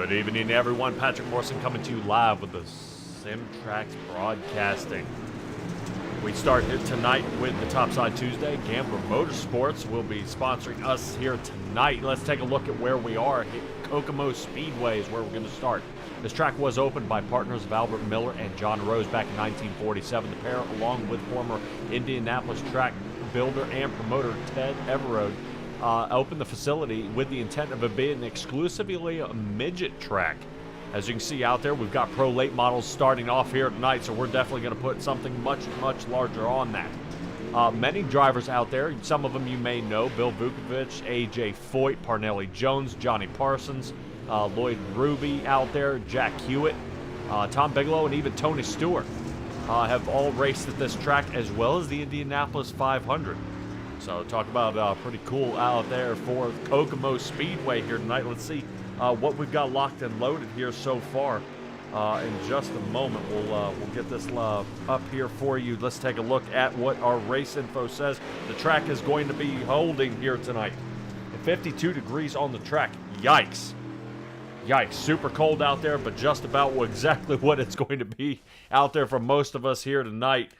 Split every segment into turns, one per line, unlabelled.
Good evening, everyone. Patrick Morrison coming to you live with the Simtrax Broadcasting. We start here tonight with the Topside Tuesday. Gambler Motorsports will be sponsoring us here tonight. Let's take a look at where we are. Kokomo Speedway is where we're going to start. This track was opened by partners of Albert Miller and John Rose back in 1947. The pair, along with former Indianapolis track builder and promoter Ted Everode, opened the facility with the intent of it being exclusively a midget track. As you can see out there, we've got pro late models starting off here tonight, so we're definitely going to put something much larger on that. Many drivers out there, some of them you may know: Bill Vukovich, AJ Foyt, Parnelli Jones, Johnny Parsons, Lloyd Ruby out there, Jack Hewitt, Tom Bigelow, and even Tony Stewart have all raced at this track, as well as the Indianapolis 500. So talk about pretty cool out there for Kokomo Speedway here tonight. Let's see what we've got locked and loaded here so far. In just a moment, we'll get this up here for you. Let's take a look at what our race info says the track is going to be holding here tonight. 52 degrees on the track. Yikes. Yikes. Super cold out there, but just about exactly what it's going to be out there for most of us here tonight.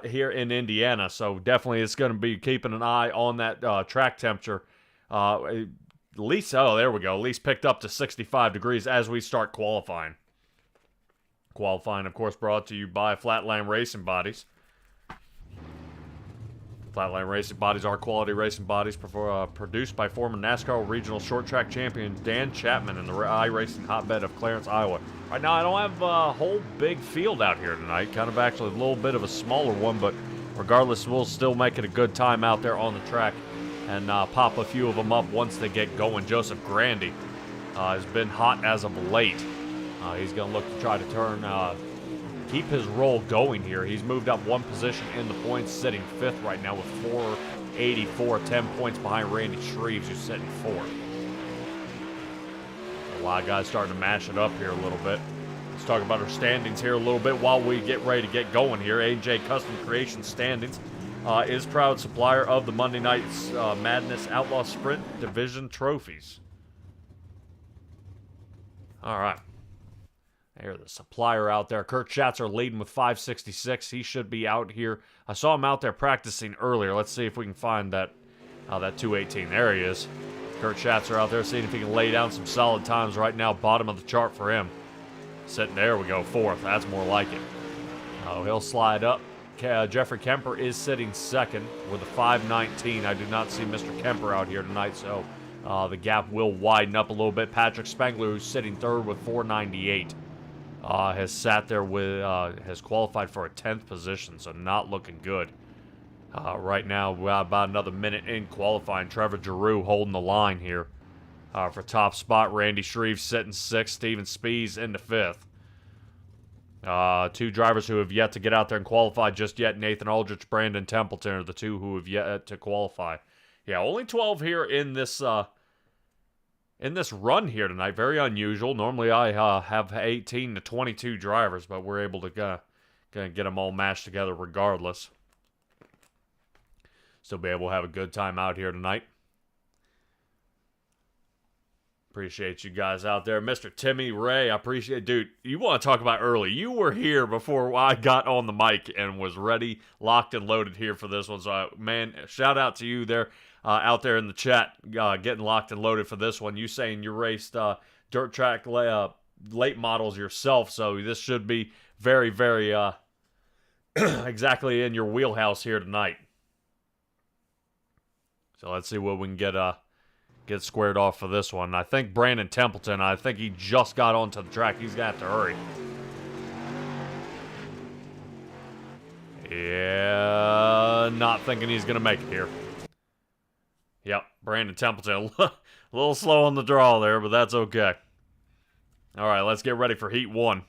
Here in Indiana, so definitely it's going to be keeping an eye on that track temperature. At least, oh, there we go. At least picked up to 65 degrees as we start qualifying. Qualifying, of course, brought to you by Flatland Racing Bodies. Flatland Racing Bodies are quality racing bodies produced by former NASCAR regional short track champion Dan Chapman in the iRacing hotbed of Clarence, Iowa. Right now, I don't have a whole big field out here tonight. Kind of actually a little bit of a smaller one, but regardless, we'll still make it a good time out there on the track and pop a few of them up once they get going. Joseph Grandy has been hot as of late. He's going to look to try to keep his roll going here. He's moved up one position in the points, sitting fifth right now with 484, 10 points behind Randy Shreves, who's sitting fourth. A lot of guys starting to mash it up here a little bit. Let's talk about our standings here a little bit while we get ready to get going here. AJ Custom Creation Standings is proud supplier of the Monday Night's Madness Outlaw Sprint Division trophies. All right. There's the supplier out there. Kurt Schatzer leading with 566. He should be out here. I saw him out there practicing earlier. Let's see if we can find that 218. There he is. Kurt Schatzer out there seeing if he can lay down some solid times right now. Bottom of the chart for him. Sitting there we go, fourth. That's more like it. He'll slide up. Jeffrey Kemper is sitting second with a 519. I do not see Mr. Kemper out here tonight, so the gap will widen up a little bit. Patrick Spangler, who's sitting third with 498. Has sat there with, has qualified for a 10th position, so not looking good. Right now, we're about another minute in qualifying. Trevor Giroux holding the line here for top spot. Randy Shreves sitting sixth. Steven Spees into fifth. Two drivers who have yet to get out there and qualify just yet. Nathan Aldrich, Brandon Templeton are the two who have yet to qualify. Yeah, only 12 here in this run here tonight. Very unusual. Normally I have 18 to 22 drivers, but we're able to get them all mashed together regardless. Still be able to have a good time out here tonight. Appreciate you guys out there. Mr. Timmy Ray, I appreciate it. Dude, you want to talk about early. You were here before I got on the mic and was ready, locked, and loaded here for this one. So, man, shout out to you there. Out there in the chat, getting locked and loaded for this one. You saying you raced dirt track late models yourself, so this should be very, very exactly in your wheelhouse here tonight. So let's see what we can get squared off for this one. I think Brandon Templeton, I think he just got onto the track. He's going to have to hurry. Yeah, not thinking he's going to make it here. Yep, Brandon Templeton, a little slow on the draw there, but that's okay. All right, let's get ready for Heat 1.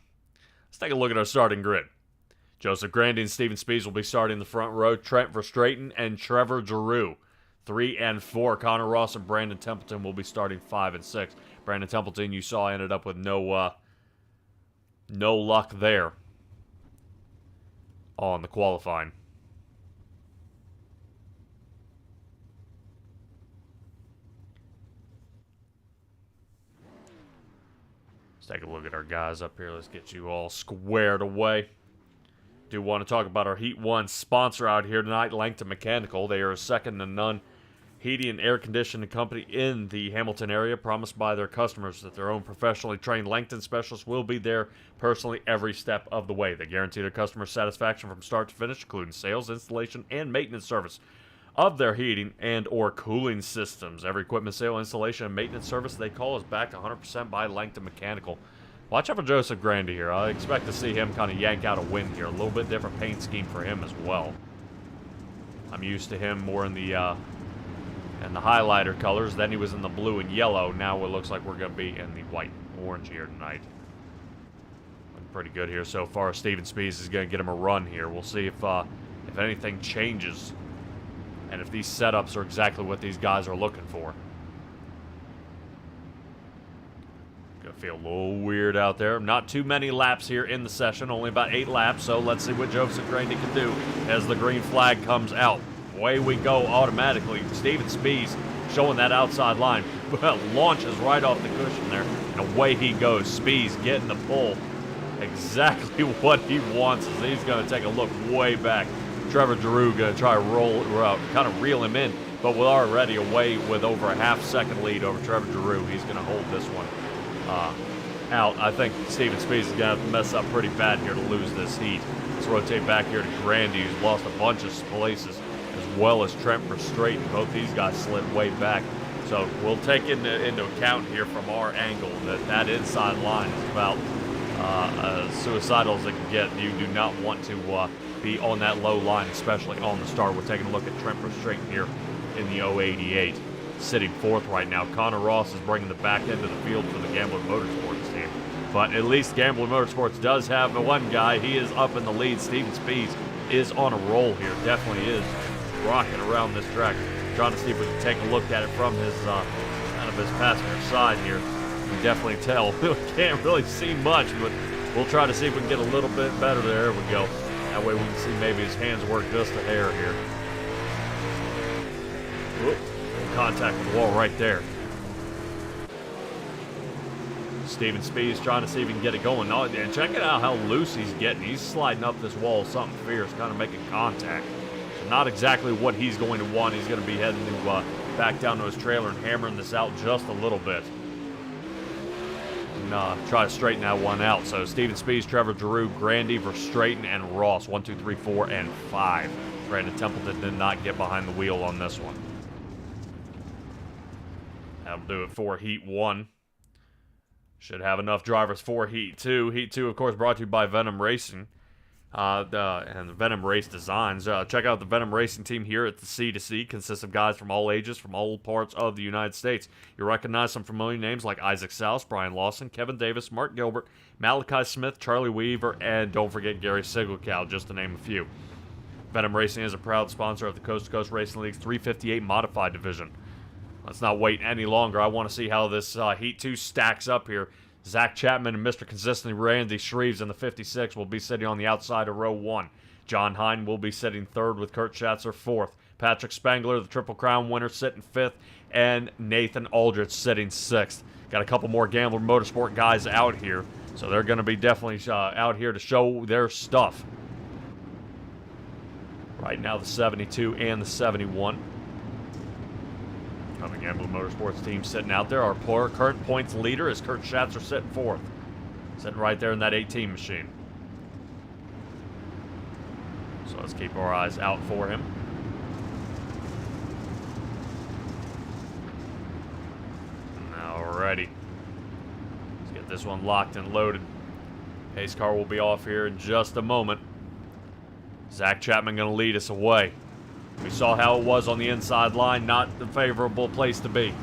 Let's take a look at our starting grid. Joseph Grandy and Steven Spees will be starting the front row. Trent Verstraeten and Trevor Giroux, 3 and 4. Connor Ross and Brandon Templeton will be starting 5 and 6. Brandon Templeton, you saw, ended up with no luck there on the qualifying. Take a look at our guys up here. Let's get you all squared away. Do want to talk about our Heat 1 sponsor out here tonight, Langton Mechanical. They are a second-to-none heating and air conditioning company in the Hamilton area, promised by their customers that their own professionally trained Langton specialists will be there personally every step of the way. They guarantee their customer satisfaction from start to finish, including sales, installation, and maintenance service of their heating and or cooling systems. Every equipment sale, installation, and maintenance service they call is backed 100% by Langton Mechanical. Watch out for Joseph Grandy here. I expect to see him kind of yank out a win here. A little bit different paint scheme for him as well. I'm used to him more in the highlighter colors. Then he was in the blue and yellow. Now it looks like we're going to be in the white and orange here tonight. Looking pretty good here so far. Steven Spees is going to get him a run here. We'll see if anything changes and if these setups are exactly what these guys are looking for. Gonna feel a little weird out there. Not too many laps here in the session, only about 8 laps, so let's see what Joseph Grandy can do as the green flag comes out. Away we go automatically. Steven Spees showing that outside line. Launches right off the cushion there, and away he goes. Spees getting the pull. Exactly what he wants as he's going to take a look way back. Trevor Giroux going to try to kind of reel him in, but we're already away with over a half-second lead over Trevor Giroux. He's going to hold this one out. I think Steven Spees is going to have to mess up pretty bad here to lose this heat. Let's rotate back here to Grandy, who's lost a bunch of places, as well as Trent Verstraeten. Both these guys slid way back. So we'll take into account here from our angle that inside line is about as suicidal as it can get. You do not want to be on that low line, especially on the start. We're taking a look at Trent Verstraeten here in the 088, sitting 4th right now. Connor Ross is bringing the back end of the field for the Gambler Motorsports team. But at least Gambler Motorsports does have one guy. He is up in the lead. Steven Spees is on a roll here. Definitely is rocking around this track. Trying to see if we can take a look at it from his kind of his passenger side here. We definitely tell. We can't really see much, but we'll try to see if we can get a little bit better. There we go. That way we can see maybe his hands work just a hair here. Whoop. Contact with the wall right there. Steven Spees trying to see if he can get it going. Oh, and check it out how loose he's getting. He's sliding up this wall, something fierce, kind of making contact. So not exactly what he's going to want. He's going to be heading to back down to his trailer and hammering this out just a little bit. And try to straighten that one out. So Steven Spees, Trevor Giroux, Grandy, Verstraeten, and Ross. 1, 2, 3, 4, and 5. Brandon Templeton did not get behind the wheel on this one. That'll do it for Heat 1. Should have enough drivers for Heat 2. Heat 2, of course, brought to you by Venom Racing and the Venom Race Designs. Check out the Venom Racing team here at the C2C. Consists of guys from all ages, from all parts of the United States. You recognize some familiar names like Isaac Souse, Brian Lawson, Kevin Davis, Mark Gilbert, Malachi Smith, Charlie Weaver, and don't forget Gary Sigelkow, just to name a few. Venom Racing is a proud sponsor of the Coast2Coast Racing League's 358 Modified Division. Let's not wait any longer. I want to see how this Heat 2 stacks up here. Zach Chapman and Mr. Consistently Randy Shreves in the 56 will be sitting on the outside of row 1. John Hine will be sitting 3rd with Kurt Schatzer 4th. Patrick Spangler, the Triple Crown winner, sitting 5th. And Nathan Aldrich sitting 6th. Got a couple more Gambler Motorsport guys out here. So they're going to be definitely out here to show their stuff. Right now the 72 and the 71. The Gambler Motorsports team sitting out there. Our current points leader is Kurt Schatzer sitting 4th. Sitting right there in that 18 machine. So let's keep our eyes out for him. Alrighty. Let's get this one locked and loaded. Pace car will be off here in just a moment. Zach Chapman going to lead us away. We saw how it was on the inside line, not the favorable place to be.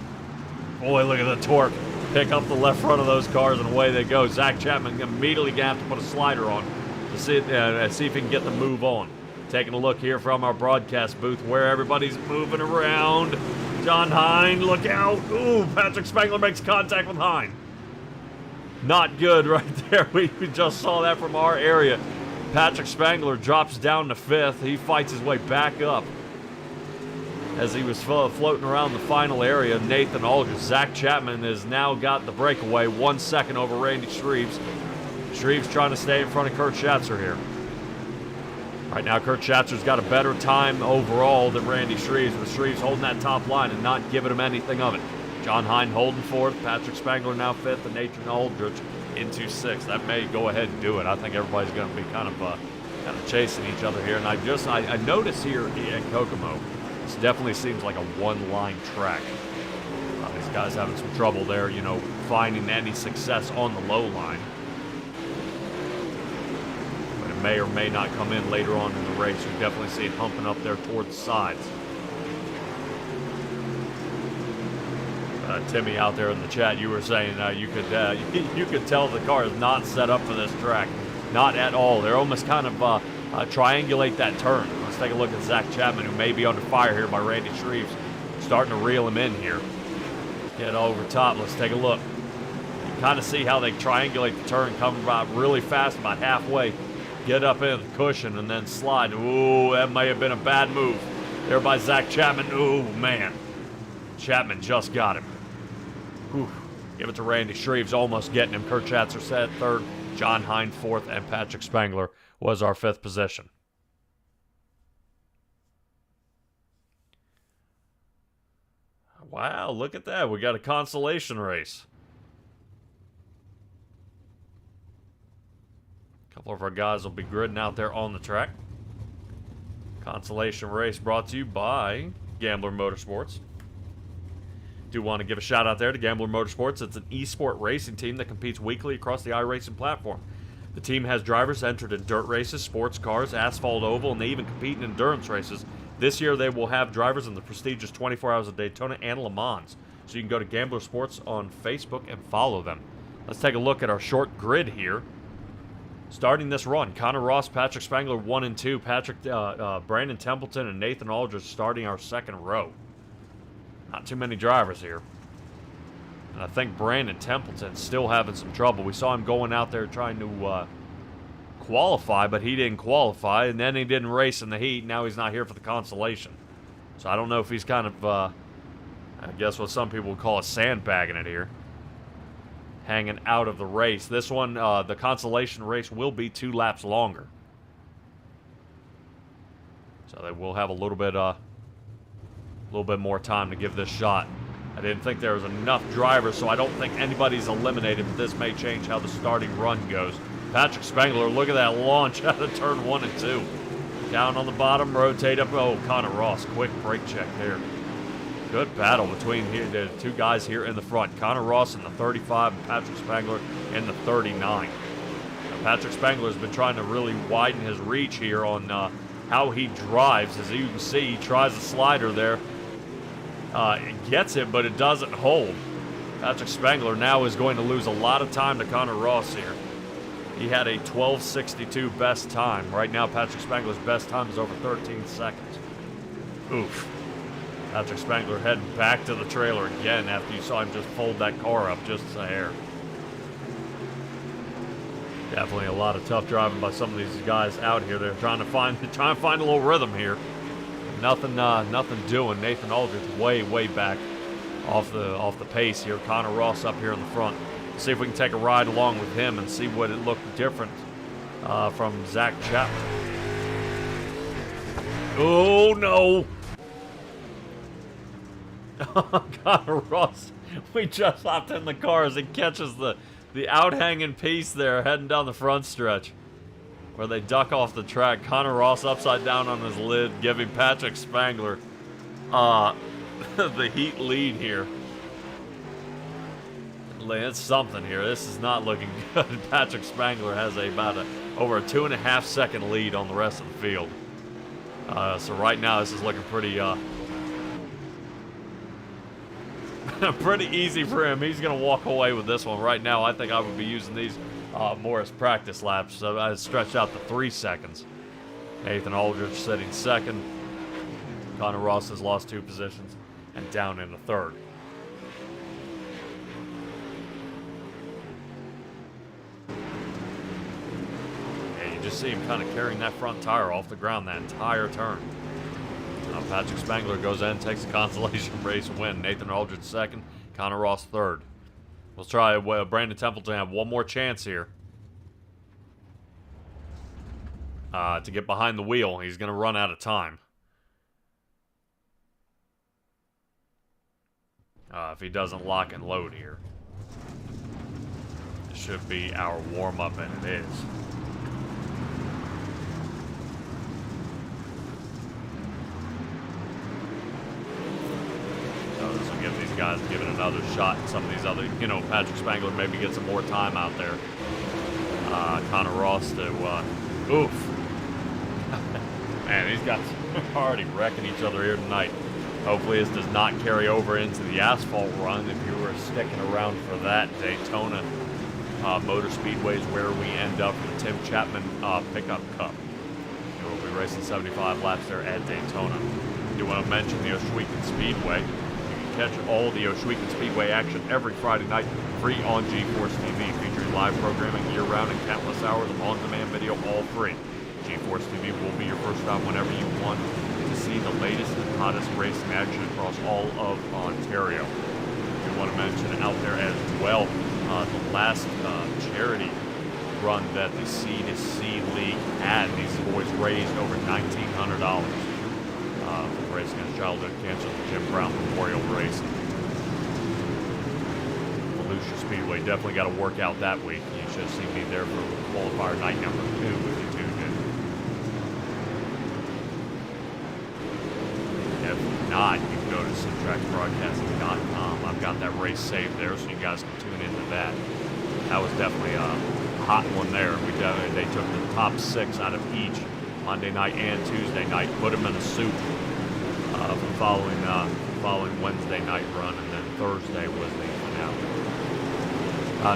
Boy, look at the torque. Pick up the left front of those cars and away they go. Zach Chapman immediately going to have to put a slider on to see if he can get the move on. Taking a look here from our broadcast booth where everybody's moving around. John Hine, look out. Ooh, Patrick Spangler makes contact with Hine. Not good right there. We just saw that from our area. Patrick Spangler drops down to 5th. He fights his way back up. as he was floating around the final area. Nathan Aldridge. Zach Chapman has now got the breakaway, 1 second over Randy Shreves. Shreves trying to stay in front of Kurt Schatzer here. Right now, Kurt Schatzer's got a better time overall than Randy Shreves, with Shreves holding that top line and not giving him anything of it. John Hine holding fourth, Patrick Spangler now fifth, and Nathan Aldridge into sixth. That may go ahead and do it. I think everybody's going to be kind of chasing each other here. And I notice here at Kokomo, this definitely seems like a one-line track. These guys having some trouble there, you know, finding any success on the low line. But it may or may not come in later on in the race. You definitely see it humping up there towards the sides. Timmy out there in the chat, you were saying you could tell the car is not set up for this track. Not at all. They're almost kind of triangulate that turn. Let's take a look at Zach Chapman, who may be under fire here by Randy Shreves. Starting to reel him in here. Get over top. Let's take a look. You can kind of see how they triangulate the turn, come about really fast, about halfway. Get up into the cushion and then slide. Ooh, that may have been a bad move there by Zach Chapman. Ooh, man. Chapman just got him. Whew. Give it to Randy Shreves, almost getting him. Kurt Schatzer set third, John Hine fourth, and Patrick Spangler was our fifth position. Wow, look at that. We got a consolation race. A couple of our guys will be gridding out there on the track. Consolation race brought to you by Gambler Motorsports. Do want to give a shout out there to Gambler Motorsports. It's an esport racing team that competes weekly across the iRacing platform. The team has drivers entered in dirt races, sports cars, asphalt oval, and they even compete in endurance races. This year they will have drivers in the prestigious 24 Hours of Daytona and Le Mans. So you can go to Gambler Sports on Facebook and follow them. Let's take a look at our short grid here. Starting this run, Connor Ross, Patrick Spangler 1 and 2, Brandon Templeton, and Nathan Aldridge starting our second row. Not too many drivers here. And I think Brandon Templeton's still having some trouble. We saw him going out there trying to qualify, but he didn't qualify, and then he didn't race in the heat. Now he's not here for the consolation. So I don't know if he's kind of, I guess what some people would call a sandbagging it here. Hanging out of the race. This one, the consolation race will be 2 laps longer. So they will have a little bit more time to give this shot. I didn't think there was enough drivers, so I don't think anybody's eliminated, but this may change how the starting run goes. Patrick Spangler, look at that launch out of turn 1 and 2. Down on the bottom, rotate up. Oh, Connor Ross, quick brake check there. Good battle between the two guys here in the front. Connor Ross in the 35 and Patrick Spangler in the 39. Now, Patrick Spangler has been trying to really widen his reach here on how he drives. As you can see, he tries a slider there. It gets it, but it doesn't hold. Patrick Spangler now is going to lose a lot of time to Connor Ross here. He had a 12:62 best time. Right now, Patrick Spangler's best time is over 13 seconds. Oof. Patrick Spangler heading back to the trailer again after you saw him just fold that car up just a hair. Definitely a lot of tough driving by some of these guys out here. They're trying to find a little rhythm here. Nothing doing. Nathan Aldridge way back off the pace here. Connor Ross up here in the front. Let's see if we can take a ride along with him and see what it looked different from Zach Chapman. Oh no! Connor Ross, we just hopped in the car as he catches the out-hanging piece there heading down the front stretch where they duck off the track. Connor Ross upside down on his lid, giving Patrick Spangler the heat lead here. It's something here. This is not looking good. Patrick Spangler has over a 2.5 second lead on the rest of the field. So right now this is looking pretty pretty easy for him. He's going to walk away with this one. Right now, I think I would be using these more as practice laps. So I stretched out to 3 seconds. Nathan Aldridge sitting second. Connor Ross has lost 2 positions and down in the third. Yeah, you just see him kind of carrying that front tire off the ground that entire turn. Patrick Spangler goes in, takes the consolation race win. Nathan Aldridge second, Connor Ross third. We'll try Brandon Templeton have one more chance here to get behind the wheel. He's going to run out of time. If he doesn't lock and load here. This should be our warm-up, and it is. So this will give these guys give it another shot. Some of these other, Patrick Spangler maybe get some more time out there. Connor Ross to, oof. Man, these guys are already wrecking each other here tonight. Hopefully this does not carry over into the asphalt run. If you were sticking around for that, Daytona Motor Speedway is where we end up with the Tim Chapman Pickup Cup. We'll be racing 75 laps there at Daytona. I do want to mention the Coast2Coast Speedway. You can catch all the Coast2Coast Speedway action every Friday night, free on GeForce TV, featuring live programming year-round and countless hours of on-demand video, all free. GeForce TV will be your first stop whenever you want to see the latest and hottest racing action across all of Ontario. We want to mention out there as well the last charity run that the C2C League had. These boys raised over $1,900 for racing against childhood cancer, the Jim Brown Memorial Racing. Volusia Speedway definitely got to work out that week. You should have seen me there for qualifier night number 2 if you tuned in. If not, you can go to simtracksbroadcasting.com. I've got that race saved there, so you guys can tune into that. That was definitely a hot one there. They took the top 6 out of each Monday night and Tuesday night, put them in a soup for the following Wednesday night run, and then Thursday was the finale.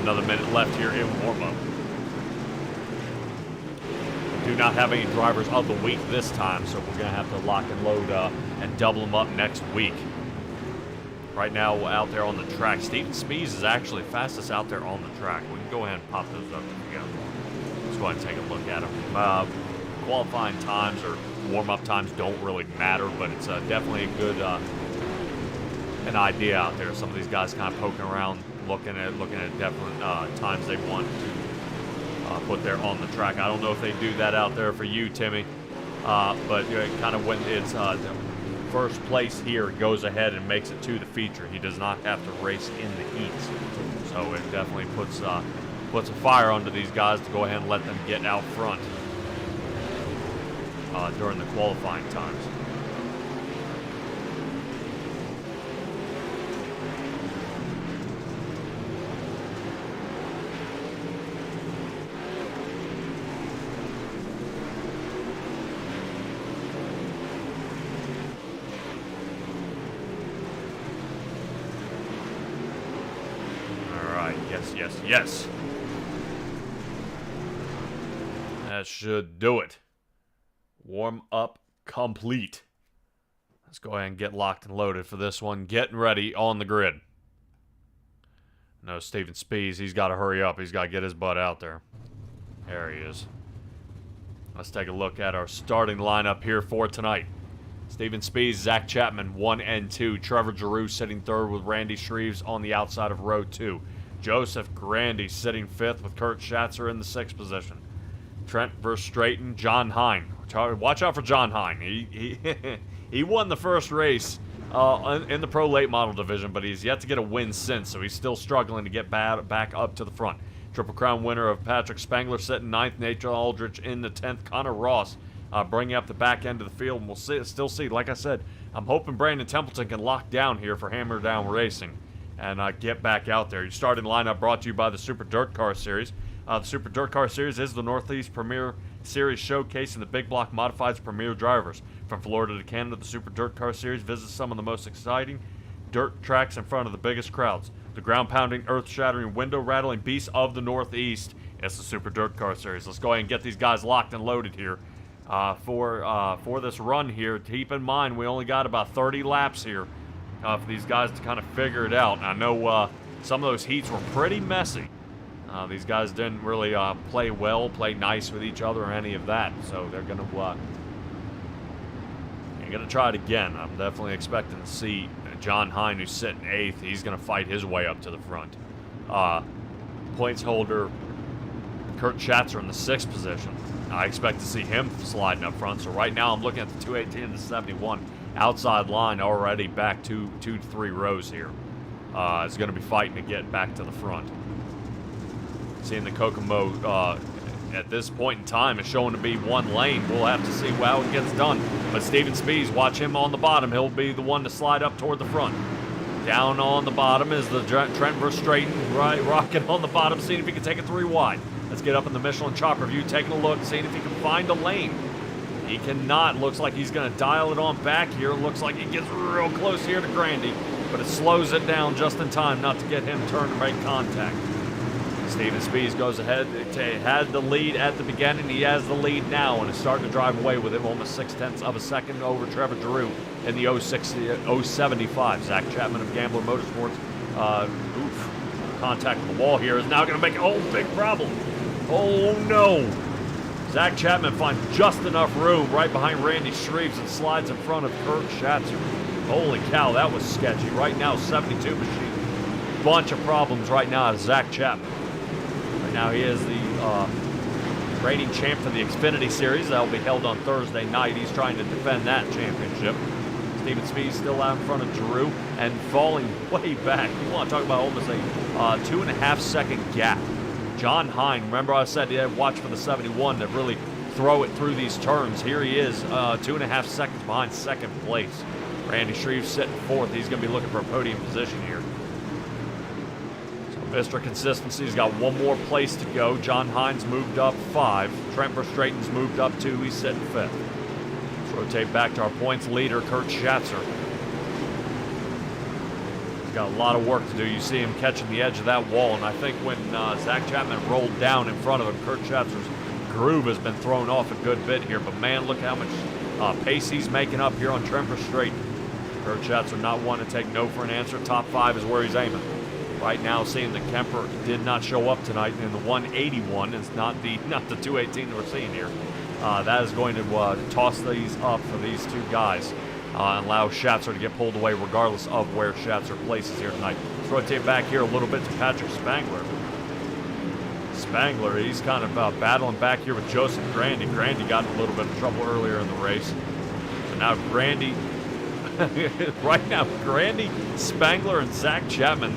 Another minute left here in warm-up. Do not have any drivers of the week this time, so we're going to have to lock and load and double them up next week. Right now, out there on the track, Steven Spees is actually fastest out there on the track. We can go ahead and pop those up together. Let's go ahead and take a look at them. Qualifying times or warm-up times don't really matter, but it's definitely a good an idea out there. Some of these guys kind of poking around, looking at different times they want to put there on the track. I don't know if they do that out there for you, Timmy, but kind of when it's first place here goes ahead and makes it to the feature. He does not have to race in the heats, so it definitely puts a fire under these guys to go ahead and let them get out front during the qualifying times. Yes. That should do it. Warm up complete. Let's go ahead and get locked and loaded for this one. Getting ready on the grid. No, Steven Spees, he's got to hurry up. He's got to get his butt out there. There he is. Let's take a look at our starting lineup here for tonight. Steven Spees, Zach Chapman, 1 and 2. Trevor Giroux sitting third with Randy Shreves on the outside of row 2. Joseph Grandy sitting 5th with Kurt Schatzer in the 6th position. Trent Verstraeten, John Hine. Watch out for John Hine. He won the first race in the Pro Late Model division, but he's yet to get a win since, so he's still struggling to get back up to the front. Triple Crown winner of Patrick Spangler sitting 9th. Nathan Aldridge in the 10th. Connor Ross bringing up the back end of the field, and we'll still see. Like I said, I'm hoping Brandon Templeton can lock down here for Hammer Down Racing and get back out there. Your starting lineup brought to you by the Super Dirt Car Series. The Super Dirt Car Series is the Northeast Premier Series showcasing the big block modifieds premier drivers. From Florida to Canada, the Super Dirt Car Series visits some of the most exciting dirt tracks in front of the biggest crowds. The ground-pounding, earth-shattering, window-rattling beasts of the Northeast. It's the Super Dirt Car Series. Let's go ahead and get these guys locked and loaded here for this run here. Keep in mind, we only got about 30 laps here for these guys to kind of figure it out. And I know some of those heats were pretty messy. These guys didn't really play nice with each other or any of that. So they're going to going to try it again. I'm definitely expecting to see John Hine, who's sitting 8th. He's going to fight his way up to the front. Points holder Kurt Schatzer in the 6th position. I expect to see him sliding up front. So right now I'm looking at the 218 and the 71 outside line already back 2 to 3 rows here. Is going to be fighting to get back to the front. Seeing the Kokomo at this point in time is showing to be one lane. We'll have to see how it gets done. But Steven Spees, watch him on the bottom. He'll be the one to slide up toward the front. Down on the bottom is the Trent Verstraeten, right, rocking on the bottom, seeing if he can take it 3 wide. Let's get up in the Michelin chopper view, taking a look, seeing if he can find a lane. He cannot. Looks like he's going to dial it on back here. Looks like he gets real close here to Grandy, but it slows it down just in time not to get him turned to make contact. Steven Spees goes ahead. Had the lead at the beginning. He has the lead now and is starting to drive away with him almost 0.6 of a second over Trevor Giroux in the 075. Zach Chapman of Gambler Motorsports. Contact with the wall here is now going to make a big problem. Oh no. Zach Chapman finds just enough room right behind Randy Shreves and slides in front of Kurt Schatzer. Holy cow, that was sketchy. Right now, 72 machine. Bunch of problems right now out of Zach Chapman. Right now, he is the reigning champ for the Xfinity Series. That will be held on Thursday night. He's trying to defend that championship. Steven Speed still out in front of Giroux and falling way back. You want to talk about almost a 2.5 second gap. John Hine, remember I said, yeah, watch for the 71 to really throw it through these turns. Here he is, 2.5 seconds behind second place. Randy Shreves sitting 4th. He's going to be looking for a podium position here. So Mr. Consistency's got one more place to go. John Hine's moved up 5. Trent Verstraeten's moved up 2. He's sitting 5th. Let's rotate back to our points leader, Kurt Schatzer. Got a lot of work to do. You see him catching the edge of that wall, and I think when Zach Chapman rolled down in front of him, Kurt Schatzer's groove has been thrown off a good bit here. But man, look how much pace he's making up here on Trent Verstraeten. Kurt Schatzer not wanting to take no for an answer. Top 5 is where he's aiming. Right now, seeing that Kemper did not show up tonight in the 181. It's not the 218 we're seeing here. That is going to toss these up for these two guys. And allow Schatzer to get pulled away regardless of where Schatzer places here tonight. Let's rotate back here a little bit to Patrick Spangler. Spangler, he's kind of battling back here with Joseph Grandy. Grandy got in a little bit of trouble earlier in the race. So now Grandy, right now, Grandy, Spangler, and Zach Chapman,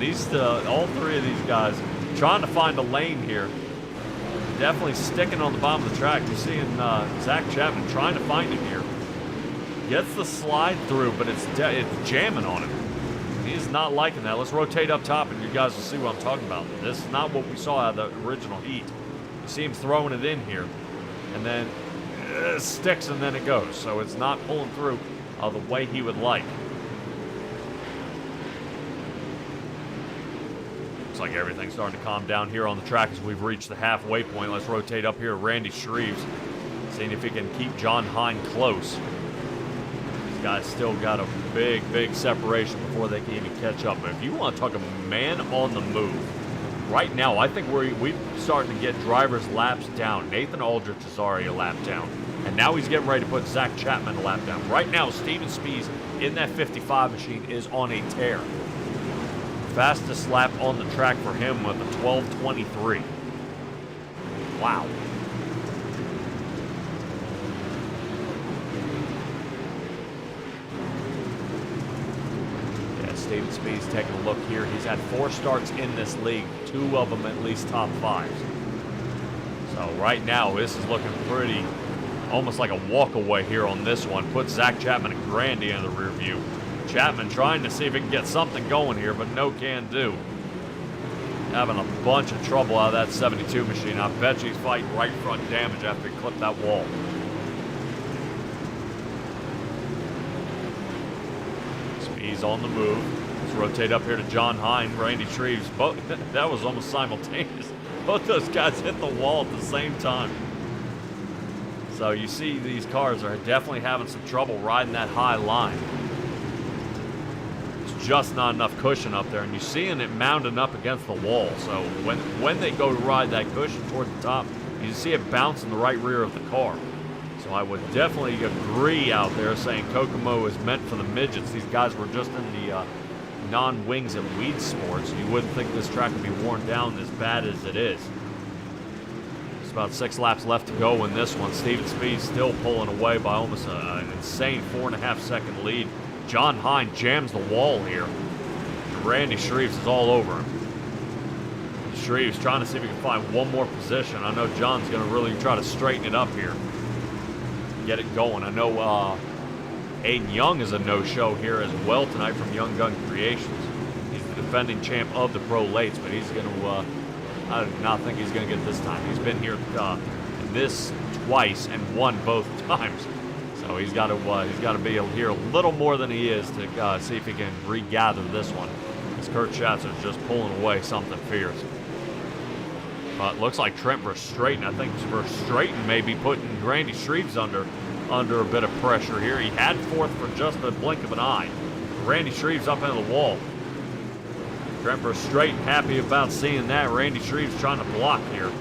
all 3 of these guys trying to find a lane here. Definitely sticking on the bottom of the track. You're seeing Zach Chapman trying to find it here. Gets the slide through, but it's jamming on him. He's not liking that. Let's rotate up top, and you guys will see what I'm talking about. This is not what we saw out of the original heat. You see him throwing it in here, and then it sticks, and then it goes. So it's not pulling through the way he would like. Looks like everything's starting to calm down here on the track as we've reached the halfway point. Let's rotate up here. Randy Shreves, seeing if he can keep John Hine close. Guys still got a big separation before they can even catch up. But if you want to talk a man on the move, right now I think we're starting to get drivers' laps down. Nathan Aldrich is already a lap down, and now he's getting ready to put Zach Chapman a lap down. Right now, Steven Spees in that 55 machine is on a tear. Fastest lap on the track for him with a 12:23. Wow. Steven Speed's taking a look here. He's had 4 starts in this league, 2 of them at least top 5s. So right now, this is looking pretty, almost like a walk away here on this one. Puts Zach Chapman and Grandy in the rear view. Chapman trying to see if he can get something going here, but no can do. Having a bunch of trouble out of that 72 machine. I bet he's fighting right front damage after he clipped that wall. He's on the move. Let's rotate up here to John Hine, Randy Shreves. That was almost simultaneous. Both those guys hit the wall at the same time. So you see these cars are definitely having some trouble riding that high line. It's just not enough cushion up there, and you're seeing it mounting up against the wall. So when they go to ride that cushion toward the top, you see it bouncing the right rear of the car. So I would definitely agree out there saying Kokomo is meant for the midgets. These guys were just in the non-wings and weed sports. You wouldn't think this track would be worn down as bad as it is. There's about 6 laps left to go in this one. Steven Speed still pulling away by almost an insane 4.5-second lead. John Hine jams the wall here. Randy Shreves is all over him. Shreves trying to see if he can find one more position. I know John's going to really try to straighten it up here. Get it going. I know Aiden Young is a no-show here as well tonight from Young Gun Creations. He's the defending champ of the Pro Lates, but he's going to, I do not think he's going to get this time. He's been here this twice and won both times. So he's got to be here a little more than he is to see if he can regather this one. As Kurt Schatzer's just pulling away something fierce. It looks like Trent Verstraeten. I think Verstraeten may be putting Randy Shreves under a bit of pressure here. He had fourth for just a blink of an eye. Randy Shreves up into the wall. Trent Verstraeten happy about seeing that. Randy Shreves trying to block here.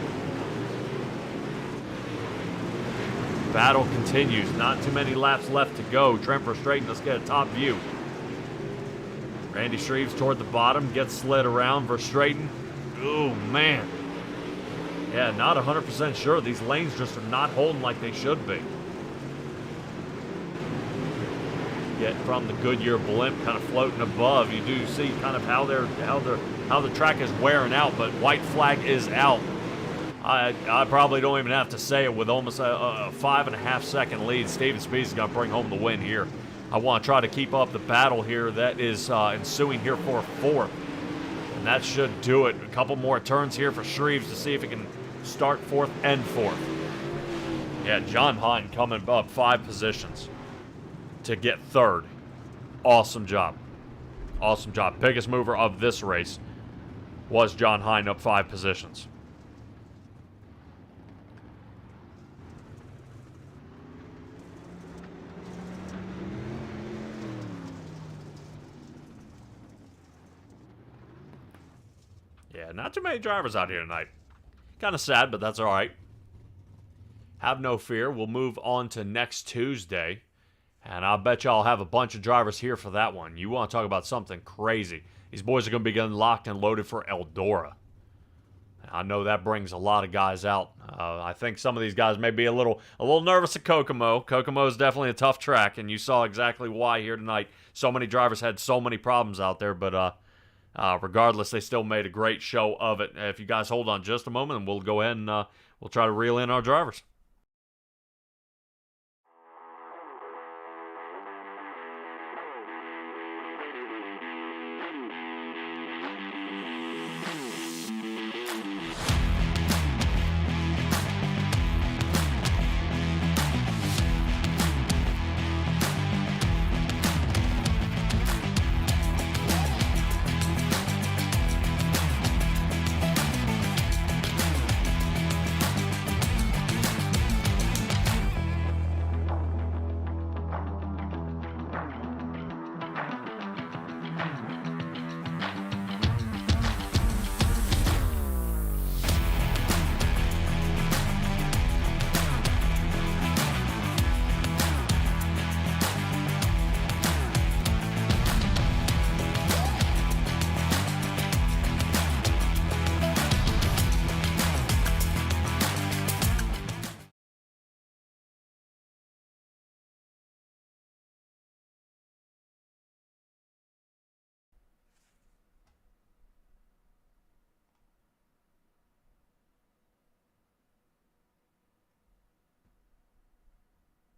Battle continues. Not too many laps left to go. Trent Verstraeten, let's get a top view. Randy Shreves toward the bottom, gets slid around. Verstraeten, oh man. Yeah, not 100% sure. These lanes just are not holding like they should be. Get from the Goodyear blimp kind of floating above. You do see kind of how the track is wearing out, but white flag is out. I probably don't even have to say it with almost a 5.5-second lead. Steven Speed is going to bring home the win here. I want to try to keep up the battle here that is ensuing here for fourth. And that should do it. A couple more turns here for Shreves to see if he can start fourth and fourth. Yeah, John Hine coming up 5 positions to get third. Awesome job. Awesome job. Biggest mover of this race was John Hine up 5 positions. Yeah, not too many drivers out here tonight. Kind of sad, but that's all right. Have no fear. We'll move on to next Tuesday. And I'll bet y'all have a bunch of drivers here for that one. You want to talk about something crazy. These boys are going to be getting locked and loaded for Eldora. I know that brings a lot of guys out. I think some of these guys may be a little nervous at Kokomo. Kokomo is definitely a tough track, and you saw exactly why here tonight. So many drivers had so many problems out there, but regardless, they still made a great show of it. If you guys hold on just a moment, and we'll go ahead and we'll try to reel in our drivers.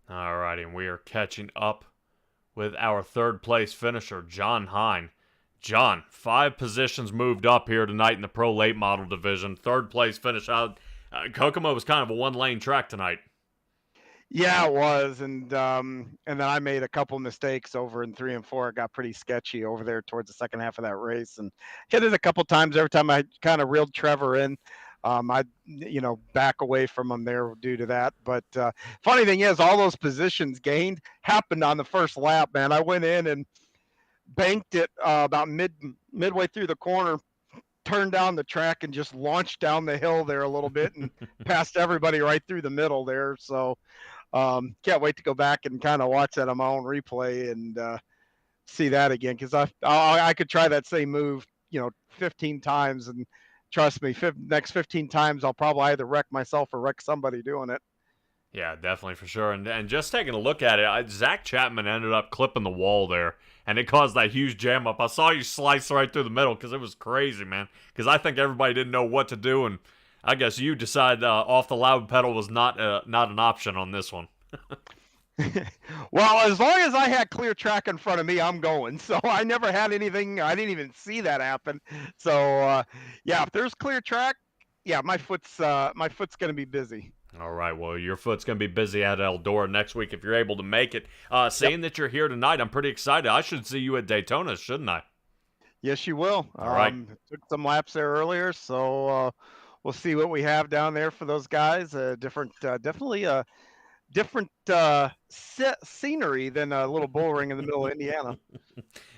Alrighty, and we are catching up with our third place finisher, John Hine. John, 5 positions moved up here tonight in the Pro Late Model division. Third place finish out. Kokomo was kind of a one-lane track tonight.
Yeah, it was, and then I made a couple mistakes over in 3 and 4. It got pretty sketchy over there towards the second half of that race, and hit it a couple times. Every time I kind of reeled Trevor in, I'd back away from him there due to that. But funny thing is, all those positions gained happened on the first lap. Man, I went in and banked it about midway through the corner, turned down the track, and just launched down the hill there a little bit and passed everybody right through the middle there. So Can't wait to go back and kind of watch that on my own replay and see that again, because I could try that same move, 15 times, and trust me, next 15 times I'll probably either wreck myself or wreck somebody doing it.
Yeah, definitely for sure. And just taking a look at it, Zach Chapman ended up clipping the wall there, and it caused that huge jam up. I saw you slice right through the middle because it was crazy, man. Because I think everybody didn't know what to do, and I guess you decided off the loud pedal was not an option on this one.
Well, as long as I had clear track in front of me, I'm going. So I never had anything. I didn't even see that happen. So yeah, if there's clear track, yeah, my foot's going to be busy.
All right, well, your foot's going to be busy at Eldora next week if you're able to make it. Seeing that you're here tonight, I'm pretty excited. I should see you at Daytona, shouldn't I?
Yes, you will.
All right.
Took some laps there earlier, so we'll see what we have down there for those guys. Definitely different scenery than a little bullring in the middle of Indiana.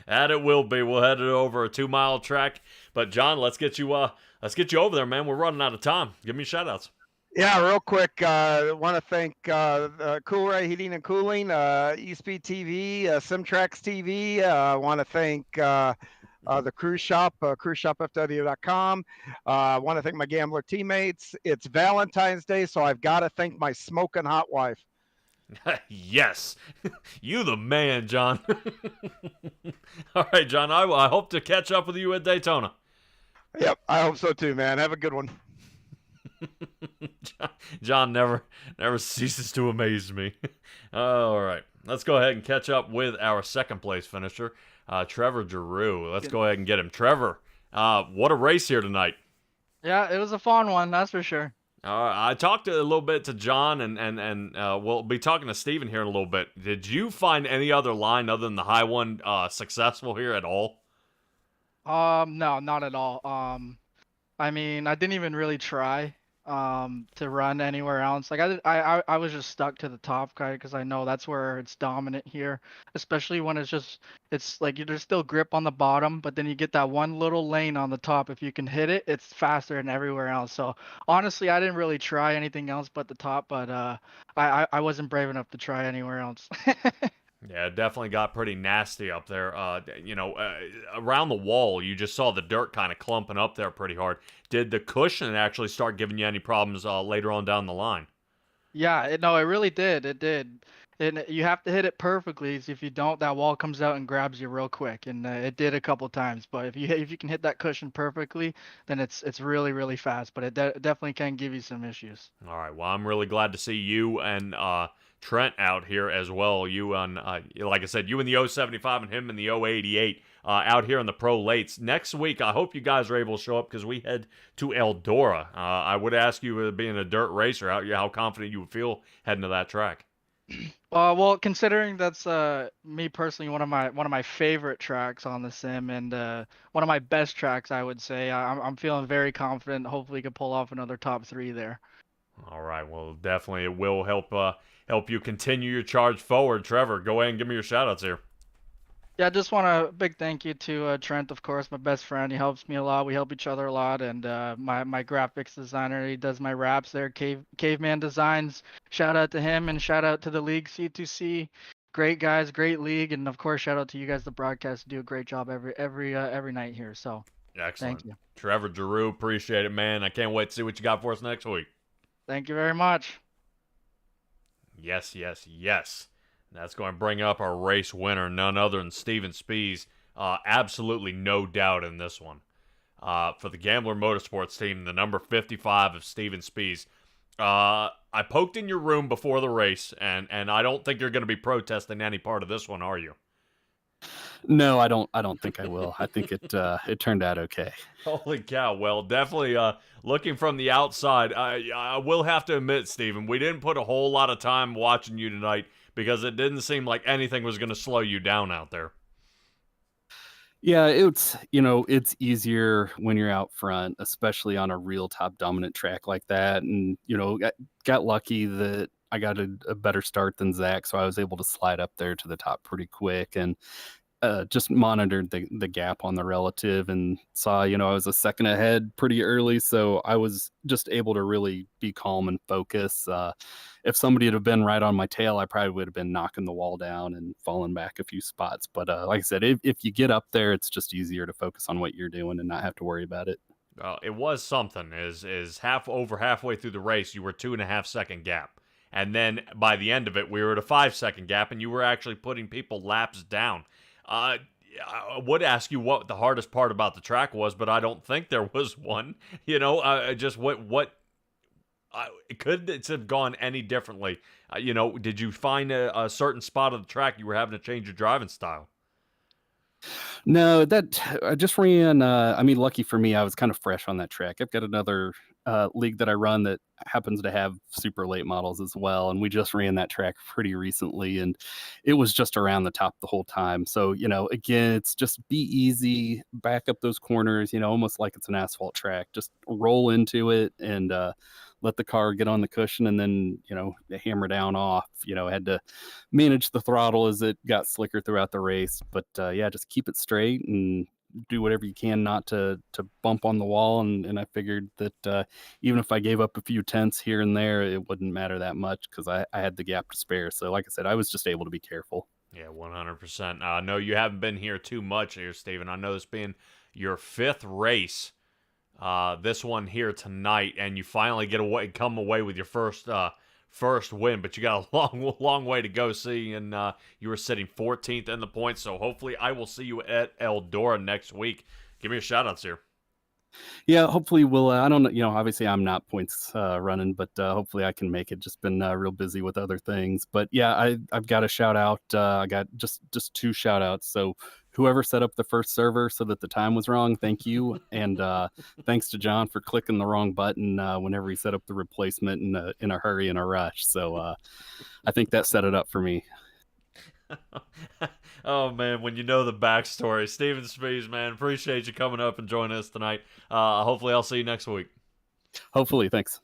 And it will be. We'll head it over a 2-mile track. But John, let's get you over there, man. We're running out of time. Give me shout outs.
Yeah, real quick. Want to thank Cool Ray Heating and Cooling, eSpeed TV, Simtrax TV. Want to thank the Cruise Shop, cruiseshopfw.com. Want to thank my Gambler teammates. It's Valentine's Day, so I've got to thank my smoking hot wife.
Yes, you the man, John. All right, John, I hope to catch up with you at Daytona.
Yep, I hope so too, man. Have a good one.
John never ceases to amaze me. All right, let's go ahead and catch up with our second place finisher, Trevor Giroux. Let's go ahead and get him. Trevor, what a race here tonight.
Yeah, it was a fun one, that's for sure.
I talked a little bit to John, and we'll be talking to Steven here in a little bit. Did you find any other line other than the high one successful here at all?
No, not at all. I mean, I didn't even really try to run anywhere else. Like I was just stuck to the top guy because I know that's where it's dominant here, especially when it's like there's still grip on the bottom, but then you get that one little lane on the top. If you can hit it, it's faster than everywhere else. So honestly, I didn't really try anything else but the top, but I wasn't brave enough to try anywhere else.
Yeah, it definitely got pretty nasty up there. Around the wall, you just saw the dirt kind of clumping up there pretty hard. Did the cushion actually start giving you any problems later on down the line?
Yeah, it really did. It did. And you have to hit it perfectly. If you don't, that wall comes out and grabs you real quick. And it did a couple times. But if you can hit that cushion perfectly, then it's really, really fast. But it definitely can give you some issues.
All right. Well, I'm really glad to see you and Trent out here as well. You on, like I said, you in the 075 and him in the 088 out here in the pro lates. Next week, I hope you guys are able to show up because we head to Eldora. I would ask you, being a dirt racer, how confident you would feel heading to that track.
Well, considering that's me personally one of my favorite tracks on the sim and one of my best tracks, I would say I'm feeling very confident. Hopefully, can pull off another top 3 there.
All right. Well, definitely it will help you continue your charge forward. Trevor, go ahead and give me your shout-outs here.
Yeah, I just want a big thank you to Trent, of course, my best friend. He helps me a lot. We help each other a lot. And my graphics designer, he does my wraps there, Caveman Designs. Shout out to him and shout out to the league, C2C. Great guys, great league. And, of course, shout out to you guys, the broadcast. Do a great job every night here. So,
excellent.
Thank you.
Trevor Giroux, appreciate it, man. I can't wait to see what you got for us next week.
Thank you very much.
Yes. That's going to bring up our race winner, none other than Steven Spies. Absolutely no doubt in this one. For the Gambler Motorsports team, the number 55 of Steven Spies. I poked in your room before the race, and I don't think you're going to be protesting any part of this one, are you?
No, I don't think I will. I think it turned out okay.
Holy cow. Well, definitely looking from the outside, I will have to admit, Steven, we didn't put a whole lot of time watching you tonight because it didn't seem like anything was going to slow you down out there.
Yeah, it's easier when you're out front, especially on a real top dominant track like that. And, got lucky that I got a better start than Zach, so I was able to slide up there to the top pretty quick. And just monitored the gap on the relative and saw, I was a second ahead pretty early. So I was just able to really be calm and focus. If somebody had have been right on my tail, I probably would have been knocking the wall down and falling back a few spots. But like I said, if you get up there, it's just easier to focus on what you're doing and not have to worry about it.
It was something. Is halfway through the race, you were 2.5 second gap, and then by the end of it, we were at a 5 second gap, and you were actually putting people laps down. I would ask you what the hardest part about the track was, but I don't think there was one. Just what could it have gone any differently? Did you find a certain spot of the track you were having to change your driving style?
No, that I just ran. Lucky for me, I was kind of fresh on that track. I've got another league that I run that happens to have super late models as well, and we just ran that track pretty recently, and it was just around the top the whole time. So again, it's just be easy, back up those corners, almost like it's an asphalt track. Just roll into it and let the car get on the cushion, and then hammer down off. I had to manage the throttle as it got slicker throughout the race, but just keep it straight and do whatever you can not to bump on the wall. And I figured that even if I gave up a few tenths here and there, it wouldn't matter that much because I had the gap to spare. So like I said, I was just able to be careful.
Yeah, 100%. I know you haven't been here too much here, Steven. I know this being your 5th race, this one here tonight, and you finally come away with your first win, but you got a long way to go. And you were sitting 14th in the points, so hopefully I will see you at Eldora next week. Give me your shout-outs here.
Yeah, hopefully we'll, I don't know, obviously I'm not points running, but hopefully I can make it. Just been real busy with other things. But yeah, I've got a shout out. I got just 2 shout outs. So whoever set up the first server so that the time was wrong, thank you. And thanks to John for clicking the wrong button whenever he set up the replacement in a hurry and a rush. So I think that set it up for me.
Oh man, when you know the backstory. Steven Spees, man, appreciate you coming up and joining us tonight. Hopefully I'll see you next week.
Hopefully, thanks.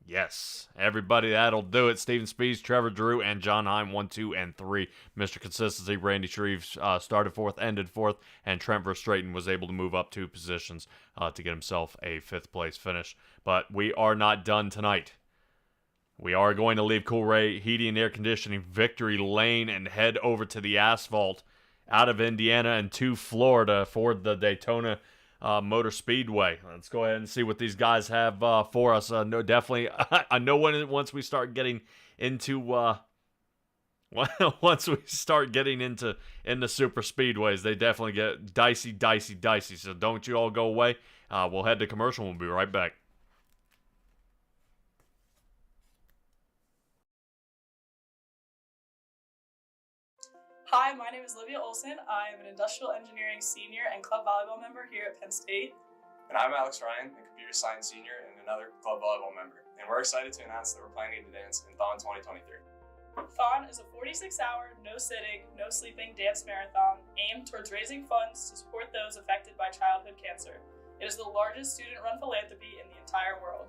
Yes, everybody, that'll do it. Steven Spees, Trevor Drew, and John Heim, 1, 2, and 3. Mr. Consistency, Randy Shreve started 4th, ended 4th, and Trent Verstraeten was able to move up 2 positions to get himself a 5th place finish. But we are not done tonight. We are going to leave Cool Ray Heating and Air Conditioning Victory Lane and head over to the asphalt out of Indiana and to Florida for the Daytona Motor Speedway. Let's go ahead and see what these guys have for us. No, definitely, I know once we start getting into once we start getting into super speedways, they definitely get dicey. So don't you all go away. We'll head to commercial. We'll be right back.
Hi, my name is Livia Olson. I am an industrial engineering senior and club volleyball member here at Penn State.
And I'm Alex Ryan, a computer science senior and another club volleyball member. And we're excited to announce that we're planning to dance in Thon 2023.
Thon is a 46-hour, no sitting, no sleeping dance marathon aimed towards raising funds to support those affected by childhood cancer. It is the largest student-run philanthropy in the entire world.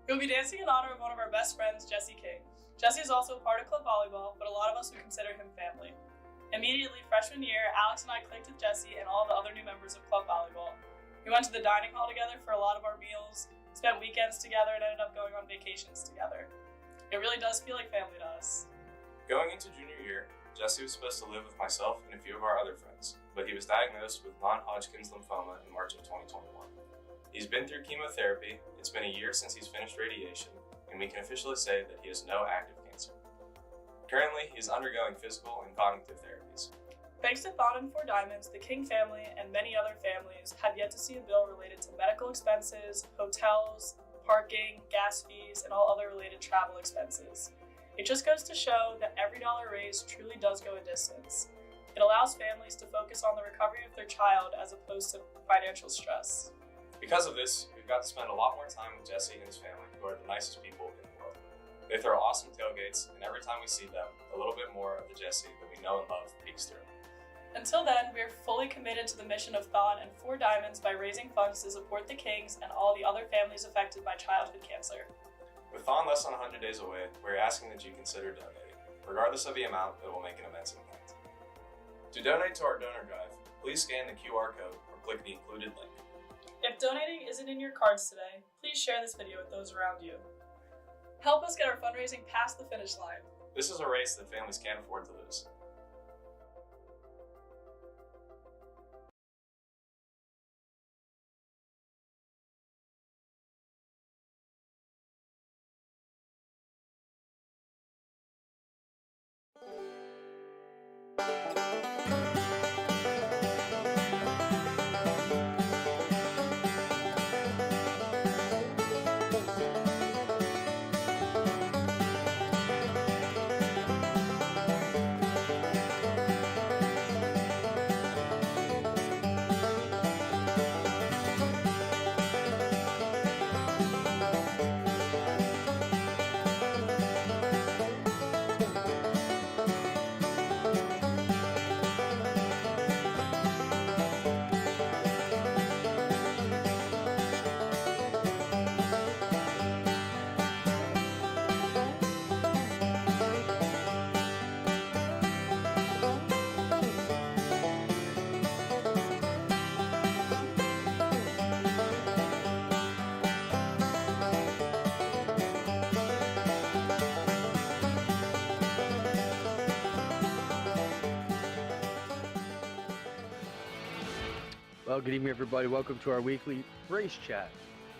We'll be dancing in honor of one of our best friends, Jesse King. Jesse is also a part of club volleyball, but a lot of us would consider him family. Immediately, freshman year, Alex and I clicked with Jesse and all the other new members of club volleyball. We went to the dining hall together for a lot of our meals, spent weekends together, and ended up going on vacations together. It really does feel like family to us.
Going into junior year, Jesse was supposed to live with myself and a few of our other friends, but he was diagnosed with non-Hodgkin's lymphoma in March of 2021. He's been through chemotherapy, it's been a year since he's finished radiation, and we can officially say that he has no active cancer. Currently, he's undergoing physical and cognitive therapies.
Thanks to Thon and 4 Diamonds, the King family and many other families have yet to see a bill related to medical expenses, hotels, parking, gas fees, and all other related travel expenses. It just goes to show that every dollar raised truly does go a distance. It allows families to focus on the recovery of their child as opposed to financial stress.
Because of this, we've got to spend a lot more time with Jesse and his family, who are the nicest people in the world. They throw awesome tailgates, and every time we see them, a little bit more of the Jesse that we know and love peeks through.
Until then, we are fully committed to the mission of Thon and 4 Diamonds by raising funds to support the Kings and all the other families affected by childhood cancer.
With Thon less than 100 days away, we're asking that you consider donating. Regardless of the amount, it will make an immense impact. To donate to our donor drive, please scan the QR code or click the included link.
If donating isn't in your cards today, please share this video with those around you. Help us get our fundraising past the finish line.
This is a race that families can't afford to lose.
Well, good evening, everybody. Welcome to our weekly race chat.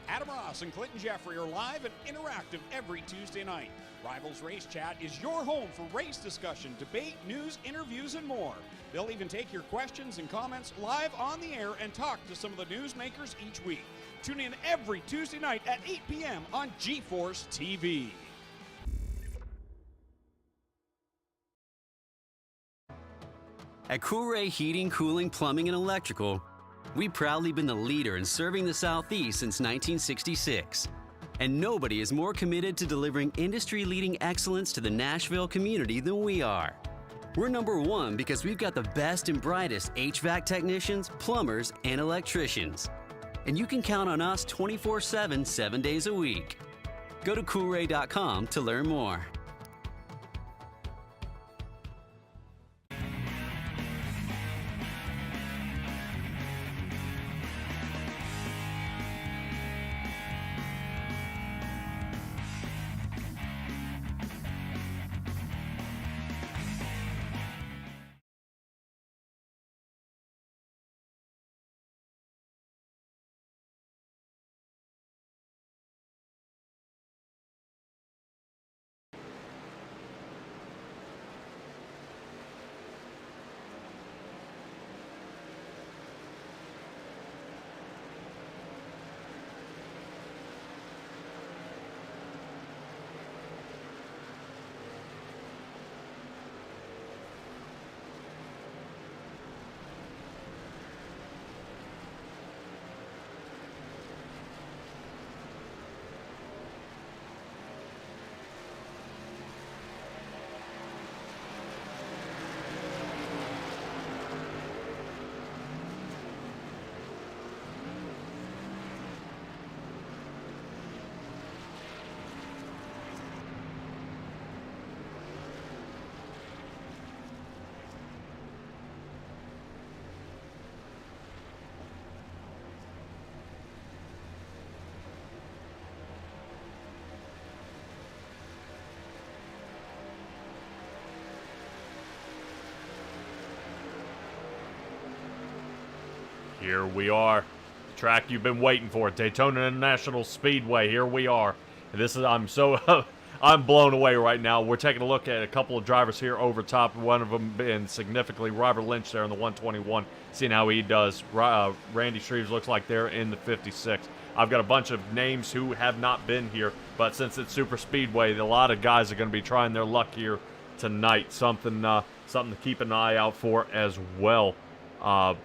Adam Ross and Clinton Jeffrey are live and interactive every Tuesday night. Rivals Race Chat is your home for race discussion, debate, news, interviews, and more. They'll even take your questions and comments live on the air and talk to some of the newsmakers each week. Tune in every Tuesday night at 8 p.m. on GeForce TV.
At Coolray Heating, Cooling, Plumbing, and Electrical, we've proudly been the leader in serving the Southeast since 1966. And nobody is more committed to delivering industry-leading excellence to the Nashville community than we are. We're number one because we've got the best and brightest HVAC technicians, plumbers, and electricians. And you can count on us 24/7, 7 days a week. Go to coolray.com to learn more.
Here we are, the track you've been waiting for, Daytona International Speedway. Here we are. And this is, I'm blown away right now. We're taking a look at a couple of drivers here over top. One of them being significantly Robert Lynch there in the 121, seeing how he does. Randy Shreves looks like they're in the 56. I've got a bunch of names who have not been here, but since it's Super Speedway, a lot of guys are going to be trying their luck here tonight. Something to keep an eye out for as well.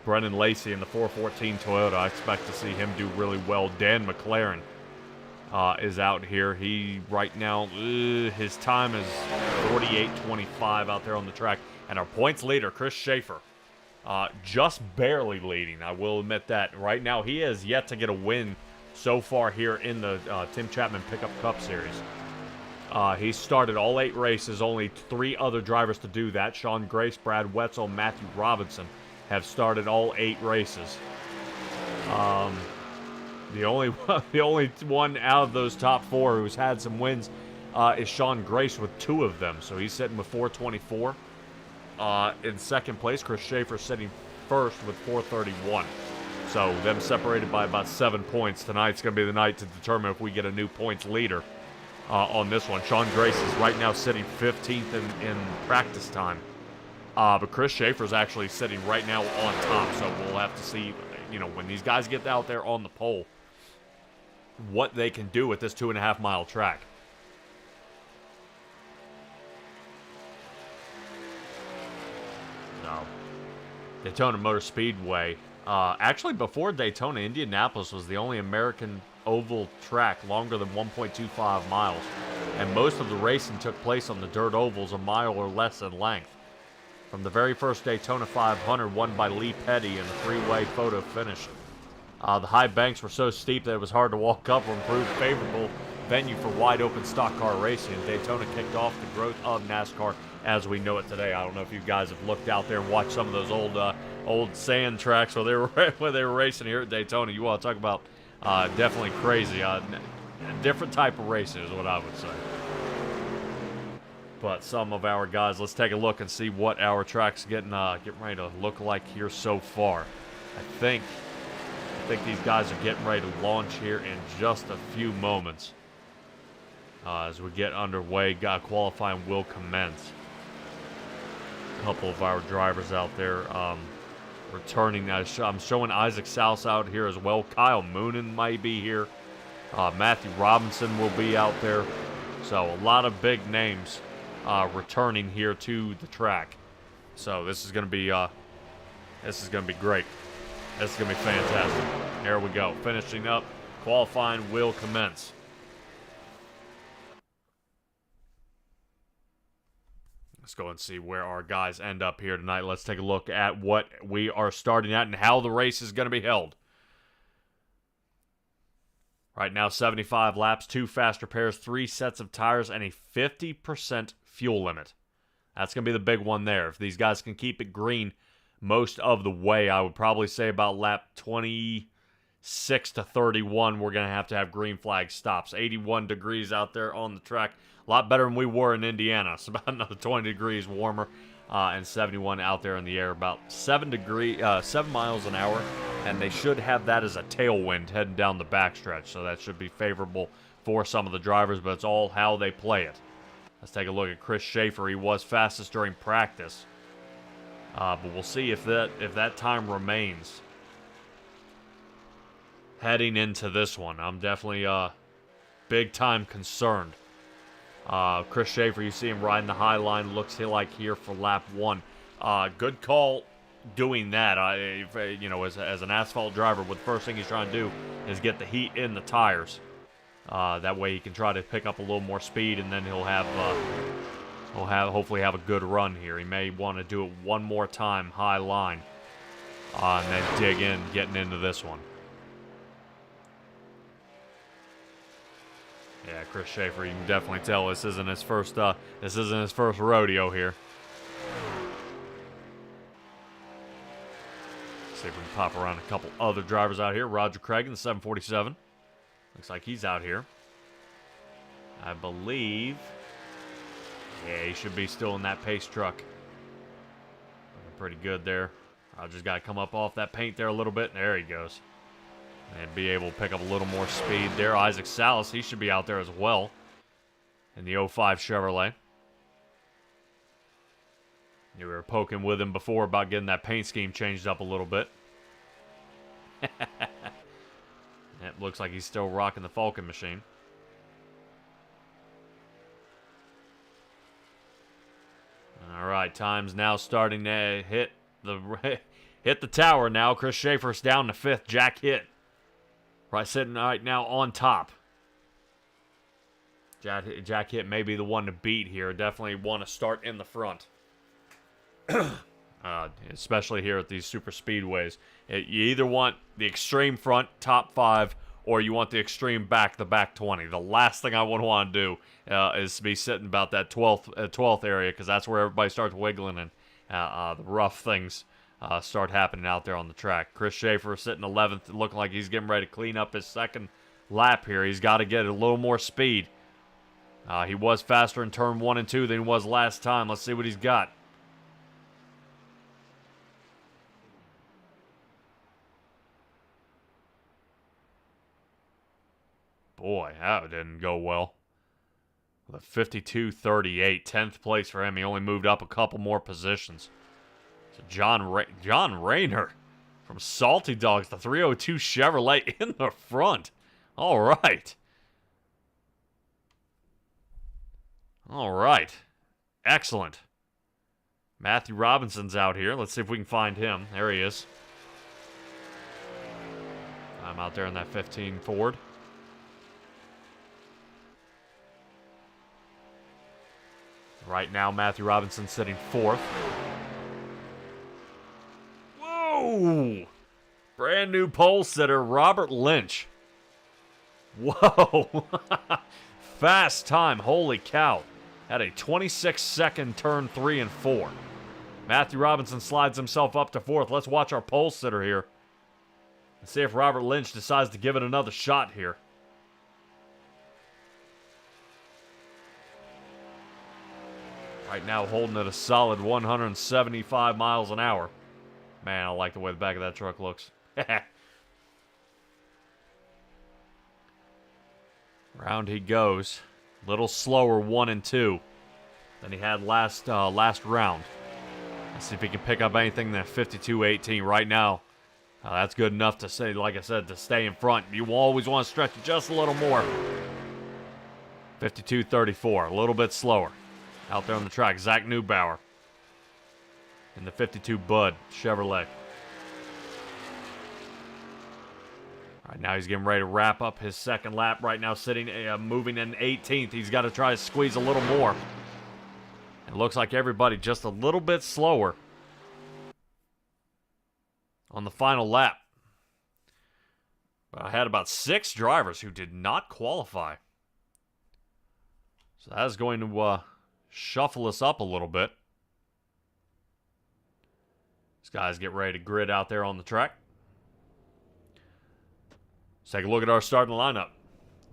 Brennan Lacey in the 414 Toyota. I expect to see him do really well. Dan McLaren is out here. He, right now, his time is 48.25 out there on the track. And our points leader, Chris Schaefer, just barely leading. I will admit that. Right now, he has yet to get a win so far here in the Tim Chapman Pickup Cup Series. He started all 8 races, only 3 other drivers to do that. Sean Grace, Brad Wetzel, Matthew Robinson have started all 8 races. The only one out of those top 4 who's had some wins is Sean Grace with 2 of them. So he's sitting with 424. In second place, Chris Schaefer sitting first with 431. So them separated by about 7 points. Tonight's going to be the night to determine if we get a new points leader on this one. Sean Grace is right now sitting 15th in practice time. But Chris Schaefer's actually sitting right now on top. So we'll have to see, when these guys get out there on the pole, what they can do with this 2.5 mile track. So, Daytona Motor Speedway. Actually, before Daytona, Indianapolis was the only American oval track longer than 1.25 miles. And most of the racing took place on the dirt ovals a mile or less in length. From the very first Daytona 500, won by Lee Petty in a 3-way photo finish. The high banks were so steep that it was hard to walk up and proved favorable venue for wide-open stock car racing. Daytona kicked off the growth of NASCAR as we know it today. I don't know if you guys have looked out there and watched some of those old sand tracks where they were racing here at Daytona. You want to talk about definitely crazy. A different type of racing is what I would say. But some of our guys, let's take a look and see what our track's getting ready to look like here so far. I think these guys are getting ready to launch here in just a few moments. As we get underway, qualifying will commence. A couple of our drivers out there returning. I'm showing Isaac Souse out here as well. Kyle Moonen might be here. Matthew Robinson will be out there. So a lot of big names returning here to the track. So this is going to be great. This is going to be fantastic. There we go. Finishing up. Qualifying will commence. Let's go and see where our guys end up here tonight. Let's take a look at what we are starting at and how the race is going to be held. Right now, 75 laps, 2 faster pairs, 3 sets of tires, and a 50% fuel limit. That's going to be the big one there. If these guys can keep it green most of the way, I would probably say about lap 26 to 31, we're going to have green flag stops. 81 degrees out there on the track. A lot better than we were in Indiana. It's about another 20 degrees warmer, and 71 out there in the air. About 7 miles an hour, and they should have that as a tailwind heading down the backstretch. So that should be favorable for some of the drivers, but it's all how they play it. Let's take a look at Chris Schaefer. He was fastest during practice, but we'll see if that time remains heading into this one. I'm definitely big time concerned. Chris Schaefer, you see him riding the high line, looks like here for lap 1. Good call doing that. As an asphalt driver, the first thing he's trying to do is get the heat in the tires. That way he can try to pick up a little more speed, and then he'll hopefully have a good run here. He may want to do it one more time, high line, and then dig in, getting into this one. Yeah, Chris Schaefer, you can definitely tell this isn't his first rodeo here. See if we can pop around a couple other drivers out here. Roger Craig in the 747. Looks like he's out here. I believe. Yeah, he should be still in that pace truck. Looking pretty good there. Roger's got to come up off that paint there a little bit. There he goes. And be able to pick up a little more speed there. Isaac Salas, he should be out there as well in the 05 Chevrolet. We were poking with him before about getting that paint scheme changed up a little bit. It looks like he's still rocking the Falcon machine. All right, time's now starting to hit the tower now. Chris Schaefer's down to 5th. Jack Hitt sitting right now on top. Jack Hitt may be the one to beat here. Definitely want to start in the front. Especially here at these super speedways. You either want the extreme front, top 5, or you want the extreme back 20. The last thing I would want to do is to be sitting about that 12th area, because that's where everybody starts wiggling and the rough things start happening out there on the track. Chris Schaefer sitting 11th, looking like he's getting ready to clean up his second lap here. He's got to get a little more speed. He was faster in turn 1 and 2 than he was last time. Let's see what he's got. Boy, that didn't go well. The 52.38, 10th place for him. He only moved up a couple more positions. So John Rayner from Salty Dogs, the 302 Chevrolet in the front. All right. All right. Excellent. Matthew Robinson's out here. Let's see if we can find him. There he is. I'm out there in that 15 Ford. Right now, Matthew Robinson sitting 4th. Whoa! Brand new pole sitter, Robert Lynch. Whoa! Fast time, holy cow. Had a 26-second turn 3 and 4. Matthew Robinson slides himself up to 4th. Let's watch our pole sitter here and see if Robert Lynch decides to give it another shot here. Right now holding it a solid 175 miles an hour. Man, I like the way the back of that truck looks. Round he goes. Little slower 1 and 2 than he had last round. Let's see if he can pick up anything in that 52.18 right now. That's good enough to say, like I said, to stay in front. You always want to stretch it just a little more. 52.34, a little bit slower. Out there on the track, Zach Neubauer in the 52 Bud Chevrolet. Right now he's getting ready to wrap up his second lap. Right now sitting, moving in 18th. He's got to try to squeeze a little more. It looks like everybody just a little bit slower on the final lap. But I had about 6 drivers who did not qualify. So that is going to shuffle us up a little bit. These guys get ready to grid out there on the track. Let's take a look at our starting lineup.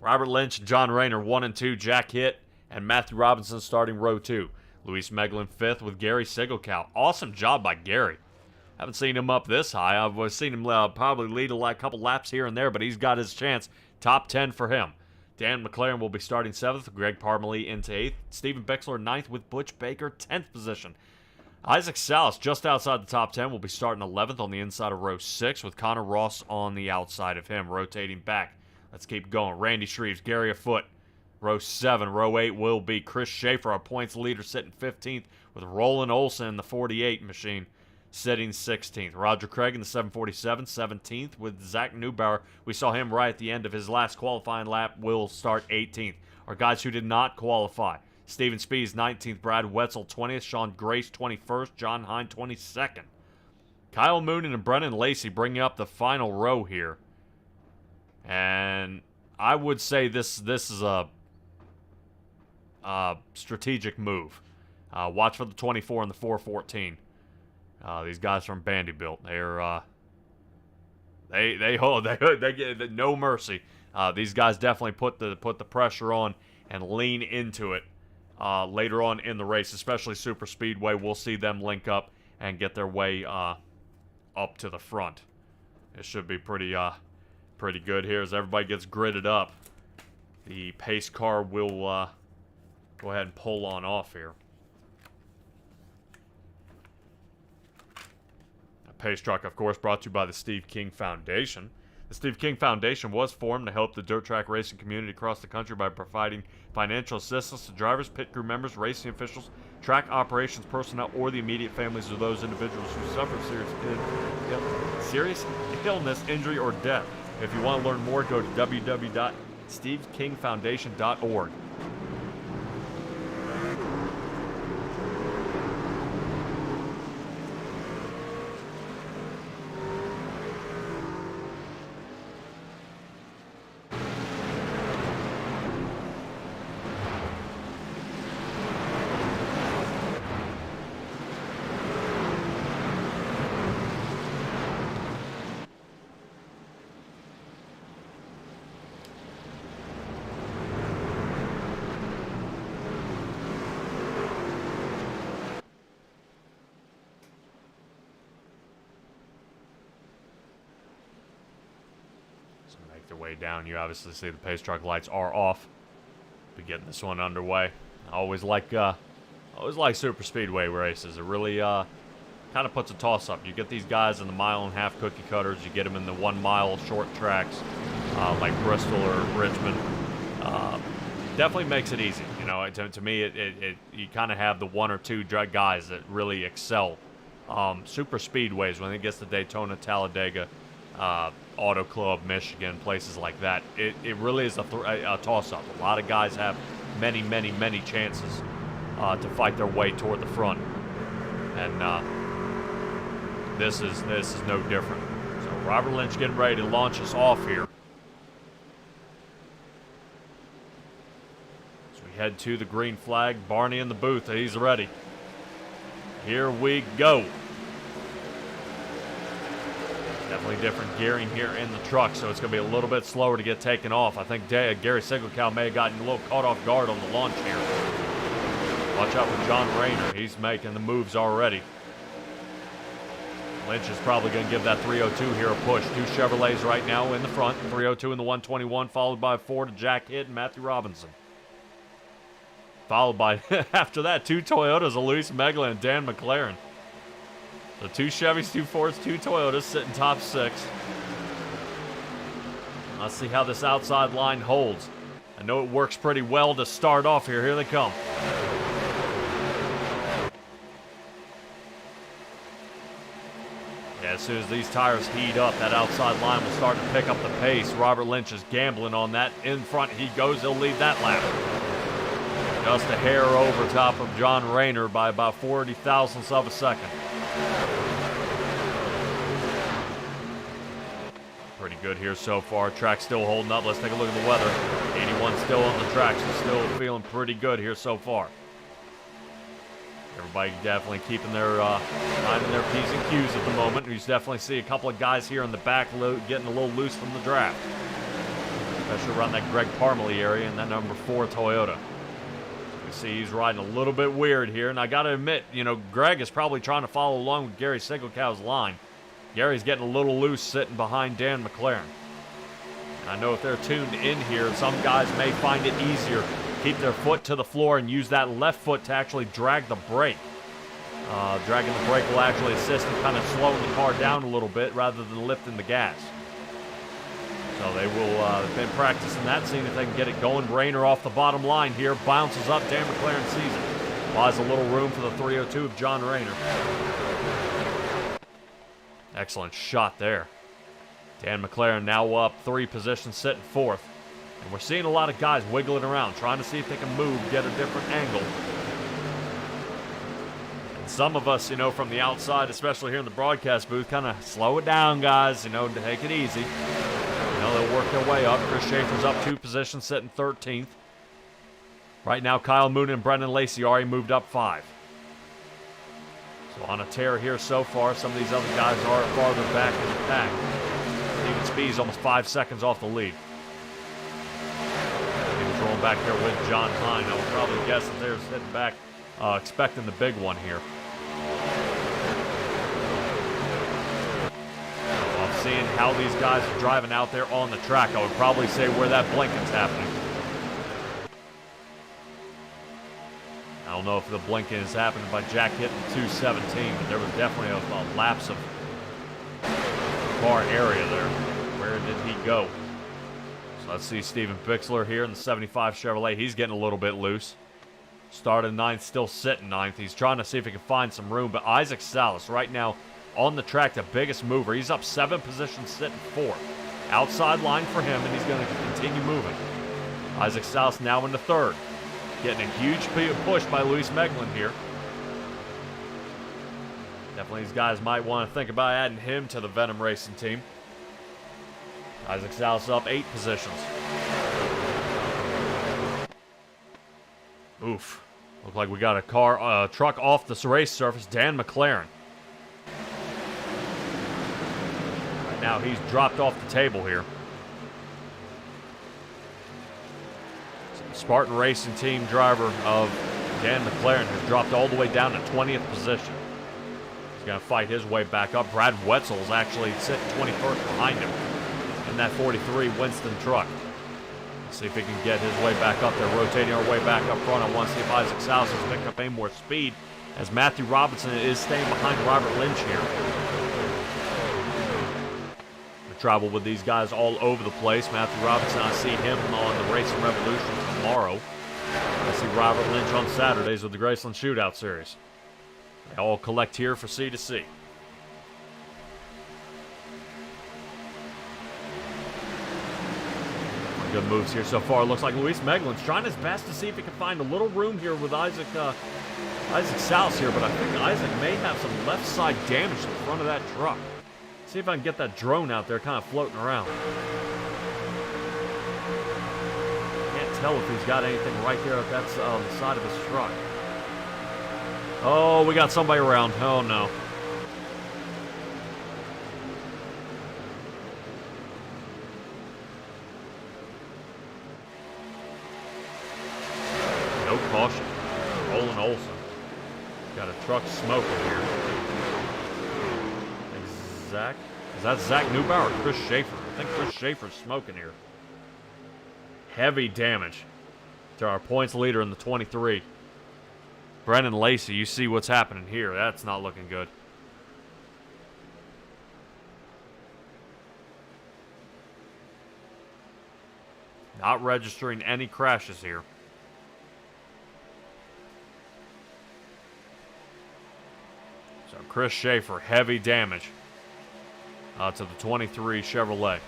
Robert Lynch and John Rayner, 1 and 2. Jack Hitt and Matthew Robinson starting row 2. Luis Meglin 5th with Gary Sigelkow. Awesome job by Gary. Haven't seen him up this high. I've seen him probably lead a couple laps here and there, but he's got his chance. Top 10 for him. Dan McLaren will be starting 7th. Greg Parmalee into 8th. Stephen Bixler 9th with Butch Baker 10th position. Isaac Salas just outside the top 10 will be starting 11th on the inside of row 6 with Connor Ross on the outside of him, rotating back. Let's keep going. Randy Shreves, Gary Afoot, row 7. Row 8 will be Chris Schaefer, our points leader, sitting 15th with Roland Olson in the 48 machine, sitting 16th. Roger Craig in the 747, 17th with Zach Neubauer. We saw him right at the end of his last qualifying lap, will start 18th. Our guys who did not qualify. Steven Spees, 19th. Brad Wetzel, 20th. Sean Grace, 21st. John Hine, 22nd. Kyle Moonen and Brennan Lacey bringing up the final row here. And I would say this is a strategic move. Watch for the 24 and the 414. These guys from Vanderbilt, they get no mercy. These guys definitely put the pressure on and lean into it later on in the race, especially Super Speedway. We'll see them link up and get their way up to the front. It should be pretty good here as everybody gets gridded up. The pace car will go ahead and pull on off here. Pace truck, of course, brought to you by the Steve King Foundation. The Steve King Foundation was formed to help the dirt track racing community across the country by providing financial assistance to drivers, pit crew members, racing officials, track operations personnel, or the immediate families of those individuals who suffer serious illness, injury, or death. If you want to learn more, go to www.stevekingfoundation.org. their way down. You obviously see the pace truck lights are off. Be getting this one underway. I always like super speedway races. It really kind of puts a toss-up. You get these guys in the mile-and-a-half cookie cutters. You get them in the 1 mile short tracks like Bristol or Richmond. Definitely makes it easy. You know, to me, you kind of have the 1 or 2 guys that really excel. Super speedways, when it gets to Daytona, Talladega, Auto Club, Michigan, places like that, it really is a toss-up. A lot of guys have many, many, many chances to fight their way toward the front, and this is no different. So Robert Lynch getting ready to launch us off here. So we head to the green flag. Barney in the booth, he's ready. Here we go. Definitely different gearing here in the truck, so it's going to be a little bit slower to get taken off. I think Gary Sigelkow may have gotten a little caught off guard on the launch here. Watch out for John Rayner. He's making the moves already. Lynch is probably going to give that 302 here a push. 2 Chevrolets right now in the front. 302 in the 121, followed by 4 to Jack Hitt and Matthew Robinson. Followed by, after that, 2 Toyotas, Luis Meglin and Dan McLaren. So 2 Chevys, 2 Fords, 2 Toyotas sitting top 6. Let's see how this outside line holds. I know it works pretty well to start off here. Here they come. Yeah, as soon as these tires heat up, that outside line will start to pick up the pace. Robert Lynch is gambling on that. In front he goes. He'll lead that lap. Just a hair over top of John Rayner by about 40 thousandths of a second. Pretty good here so far. Track still holding up. Let's take a look at the weather. 81 still on the track, so still feeling pretty good here so far. Everybody definitely keeping their finding their P's and Q's at the moment. You definitely see a couple of guys here in the back getting a little loose from the draft, especially around that Greg Parmalee area and that number 4 Toyota. You see he's riding a little bit weird here, and I got to admit, you know, Greg is probably trying to follow along with Gary Sigelkow's line. Gary's getting a little loose sitting behind Dan McLaren. And I know if they're tuned in here, some guys may find it easier to keep their foot to the floor and use that left foot to actually drag the brake. Dragging the brake will actually assist in kind of slowing the car down a little bit rather than lifting the gas. So they will, they've been practicing that, seeing if they can get it going. Rayner off the bottom line here, bounces up. Dan McLaren sees it. Buys a little room for the 302 of John Rayner. Excellent shot there. Dan McLaren now up 3 positions, sitting 4th. And we're seeing a lot of guys wiggling around, trying to see if they can move, get a different angle. And some of us, you know, from the outside, especially here in the broadcast booth, kind of slow it down, guys. You know, take it easy. You know, they'll work their way up. Chris Schaefer's up 2 positions, sitting 13th. Right now, Kyle Moon and Brendan Lacey already moved up 5. So on a tear here so far, some of these other guys are farther back in the pack. Steven Speed's almost 5 seconds off the lead. He was rolling back there with John Hine. I would probably guess that they're sitting back expecting the big one here. Well, I'm seeing how these guys are driving out there on the track. I would probably say where that blinking's happening. I don't know if the blinking is happening by Jack hitting 217, but there was definitely a lapse of car area there. Where did he go? So let's see Steven Bixler here in the 75 Chevrolet. He's getting a little bit loose. Started 9th, still sitting 9th. He's trying to see if he can find some room, but Isaac Salas right now on the track, the biggest mover. He's up 7 positions, sitting 4th. Outside line for him, and he's going to continue moving. Isaac Salas now in the 3rd. Getting a huge push by Luis Meglin here. Definitely these guys might want to think about adding him to the Venom Racing team. Isaac Salas up 8 positions. Oof. Look like we got a truck off the race surface. Dan McLaren. Right now he's dropped off the table here. Spartan Racing team driver of Dan McLaren has dropped all the way down to 20th position. He's going to fight his way back up. Brad Wetzel is actually sitting 21st behind him. in that 43 Winston truck. Let's see if he can get his way back up there, rotating our way back up front. I want to see if Isaac Salas is picking up any more speed, as Matthew Robinson is staying behind Robert Lynch here. We travel with these guys all over the place. Matthew Robinson, I see him on the Racing Revolution tomorrow. I see Robert Lynch on Saturdays with the Graceland Shootout Series. They all collect here for C2C. Good moves here so far. Looks like Luis Meglin's trying his best to see if he can find a little room here with Isaac Salas here, but I think Isaac may have some left side damage to the front of that truck. See if I can get that drone out there kind of floating around. Can't tell if he's got anything right there if that's on the side of his truck. Oh, we got somebody around. Oh no. No caution. Roland Olson. Got a truck smoking here. Zach? Is that Zach Neubauer or Chris Schaefer? I think Chris Schaefer's smoking here. Heavy damage to our points leader in the 23. Brennan Lacey, you see what's happening here. That's not looking good. Not registering any crashes here. So Chris Schaefer, heavy damage to the 23 Chevrolet.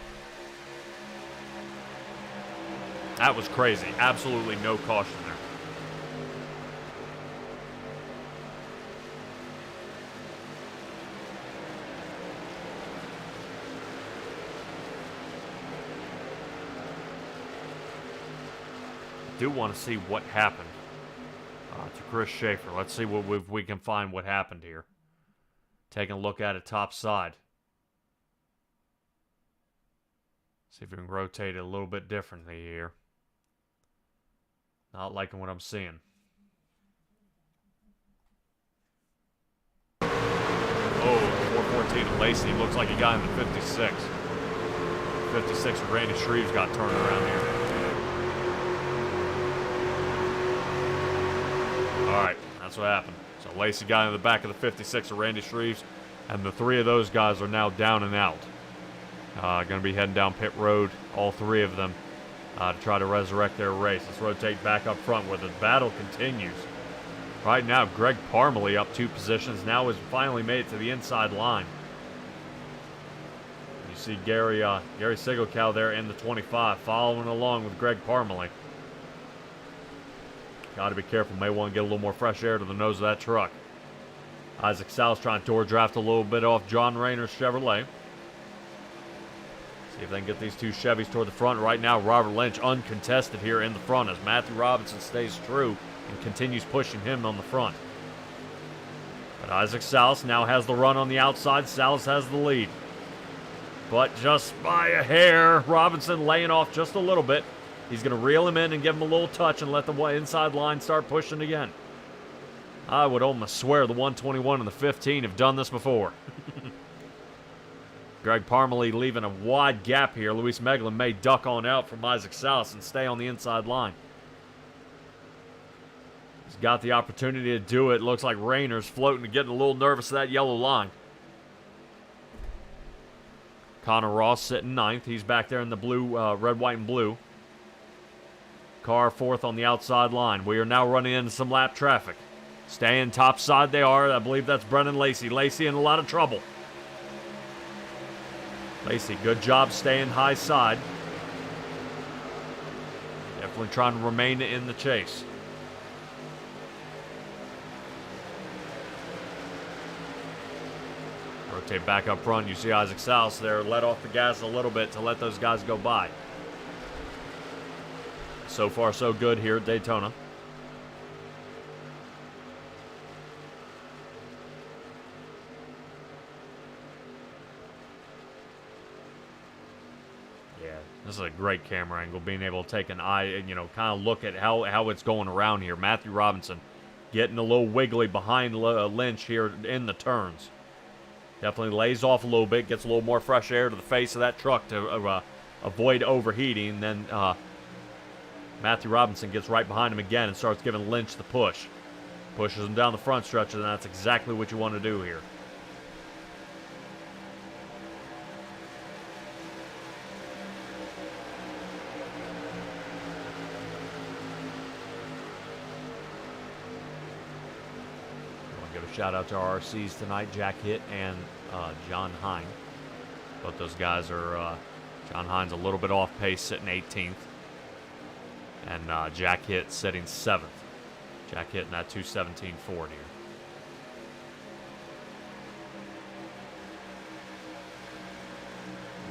That was crazy. Absolutely no caution there. I do want to see what happened to Chris Schaefer. Let's see what we can find what happened here. Taking a look at it top side. See if we can rotate it a little bit differently here. Not liking what I'm seeing. Oh, 414 Lacey. Looks like he got in the 56. 56 of Randy Shreves got turned around here. Alright, that's what happened. So Lacey got in the back of the 56 of Randy Shreves, and the three of those guys are now down and out. Going to be heading down pit road, all three of them, to try to resurrect their race. Let's rotate back up front where the battle continues. Right now, Greg Parmalee up 2 positions, now has finally made it to the inside line. You see Gary Sigelkow there in the 25, following along with Greg Parmalee. Got to be careful. May want to get a little more fresh air to the nose of that truck. Isaac Salas trying to door draft a little bit off John Rayner's Chevrolet. See if they can get these two Chevys toward the front. Right now, Robert Lynch uncontested here in the front as Matthew Robinson stays true and continues pushing him on the front. But Isaac Salas now has the run on the outside. Salas has the lead. But just by a hair, Robinson laying off just a little bit. He's going to reel him in and give him a little touch and let the inside line start pushing again. I would almost swear the 121 and the 15 have done this before. Greg Parmalee leaving a wide gap here. Luis Meglin may duck on out from Isaac Salas and stay on the inside line. He's got the opportunity to do it. Looks like Rayner's floating and getting a little nervous of that yellow line. Connor Ross sitting 9th. He's back there in the blue, red, white, and blue. Car 4th on the outside line. We are now running into some lap traffic. Staying top side they are. I believe that's Brennan Lacey. Lacey in a lot of trouble. Lacey, good job staying high side. Definitely trying to remain in the chase. Rotate back up front. You see Isaac Salas there. Let off the gas a little bit to let those guys go by. So far, so good here at Daytona. Yeah, this is a great camera angle, being able to take an eye and, kind of look at how it's going around here. Matthew Robinson getting a little wiggly behind Lynch here in the turns. Definitely lays off a little bit, gets a little more fresh air to the face of that truck to avoid overheating. Then Matthew Robinson gets right behind him again and starts giving Lynch the push. Pushes him down the front stretch, and that's exactly what you want to do here. Give a shout out to our RCs tonight, Jack Hitt and John Hine. Both those guys are, John Hine's a little bit off pace, sitting 18th. And Jack Hitt sitting 7th. Jack Hitt in that 2:17 Ford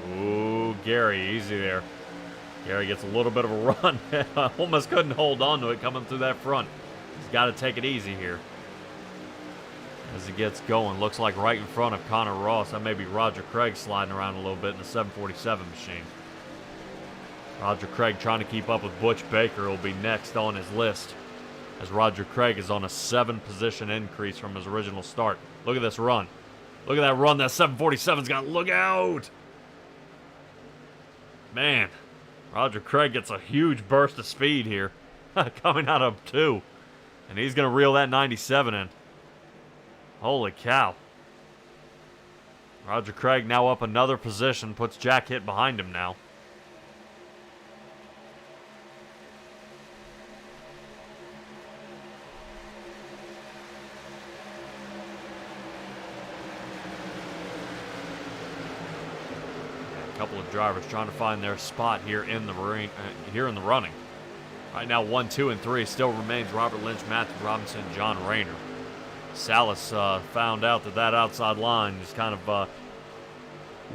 here. Ooh, Gary, easy there. Gary gets a little bit of a run. Almost couldn't hold on to it coming through that front. He's got to take it easy here. As he gets going, looks like right in front of Connor Ross. That may be Roger Craig sliding around a little bit in the 747 machine. Roger Craig trying to keep up with Butch Baker will be next on his list, as Roger Craig is on a 7-position increase from his original start. Look at this run. Look at that run that 747's got. Look out! Man, Roger Craig gets a huge burst of speed here coming out of 2. And he's going to reel that 97 in. Holy cow. Roger Craig now up another position, puts Jack Hitt behind him now. A couple of drivers trying to find their spot here in the running. Right now, 1, 2, and 3 still remains Robert Lynch, Matthew Robinson, John Rayner. Salas found out that outside line just kind of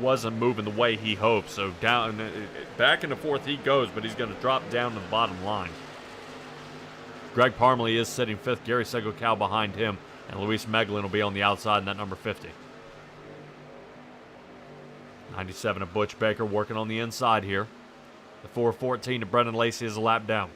wasn't moving the way he hoped. So back in the 4th he goes, but he's going to drop down to the bottom line. Greg Parmley is sitting 5th. Gary Segocal behind him. And Luis Meglin will be on the outside in that number 50. 97 of Butch Baker working on the inside here. The 414 to Brendan Lacey is a lap down.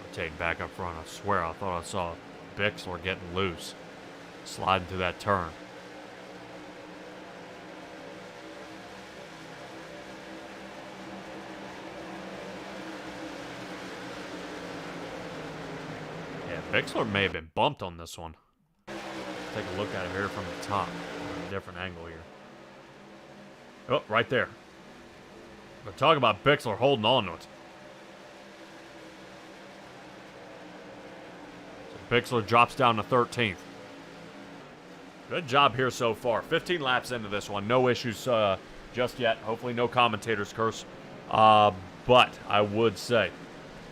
Rotating back up front. I swear I thought I saw Bixler getting loose. Sliding through that turn. Bixler may have been bumped on this one. Take a look at it here from the top. A different angle here. Oh, right there. But talk about Bixler holding on to it. So Bixler drops down to 13th. Good job here so far. 15 laps into this one. No issues just yet. Hopefully no commentator's curse. But I would say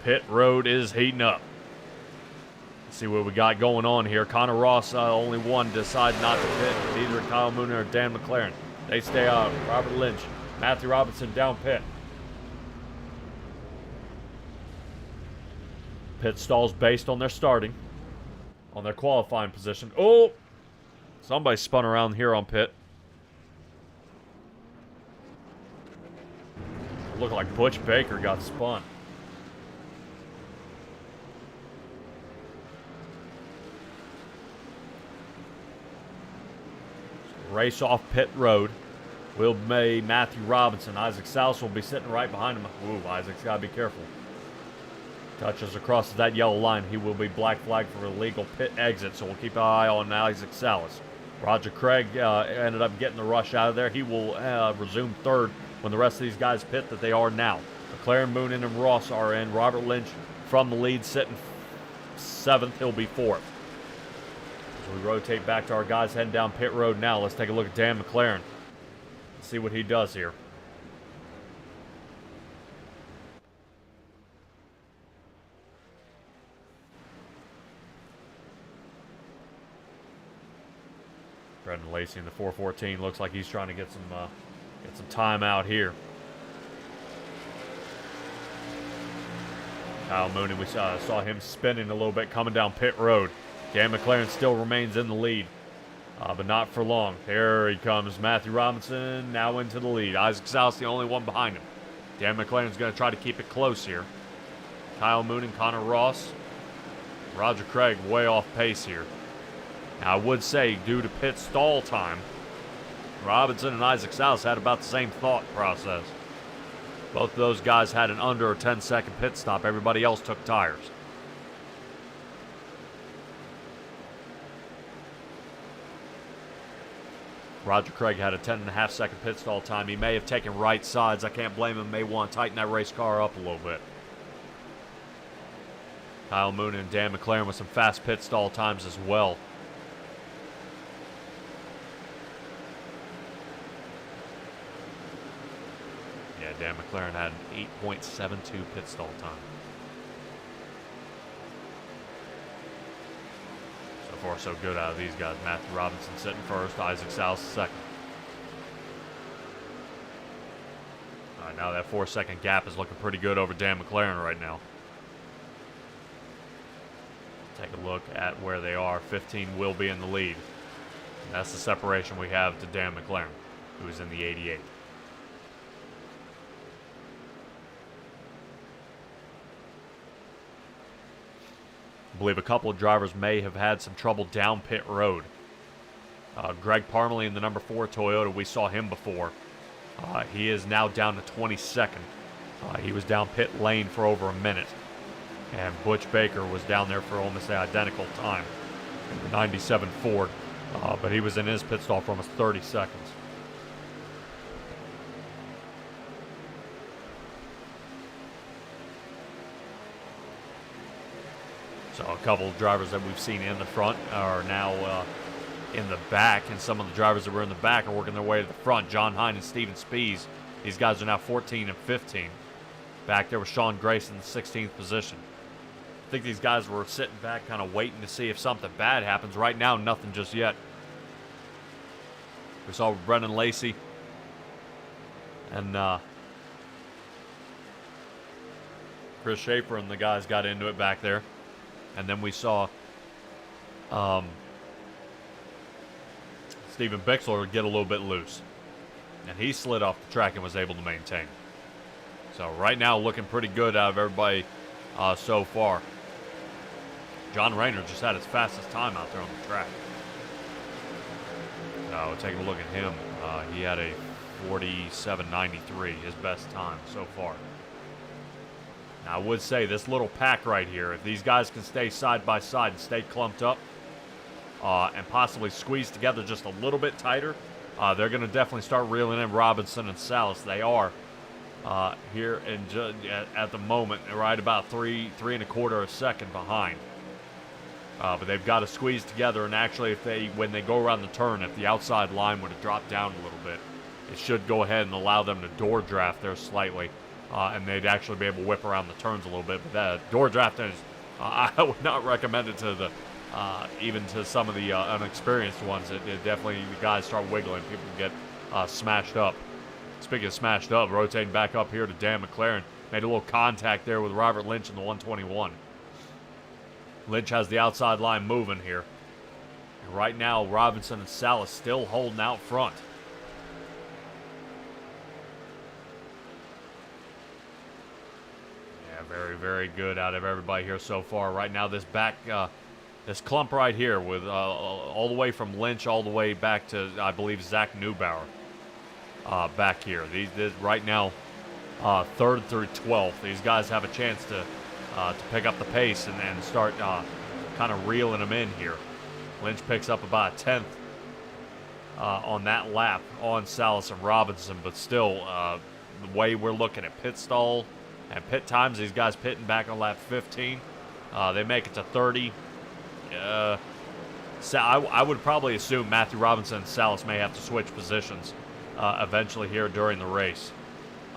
pit road is heating up. See what we got going on here. Connor Ross, only one, decide not to pit. Neither Kyle Moon or Dan McLaren. They stay out. Robert Lynch, Matthew Robinson down pit. Pit stalls based on their starting, on their qualifying position. Oh! Somebody spun around here on pit. Looked like Butch Baker got spun. Race off pit road will be Matthew Robinson. Isaac Salas will be sitting right behind him. Ooh, Isaac's got to be careful. Touches across that yellow line. He will be black flagged for illegal pit exit, so we'll keep an eye on Isaac Salas. Roger Craig ended up getting the rush out of there. He will resume 3rd when the rest of these guys pit that they are now. McLaren, Moonen, and Ross are in. Robert Lynch from the lead sitting 7th. He'll be 4th. We rotate back to our guys heading down pit road now. Let's take a look at Dan McLaren. See what he does here. Brendan Lacey in the 414 looks like he's trying to get some time out here. Kyle Mooney, we saw him spinning a little bit coming down pit road. Dan McLaren still remains in the lead, but not for long. There he comes, Matthew Robinson, now into the lead. Isaac Salas the only one behind him. Dan McLaren's going to try to keep it close here. Kyle Moon and Connor Ross. Roger Craig way off pace here. Now, I would say, due to pit stall time, Robinson and Isaac Salas had about the same thought process. Both of those guys had an under 10-second pit stop. Everybody else took tires. Roger Craig had a 10.5-second pit stall time. He may have taken right sides. I can't blame him. May want to tighten that race car up a little bit. Kyle Moon and Dan McLaren with some fast pit stall times as well. Yeah, Dan McLaren had an 8.72 pit stall time. So far, so good out of these guys. Matthew Robinson sitting first, Isaac Salas second. All right, now that 4-second gap is looking pretty good over Dan McLaren right now. Take a look at where they are. 15 will be in the lead. And that's the separation we have to Dan McLaren, who's in the 88. I believe a couple of drivers may have had some trouble down pit road. Greg Parmalee in the number 4 Toyota, we saw him before. He is now down to 22nd. He was down pit lane for over a minute. And Butch Baker was down there for almost the identical time in the 97 Ford. But he was in his pit stall for almost 30 seconds. So a couple of drivers that we've seen in the front are now in the back, and some of the drivers that were in the back are working their way to the front. John Hine and Steven Spees, these guys are now 14 and 15. Back there was Sean Grace in the 16th position. I think these guys were sitting back kind of waiting to see if something bad happens. Right now, nothing just yet. We saw Brendan Lacey and Chris Schaefer and the guys got into it back there. And then we saw Steven Bixler get a little bit loose. And he slid off the track and was able to maintain. So right now, looking pretty good out of everybody so far. John Rayner just had his fastest time out there on the track. Taking a look at him, he had a 47.93, his best time so far. Now, I would say this little pack right here, if these guys can stay side by side and stay clumped up and possibly squeeze together just a little bit tighter, they're going to definitely start reeling in Robinson and Salas. They are here at the moment, right about three and a quarter a second behind. But they've got to squeeze together, and actually, when they go around the turn, if the outside line were to drop down a little bit, it should go ahead and allow them to door draft there slightly, and they'd actually be able to whip around the turns a little bit. But that door draft is, I would not recommend it to the even to some of the unexperienced ones. It definitely, the guys start wiggling, people get smashed up. Speaking of smashed up, rotating back up here to Dan McLaren, made a little contact there with Robert Lynch in the 121. Lynch has the outside line moving here. And right now, Robinson and Salas still holding out front. Yeah, very, very good out of everybody here so far. Right now, this back, this clump right here with all the way from Lynch all the way back to, I believe, Zach Neubauer back here. These right now, 3rd through 12th. These guys have a chance to pick up the pace and start kind of reeling them in here. Lynch picks up about a 10th on that lap on Salas and Robinson, but still, the way we're looking at pit stall and pit times, these guys pitting back on lap 15, they make it to 30. So I would probably assume Matthew Robinson and Salas may have to switch positions eventually here during the race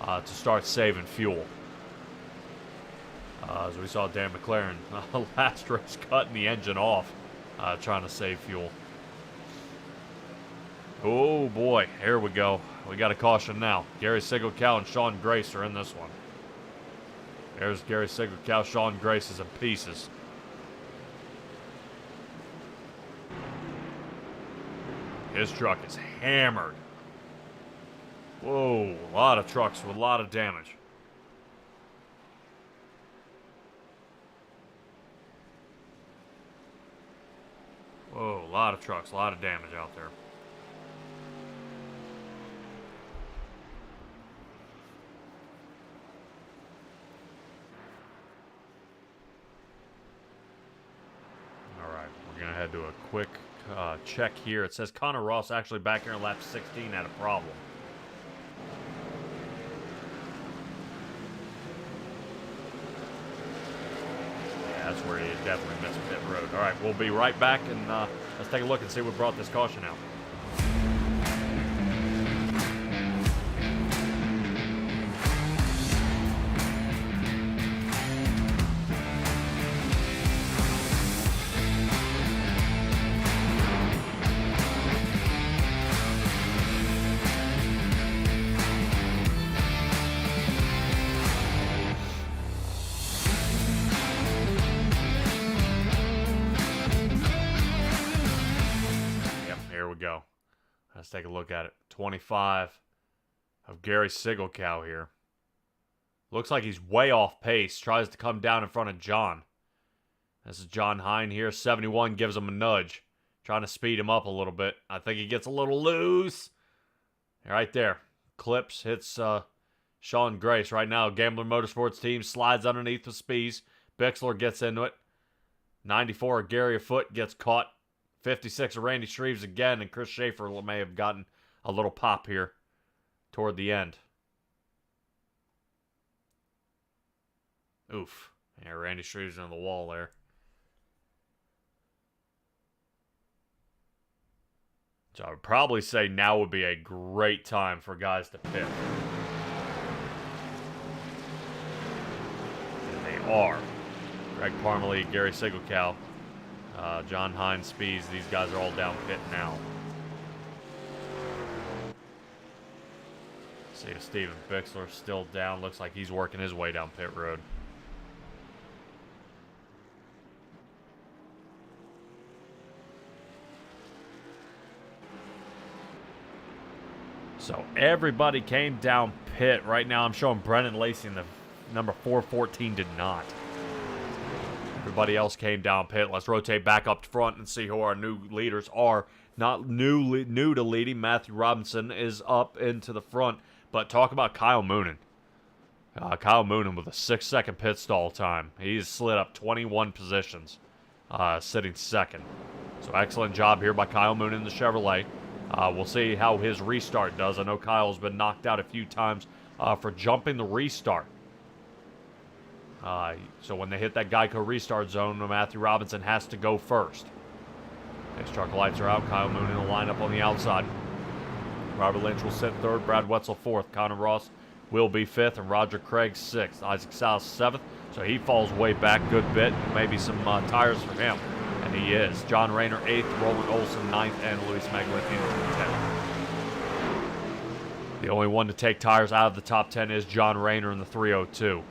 to start saving fuel. As we saw Dan McLaren last race cutting the engine off, trying to save fuel. Oh boy, here we go. We got a caution now. Gary Sigelkow and Sean Grace are in this one. There's Gary Sigelkow. Sean Grace is in pieces. His truck is hammered. Whoa, a lot of trucks with a lot of damage. Whoa, a lot of trucks, a lot of damage out there. All right, we're going to head to a quick check here. It says Connor Ross actually back here in lap 16 had a problem. That's where he definitely missed pit road. All right, we'll be right back, and let's take a look and see what brought this caution out. Go. Let's take a look at it. 25 of Gary Sigelcow here. Looks like he's way off pace. Tries to come down in front of John. This is John Hine here. 71 gives him a nudge. Trying to speed him up a little bit. I think he gets a little loose. Right there. Clips. Hits Sean Grace. Right now, Gambler Motorsports team slides underneath the speeds. Bixler gets into it. 94 of Gary Afoot gets caught. 56 of Randy Shreves again, and Chris Schaefer may have gotten a little pop here toward the end. Oof. Yeah, Randy Shreves on the wall there. So I would probably say now would be a great time for guys to pit. And they are. Greg Parmalee, Gary Sigelcow. John Hines, Speeds, these guys are all down pit now. See if Steven Bixler still down. Looks like he's working his way down pit road. So everybody came down pit. Right now I'm showing Brennan Lacey in the number 414 did not. Everybody else came down pit. Let's rotate back up front and see who our new leaders are. Not new to leading. Matthew Robinson is up into the front. But talk about Kyle Moonen. Kyle Moonen with a 6-second pit stall time. He's slid up 21 positions, sitting second. So excellent job here by Kyle Moonen in the Chevrolet. We'll see how his restart does. I know Kyle's been knocked out a few times for jumping the restart. So when they hit that Geico restart zone, Matthew Robinson has to go first. His truck lights are out. Kyle Moonen will line up on the outside. Robert Lynch will sit third. Brad Wetzel fourth. Connor Ross will be fifth. And Roger Craig sixth. Isaac Salas seventh. So he falls way back a good bit. Maybe some tires for him. And he is. John Rayner eighth. Roland Olson ninth. And Luis Meglin into 10th. The only one to take tires out of the top 10 is John Rayner in the 302.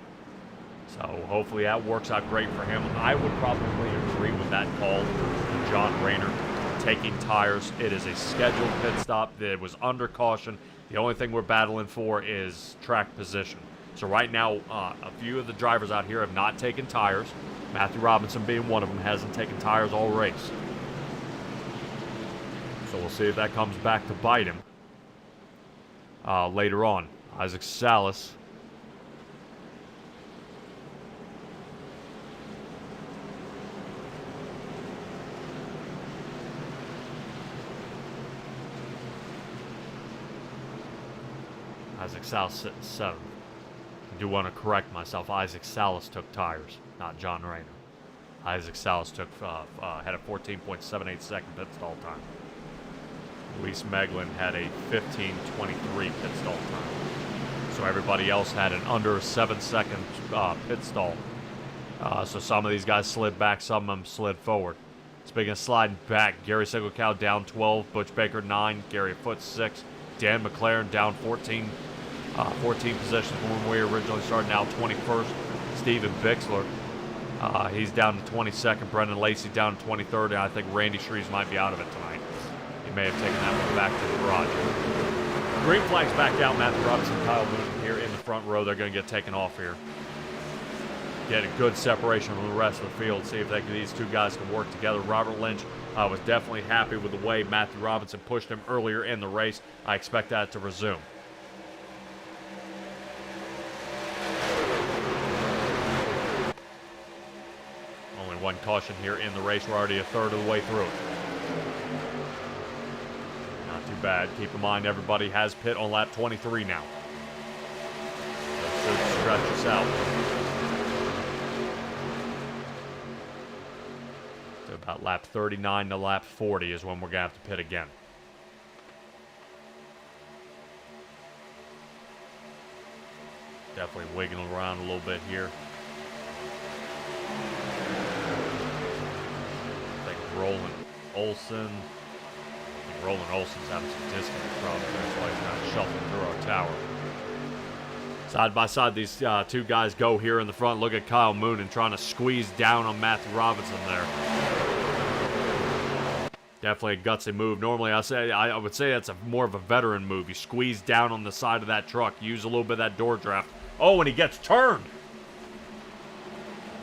So hopefully that works out great for him. I would probably agree with that call, John Rayner taking tires. It is a scheduled pit stop that was under caution. The only thing we're battling for is track position. So right now, a few of the drivers out here have not taken tires. Matthew Robinson being one of them hasn't taken tires all race. So we'll see if that comes back to bite him later on. Isaac Salas. Isaac Salas sitting seventh. I do want to correct myself. Isaac Salas took tires, not John Rayner. Isaac Salas took had a 14.78 second pit stall time. Luis Meglin had a 15.23 pit stall time. So everybody else had an under 7-second pit stall. So some of these guys slid back, some of them slid forward. Speaking of sliding back, Gary Sigelcow down 12, Butch Baker 9, Gary Foot 6, Dan McLaren down 14 positions from when we originally started, now 21st. Steven Bixler, he's down to 22nd. Brendan Lacey down to 23rd, and I think Randy Shreves might be out of it tonight. He may have taken that one back to the garage. Green flag's back out. Matthew Robinson, Kyle Moonen here in the front row. They're going to get taken off here. get a good separation from the rest of the field, see if these two guys can work together. Robert Lynch was definitely happy with the way Matthew Robinson pushed him earlier in the race. I expect that to resume. Only one caution here in the race. We're already a third of the way through it. Not too bad. Keep in mind, everybody has pit on lap 23 now. That should stretch us out. So about lap 39 to lap 40 is when we're going to have to pit again. Definitely wiggling around a little bit here. I think Roland Olson. Roland Olson's having some disconnect problems there, so he's kind of shuffling through our tower. Side by side, these two guys go here in the front. Look at Kyle Moonen trying to squeeze down on Matthew Robinson there. Definitely a gutsy move. Normally, I would say that's more of a veteran move. You squeeze down on the side of that truck, use a little bit of that door draft. Oh, and he gets turned.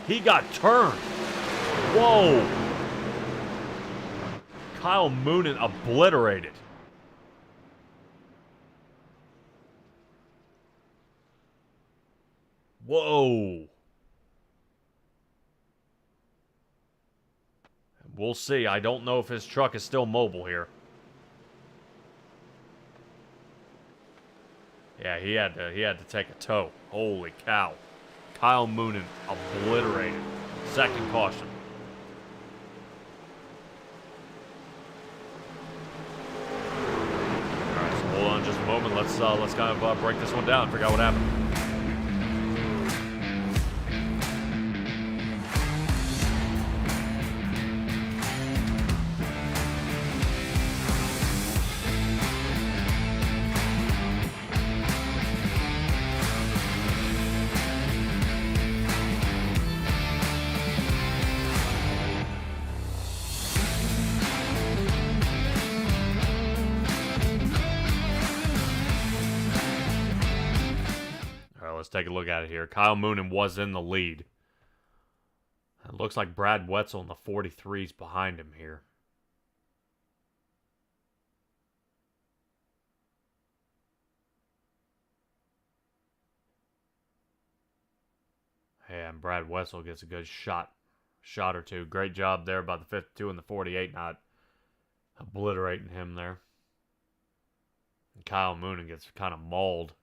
He got turned. Whoa. Kyle Moonen obliterated. Whoa. We'll see. I don't know if his truck is still mobile here. Yeah, he had to take a tow. Holy cow. Kyle Moonen obliterated. Second caution. Alright, so hold on just a moment. Let's kind of break this one down and figure out what happened. Let's take a look at it here. Kyle Moonen was in the lead. It looks like Brad Wetzel in the 43's behind him here. Yeah, and Brad Wetzel gets a good shot or two. Great job there by the 52 and the 48, not obliterating him there. And Kyle Moonen gets kind of mauled.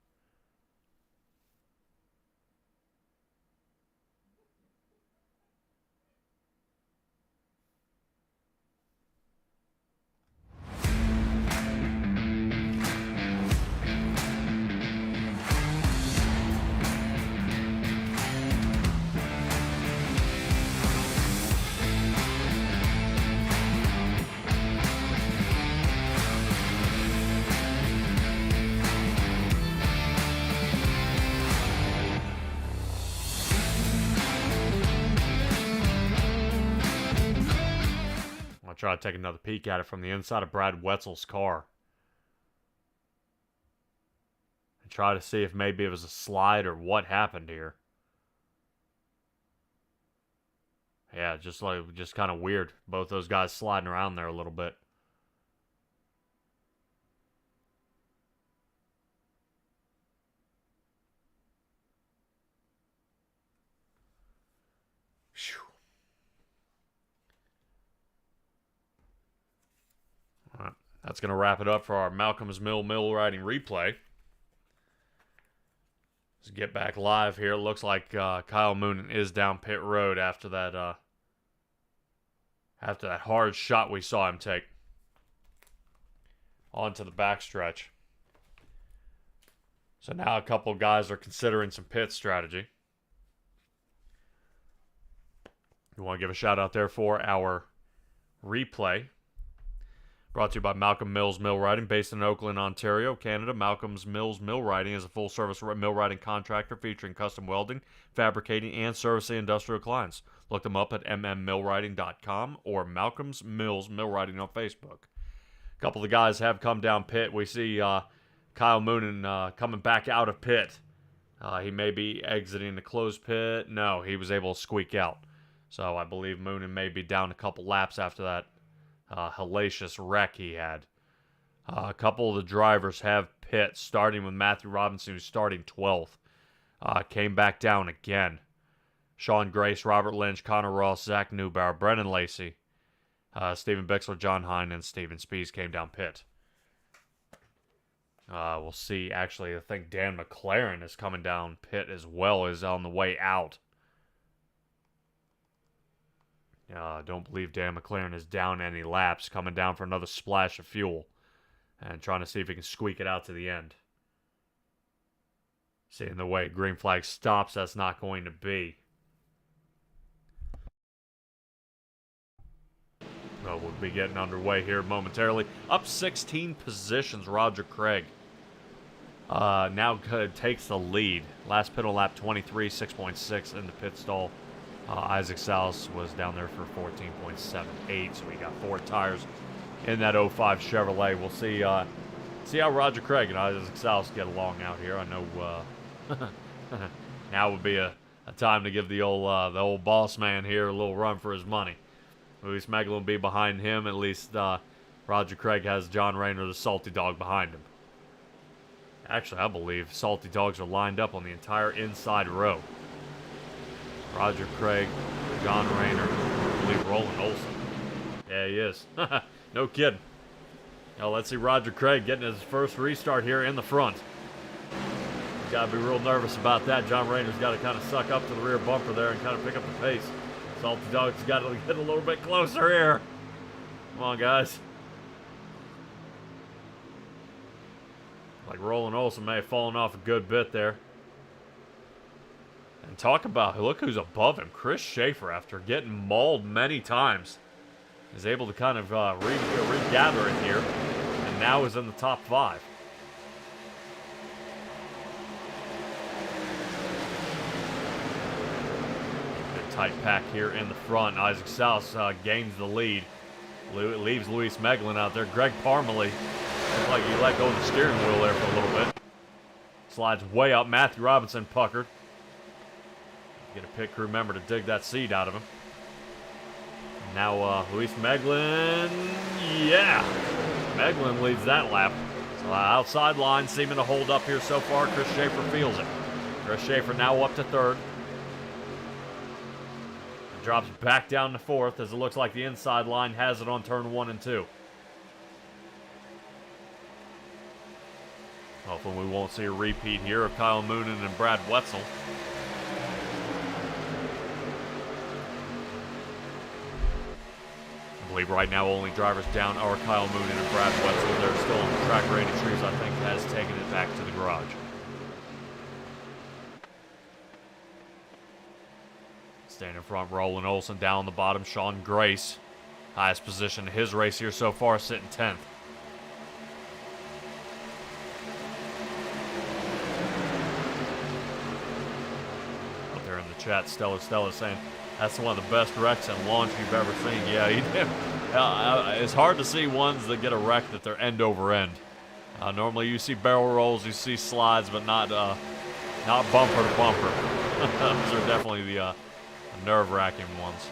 Try to take another peek at it from the inside of Brad Wetzel's car. And try to see if maybe it was a slide or what happened here. Yeah, just kind of weird. Both those guys sliding around there a little bit. Whew. All right, that's going to wrap it up for our Malcolm's Mill riding replay. Let's get back live here. It looks like Kyle Moonen is down pit road after that hard shot we saw him take onto the backstretch. So now a couple of guys are considering some pit strategy. We want to give a shout out there for our replay. Brought to you by Malcolm Mills Mill Riding, based in Oakland, Ontario, Canada. Malcolm's Mills Mill Riding is a full-service mill riding contractor featuring custom welding, fabricating, and servicing industrial clients. Look them up at mmmillriding.com or Malcolm's Mills Mill Riding on Facebook. A couple of the guys have come down pit. We see Kyle Moonen coming back out of pit. He may be exiting the closed pit. No, he was able to squeak out. So I believe Moonen may be down a couple laps after that hellacious wreck he had. A couple of the drivers have pit, starting with Matthew Robinson, who's starting 12th. Came back down again. Sean Grace, Robert Lynch, Connor Ross, Zach Neubauer, Brennan Lacey, Steven Bixler, John Hine, and Steven Spees came down pit. We'll see. Actually, I think Dan McLaren is coming down pit as well, is on the way out. Don't believe Dan McLaren is down any laps, coming down for another splash of fuel and trying to see if he can squeak it out to the end. Seeing the way green flag stops, that's not going to be. Well, we'll be getting underway here momentarily. Up 16 positions, Roger Craig. Now takes the lead. Last pit on lap 23, 6.6 in the pit stall. Isaac Salas was down there for 14.78, so we got 4 tires in that 05 Chevrolet. We'll see how Roger Craig and Isaac Salas get along out here. I know now would be a time to give the old boss man here a little run for his money. Luis Meglin will be behind him. At least Roger Craig has John Rayner, the Salty Dog, behind him. Actually, I believe Salty Dogs are lined up on the entire inside row. Roger Craig, John Rayner, I believe Roland Olson. Yeah, he is. No kidding. Now let's see Roger Craig getting his first restart here in the front. He's got to be real nervous about that. John Rayner's got to kind of suck up to the rear bumper there and kind of pick up the pace. Salty Dog's got to get a little bit closer here. Come on, guys. Like Roland Olson may have fallen off a good bit there. And talk about, look who's above him. Chris Schaefer, after getting mauled many times, is able to kind of regather it here. And now is in the top 5. Tight pack here in the front. Isaac Salas gains the lead. Leaves Luis Meglin out there. Greg Parmalee, looks like he let go of the steering wheel there for a little bit. Slides way up. Matthew Robinson puckered. Get a pit crew member to dig that seat out of him. Now Luis Meglin, yeah. Meglin leads that lap. So outside line seeming to hold up here so far. Chris Schaefer feels it. Chris Schaefer now up to 3rd. Drops back down to 4th as it looks like the inside line has it on turn 1 and 2. Hopefully we won't see a repeat here of Kyle Moonen and Brad Wetzel. I believe right now only drivers down are Kyle Moonen and Brad Wetzel. They're still on the track. Randy Trees, I think, has taken it back to the garage. Staying in front, Roland Olson. Down on the bottom, Sean Grace. Highest position in his race here so far, sitting 10th. Up there in the chat, Stella saying, that's one of the best wrecks and launch you've ever seen. Yeah, he did. It's hard to see ones that get a wreck that they're end over end. Normally you see barrel rolls, you see slides, but not bumper to bumper. Those are definitely the nerve-wracking ones.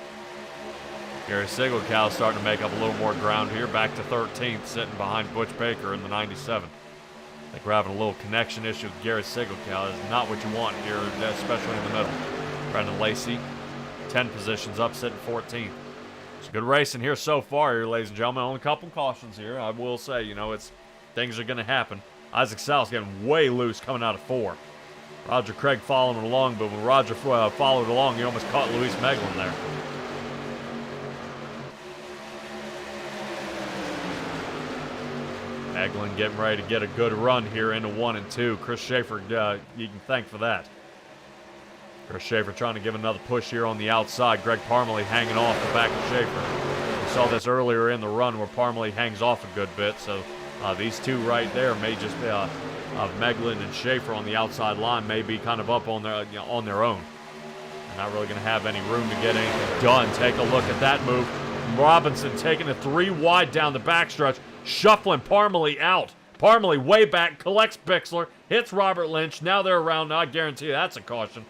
Gary Sigelkow starting to make up a little more ground here, back to 13th, sitting behind Butch Baker in the 97. I think we're having a little connection issue with Gary Sigelkow. Is not what you want here, especially in the middle. Brendan Lacey, 10 positions up, sitting 14th. It's good racing here so far here, ladies and gentlemen. Only a couple cautions here. I will say, things are going to happen. Isaac Salas getting way loose coming out of 4. Roger Craig following along, but when Roger followed along, he almost caught Luis Meglin there. Meglin getting ready to get a good run here into 1 and 2. Chris Schaefer, you can thank for that. Chris Schaefer trying to give another push here on the outside. Greg Parmalee hanging off the back of Schaefer. We saw this earlier in the run where Parmalee hangs off a good bit, so these two right there may just be Meglin and Schaefer on the outside line may be kind of up on their own. They're not really going to have any room to get anything done. Take a look at that move. Robinson taking it 3 wide down the backstretch, shuffling Parmalee out. Parmalee way back, collects Bixler, hits Robert Lynch. Now they're around. I guarantee you that's a caution.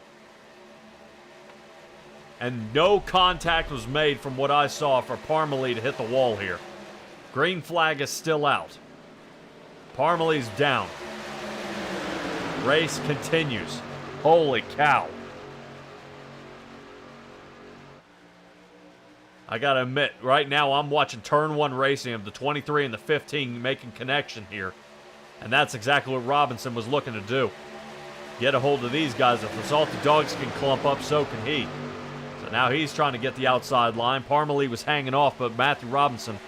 And no contact was made from what I saw for Parmalee to hit the wall here. Green flag is still out. Parmalee's down. Race continues. Holy cow. I gotta admit, right now I'm watching turn 1 racing of the 23 and the 15 making connection here. And that's exactly what Robinson was looking to do. Get a hold of these guys. If the Salty Dogs can clump up, so can he. So now he's trying to get the outside line. Parmalee was hanging off, but Matthew Robinson,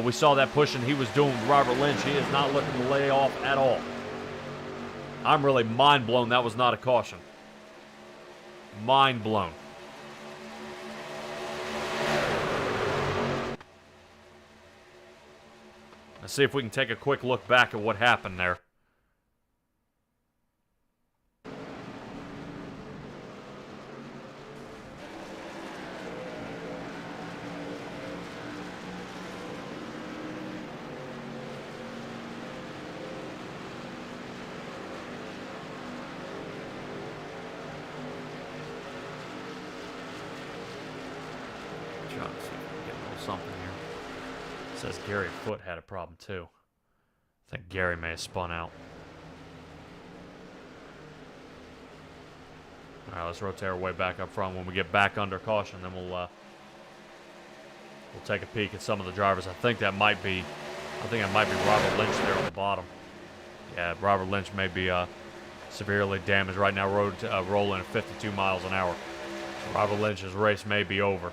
we saw that pushing he was doing with Robert Lynch. He is not looking to lay off at all. I'm really mind blown that was not a caution. Mind blown. Let's see if we can take a quick look back at what happened there. Trying to see if we can get a little something here. It says Gary Foote had a problem too. I think Gary may have spun out. All right, let's rotate our way back up front. When we get back under caution, then we'll take a peek at some of the drivers. I think it might be Robert Lynch there on the bottom. Yeah, Robert Lynch may be severely damaged right now, rolling at 52 miles an hour. So Robert Lynch's race may be over.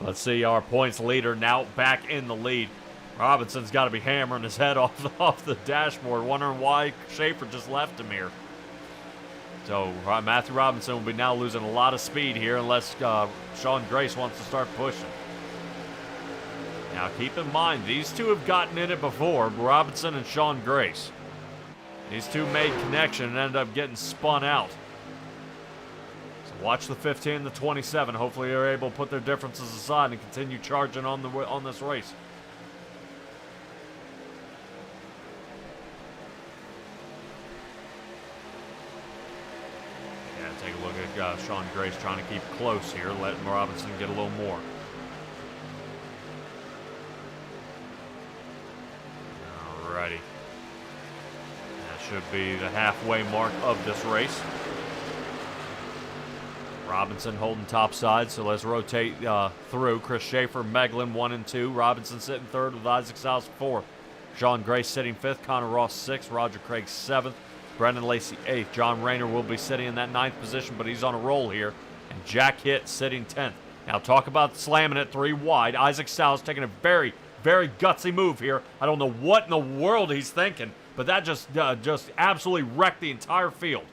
Let's see our points leader now back in the lead. Robinson's got to be hammering his head off the dashboard, wondering why Schaefer just left him here. So Matthew Robinson will be now losing a lot of speed here unless Sean Grace wants to start pushing. Now keep in mind, these two have gotten in it before, Robinson and Sean Grace. These two made connection and ended up getting spun out. So watch the 15 and the 27. Hopefully they're able to put their differences aside and continue charging on this race. Yeah, take a look at Sean Grace trying to keep close here, letting Robinson get a little more. Alrighty. That should be the halfway mark of this race. Robinson holding top side, so let's rotate through. Chris Schaefer, Meglin 1 and 2. Robinson sitting third with Isaac South 4th. Sean Grace sitting 5th. Connor Ross 6th. Roger Craig 7th. Brendan Lacey 8th. John Rayner will be sitting in that 9th position, but he's on a roll here. And Jack Hitt sitting 10th. Now talk about slamming it 3 wide. Isaac South taking a very, very gutsy move here. I don't know what in the world he's thinking, but that just absolutely wrecked the entire field.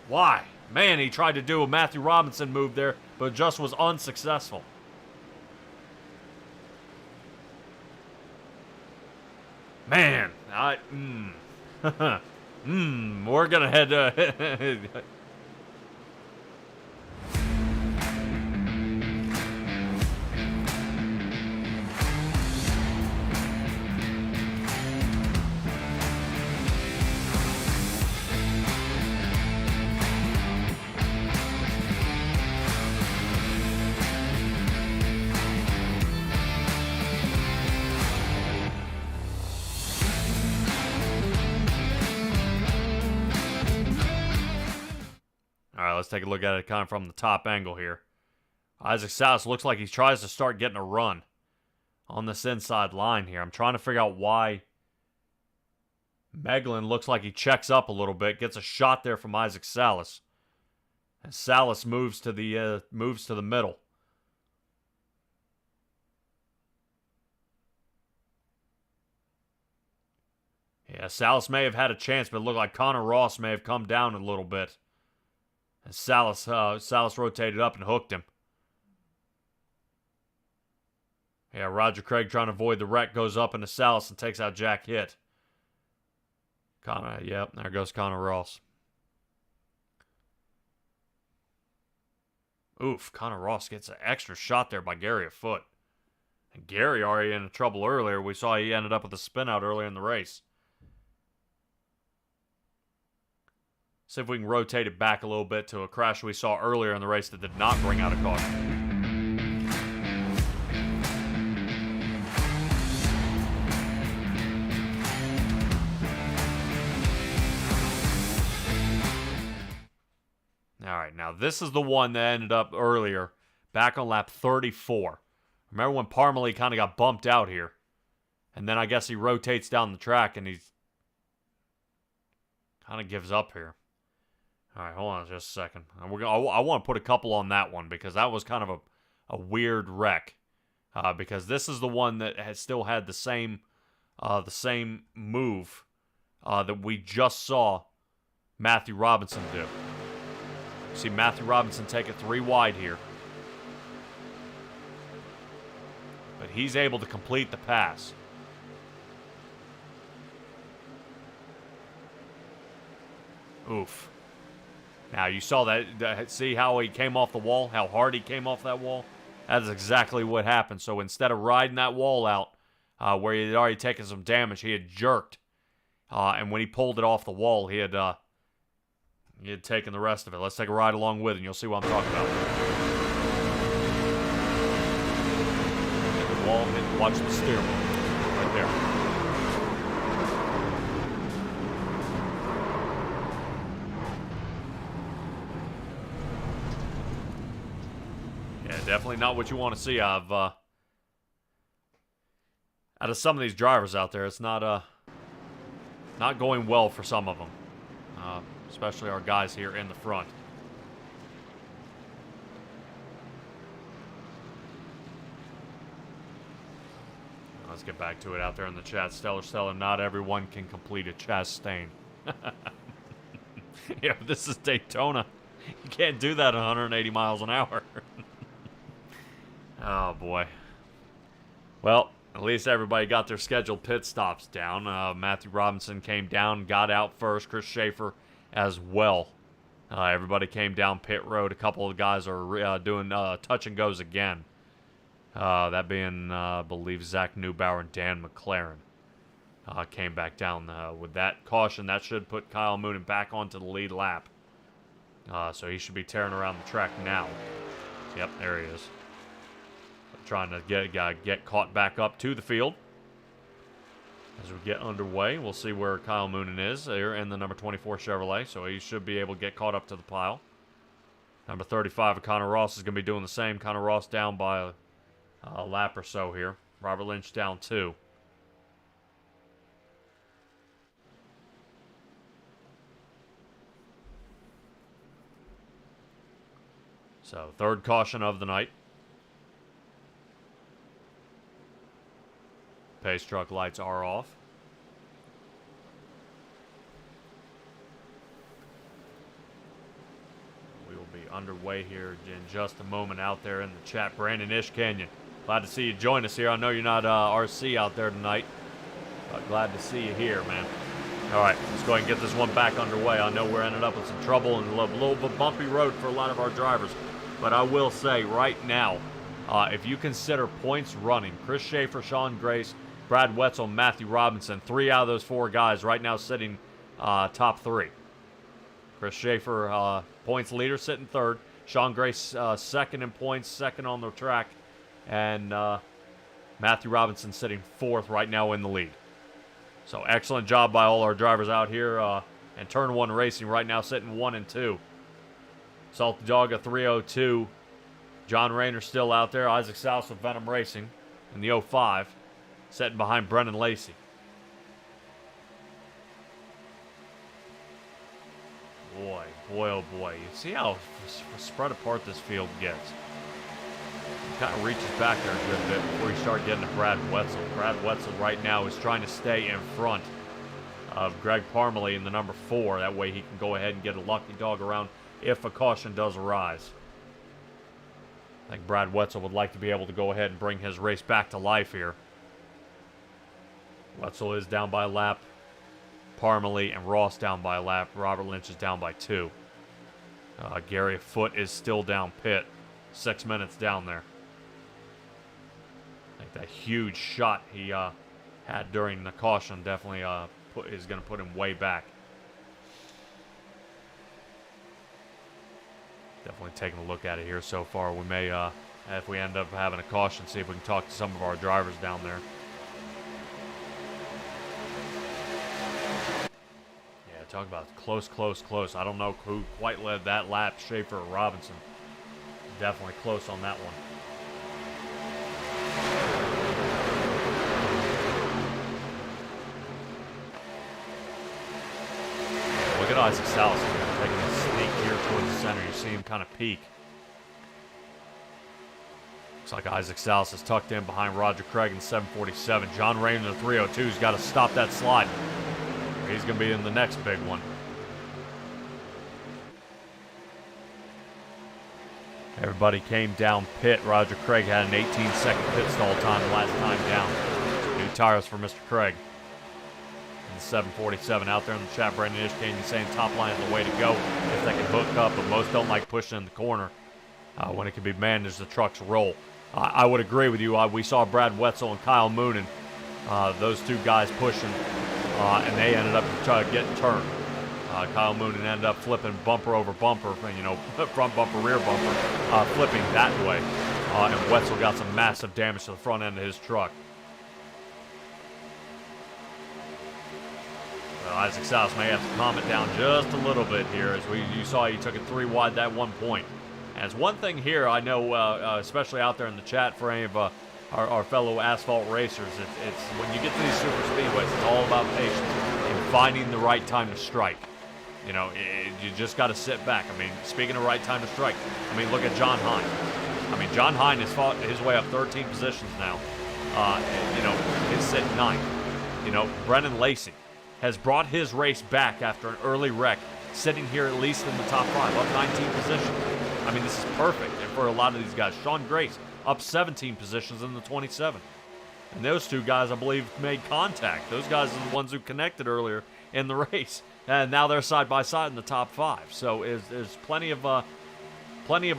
Why? Man, he tried to do a Matthew Robinson move there, but just was unsuccessful. Man, we're gonna head let's take a look at it kind of from the top angle here. Isaac South looks like he tries to start getting a run on this inside line here. I'm trying to figure out why Meglin looks like he checks up a little bit, gets a shot there from Isaac Salas. And Salas moves to the middle. Yeah, Salas may have had a chance, but it looked like Connor Ross may have come down a little bit. And Salas rotated up and hooked him. Yeah, Roger Craig trying to avoid the wreck, goes up into Salas and takes out Jack Hitt. Yep, there goes Connor Ross. Oof, Connor Ross gets an extra shot there by Gary Foote. And Gary already in trouble earlier. We saw he ended up with a spin out earlier in the race. See if we can rotate it back a little bit to a crash we saw earlier in the race that did not bring out a caution. All right, now this is the one that ended up earlier, back on lap 34. Remember when Parmalee kind of got bumped out here? And then I guess he rotates down the track and he's kind of gives up here. All right, hold on just a second. I want to put a couple on that one because that was kind of a weird wreck. Because this is the one that has still had the same move that we just saw Matthew Robinson do. See Matthew Robinson take it 3 wide here. But he's able to complete the pass. Oof. Now, you saw that. See how he came off the wall? How hard he came off that wall? That's exactly what happened. So instead of riding that wall out where he had already taken some damage, he had jerked. And when he pulled it off the wall, he had taken the rest of it. Let's take a ride along with it, and you'll see what I'm talking about. Hit the wall, watch the steering wheel. Right there. Definitely not what you want to see out of some of these drivers out there. It's not going well for some of them, especially our guys here in the front. Let's get back to it out there in the chat. Stellar, not everyone can complete a Chastain. Yeah, this is Daytona. You can't do that at 180 miles an hour. Oh, boy. Well, at least everybody got their scheduled pit stops down. Matthew Robinson came down, got out first. Chris Schaefer as well. Everybody came down pit road. A couple of guys are doing touch and goes again. That being, I believe, Zach Neubauer and Dan McLaren came back down. With that caution, that should put Kyle Moonen back onto the lead lap. So he should be tearing around the track now. Yep, there he is. Trying to get caught back up to the field. As we get underway, we'll see where Kyle Moonen is there in the number 24 Chevrolet, so he should be able to get caught up to the pile. Number 35 Connor Ross is going to be doing the same. Connor Ross down by a lap or so here. Robert Lynch down 2. So, third caution of the night. Pace truck lights are off. We will be underway here in just a moment out there in the chat. Brandon Ish Canyon, glad to see you join us here. I know you're not RC out there tonight, but glad to see you here, man. All right, let's go ahead and get this one back underway. I know we're ended up with some trouble and a little bit bumpy road for a lot of our drivers, but I will say right now, if you consider points running, Chris Schaefer, Sean Grace, Brad Wetzel, Matthew Robinson, 3 out of those 4 guys right now sitting top 3. Chris Schaefer, points leader, sitting 3rd. Sean Grace, 2nd in points, 2nd on the track. And Matthew Robinson sitting 4th right now in the lead. So excellent job by all our drivers out here. And Turn 1 Racing right now sitting 1 and 2. Salty Dog, a 302. John Rayner still out there. Isaac Souse with Venom Racing in the 05. Sitting behind Brennan Lacey. Boy, oh boy. You see how spread apart this field gets. Kind of reaches back there a good bit before you start getting to Brad Wetzel. Brad Wetzel right now is trying to stay in front of Greg Parmalee in the number 4. That way he can go ahead and get a lucky dog around if a caution does arise. I think Brad Wetzel would like to be able to go ahead and bring his race back to life here. Wetzel is down by a lap. Parmalee and Ross down by a lap. Robert Lynch is down by 2. Gary Foote is still down pit. 6 minutes down there. I think that huge shot he had during the caution definitely is going to put him way back. Definitely taking a look at it here so far. We may, if we end up having a caution, see if we can talk to some of our drivers down there. Yeah, talk about close, close, close. I don't know who quite led that lap, Schaefer or Robinson. Definitely close on that one. Look at Isaac Salas taking a sneak here towards the center. You see him kind of peek. Looks like Isaac Salas is tucked in behind Roger Craig in 747. John Rain in the 302's got to stop that slide. He's going to be in the next big one. Everybody came down pit. Roger Craig had an 18-second pit stall time the last time down. New tires for Mr. Craig. In the 747 out there in the chat, Brandon Ishkane saying top line is the way to go if they can hook up, but most don't like pushing in the corner when it can be managed the trucks roll. I would agree with you. We saw Brad Wetzel and Kyle Moonen, those two guys pushing, and they ended up trying to get turned. Kyle Moonen ended up flipping bumper over bumper, front bumper, rear bumper, flipping that way. And Wetzel got some massive damage to the front end of his truck. Isaac Salas may have to calm it down just a little bit here, as you saw he took it 3 wide that one point. And it's one thing here I know, especially out there in the chat for any of our fellow asphalt racers, it's when you get to these super speedways, it's all about patience and finding the right time to strike. You just got to sit back. I mean, speaking of right time to strike, look at John Hine. John Hine has fought his way up 13 positions now. He's sitting 9th. Brennan Lacey has brought his race back after an early wreck, sitting here at least in the top 5, up 19 positions. This is perfect for a lot of these guys. Sean Grace up 17 positions in the 27. And those two guys, I believe, made contact. Those guys are the ones who connected earlier in the race. And now they're side by side in the top 5. So there's plenty of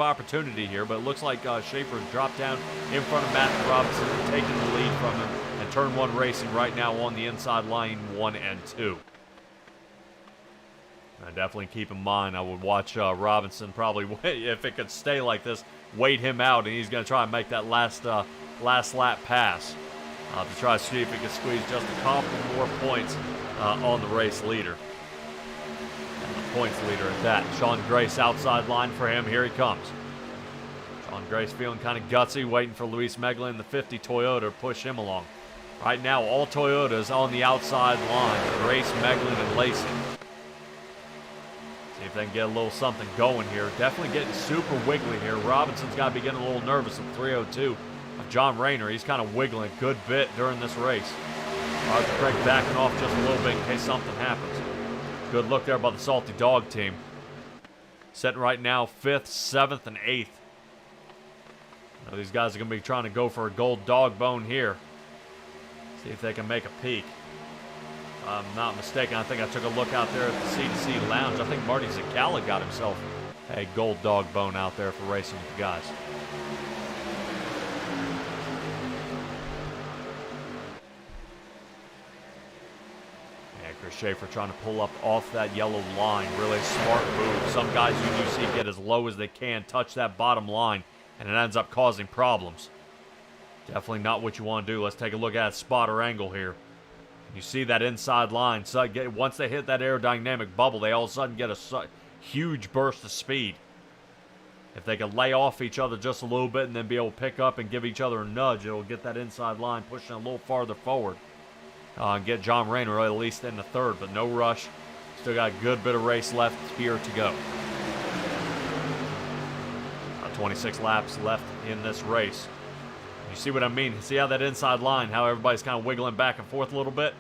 opportunity here, but it looks like Schaefer's dropped down in front of Matthew Robinson, taking the lead from him, and turn 1 racing right now on the inside line 1 and 2. And definitely keep in mind, I would watch Robinson probably, if it could stay like this, wait him out, and he's going to try and make that last lap pass to try to see if he can squeeze just a couple more points on the race leader. Points leader at that. Sean Grace outside line for him. Here he comes. Sean Grace feeling kind of gutsy, waiting for Luis Meglia in the 50 Toyota to push him along. Right now, all Toyotas on the outside line. Grace, Meglin, and Lacey. See if they can get a little something going here. Definitely getting super wiggly here. Robinson's got to be getting a little nervous at 302 of John Rayner. He's kind of wiggling a good bit during this race. Arthur Craig backing off just a little bit in case something happens. Good look there by the Salty Dog team. Sitting right now 5th, 7th, and 8th. These guys are going to be trying to go for a gold dog bone here. See if they can make a peak. If I'm not mistaken, I think I took a look out there at the C2C Lounge. I think Marty Zakala got himself a gold dog bone out there for racing with the guys. Chris Schaefer trying to pull up off that yellow line. Really smart move. Some guys you do see get as low as they can, touch that bottom line, and it ends up causing problems. Definitely not what you want to do. Let's take a look at a spotter angle here. You see that inside line. So once they hit that aerodynamic bubble, they all of a sudden get a huge burst of speed. If they can lay off each other just a little bit and then be able to pick up and give each other a nudge, it'll get that inside line pushing a little farther forward. And get John Rayner at least in the 3rd, but no rush. Still got a good bit of race left here to go. 26 laps left in this race. You see what I mean? See how that inside line, how everybody's kind of wiggling back and forth a little bit?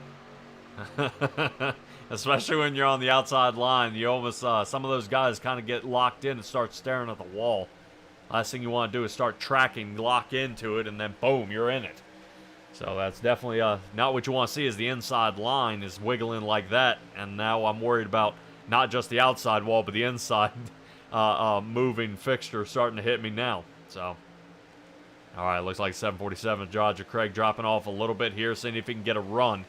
Especially when you're on the outside line, you almost, some of those guys kind of get locked in and start staring at the wall. Last thing you want to do is start tracking, lock into it, and then boom, you're in it. So that's definitely not what you want to see, is the inside line is wiggling like that. And now I'm worried about not just the outside wall, but the inside moving fixture starting to hit me now. So, all right, looks like 747. Roger Craig dropping off a little bit here, seeing if he can get a run.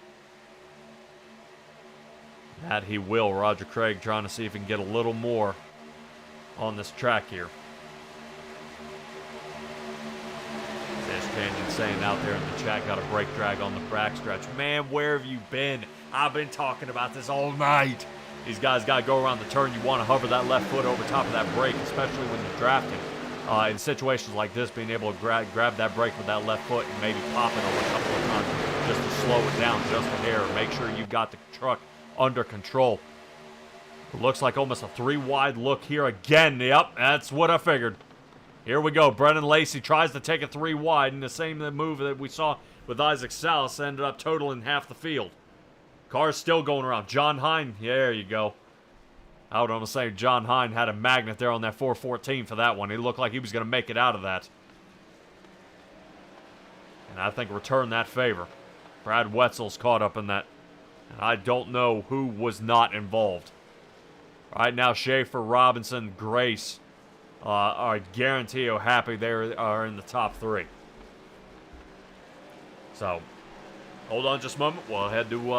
That he will. Roger Craig trying to see if he can get a little more on this track here. Sash Canyon saying out there in the chat, got a brake drag on the backstretch. Man, where have you been? I've been talking about this all night. These guys got to go around the turn. You want to hover that left foot over top of that brake, especially when you're drafting. In situations like this, being able to grab that brake with that left foot and maybe pop it over a couple of times just to slow it down just a hair. Make sure you've got the truck under control. It looks like almost a 3-wide look here again. Yep, that's what I figured. Here we go. Brennan Lacey tries to take a 3-wide, and the same move that we saw with Isaac Salas ended up totaling half the field. Car's still going around. John Hine, there you go. I would almost say John Hine had a magnet there on that 414 for that one. He looked like he was going to make it out of that. And I think return that favor. Brad Wetzel's caught up in that. And I don't know who was not involved. Right now, Schaefer, Robinson, Grace are guarantee how happy they are in the top 3. So, hold on just a moment. We'll head to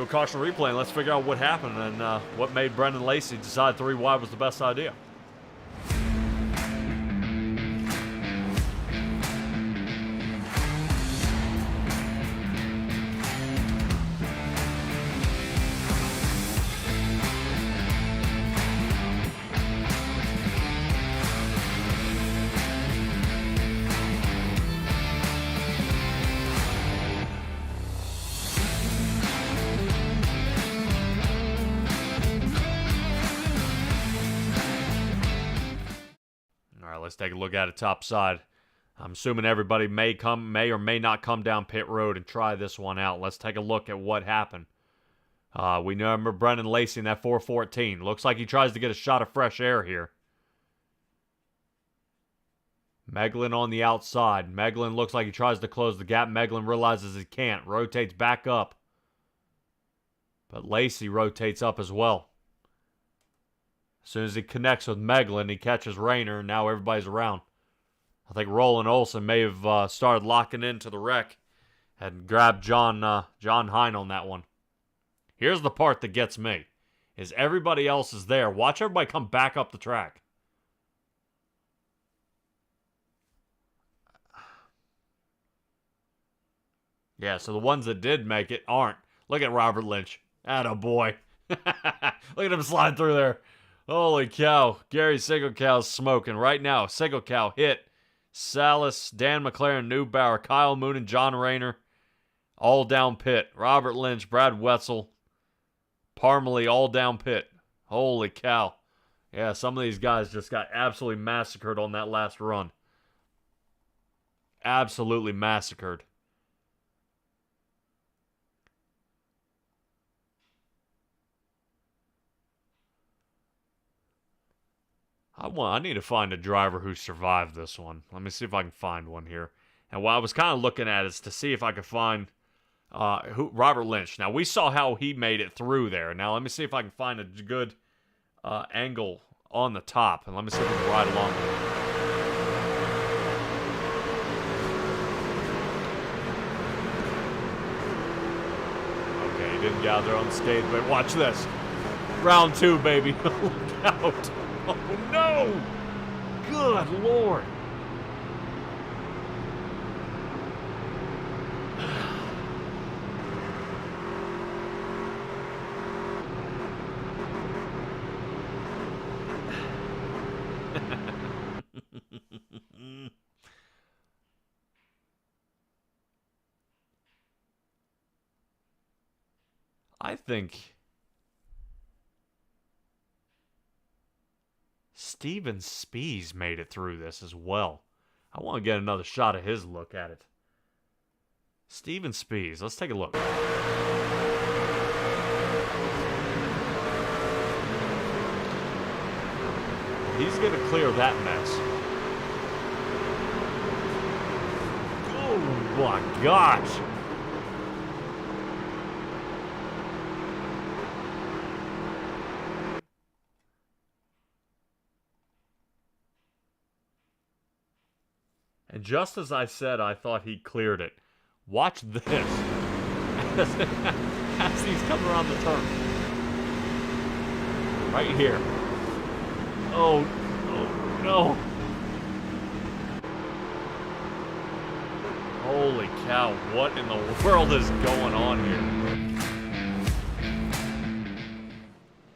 a caution replay and let's figure out what happened and what made Brendan Lacey decide 3 wide was the best idea. Let's take a look at it topside. I'm assuming everybody may or may not come down pit road and try this one out. Let's take a look at what happened. We remember Brendan Lacey in that 414. Looks like he tries to get a shot of fresh air here. Meglin on the outside. Meglin looks like he tries to close the gap. Meglin realizes he can't. Rotates back up. But Lacey rotates up as well. As soon as he connects with Meglin, he catches Rayner, and now everybody's around. I think Roland Olson may have started locking into the wreck and grabbed John Hine on that one. Here's the part that gets me, is everybody else is there. Watch everybody come back up the track. Yeah, so the ones that did make it aren't. Look at Robert Lynch. Attaboy. Look at him slide through there. Holy cow. Gary Sigelcow's smoking right now. Sigelcow hit Salas, Dan McLaren, Neubauer, Kyle Moon, and John Rayner. All down pit. Robert Lynch, Brad Wetzel, Parmalee all down pit. Holy cow. Yeah, some of these guys just got absolutely massacred on that last run. Absolutely massacred. I need to find a driver who survived this one. Let me see if I can find one here. And what I was kind of looking at is to see if I could find Robert Lynch. Now, we saw how he made it through there. Now, let me see if I can find a good angle on the top. And let me see if we can ride along with it. Okay, he didn't get out there unscathed, but watch this. Round 2, baby. Look out. Oh, no! Good Lord. I think Steven Spies made it through this as well. I want to get another shot of his look at it. Steven Spies. Let's take a look. He's going to clear that mess. Oh my gosh. And just as I said, I thought he cleared it. Watch this. As he's coming around the turn. Right here. Oh, no. Holy cow, what in the world is going on here?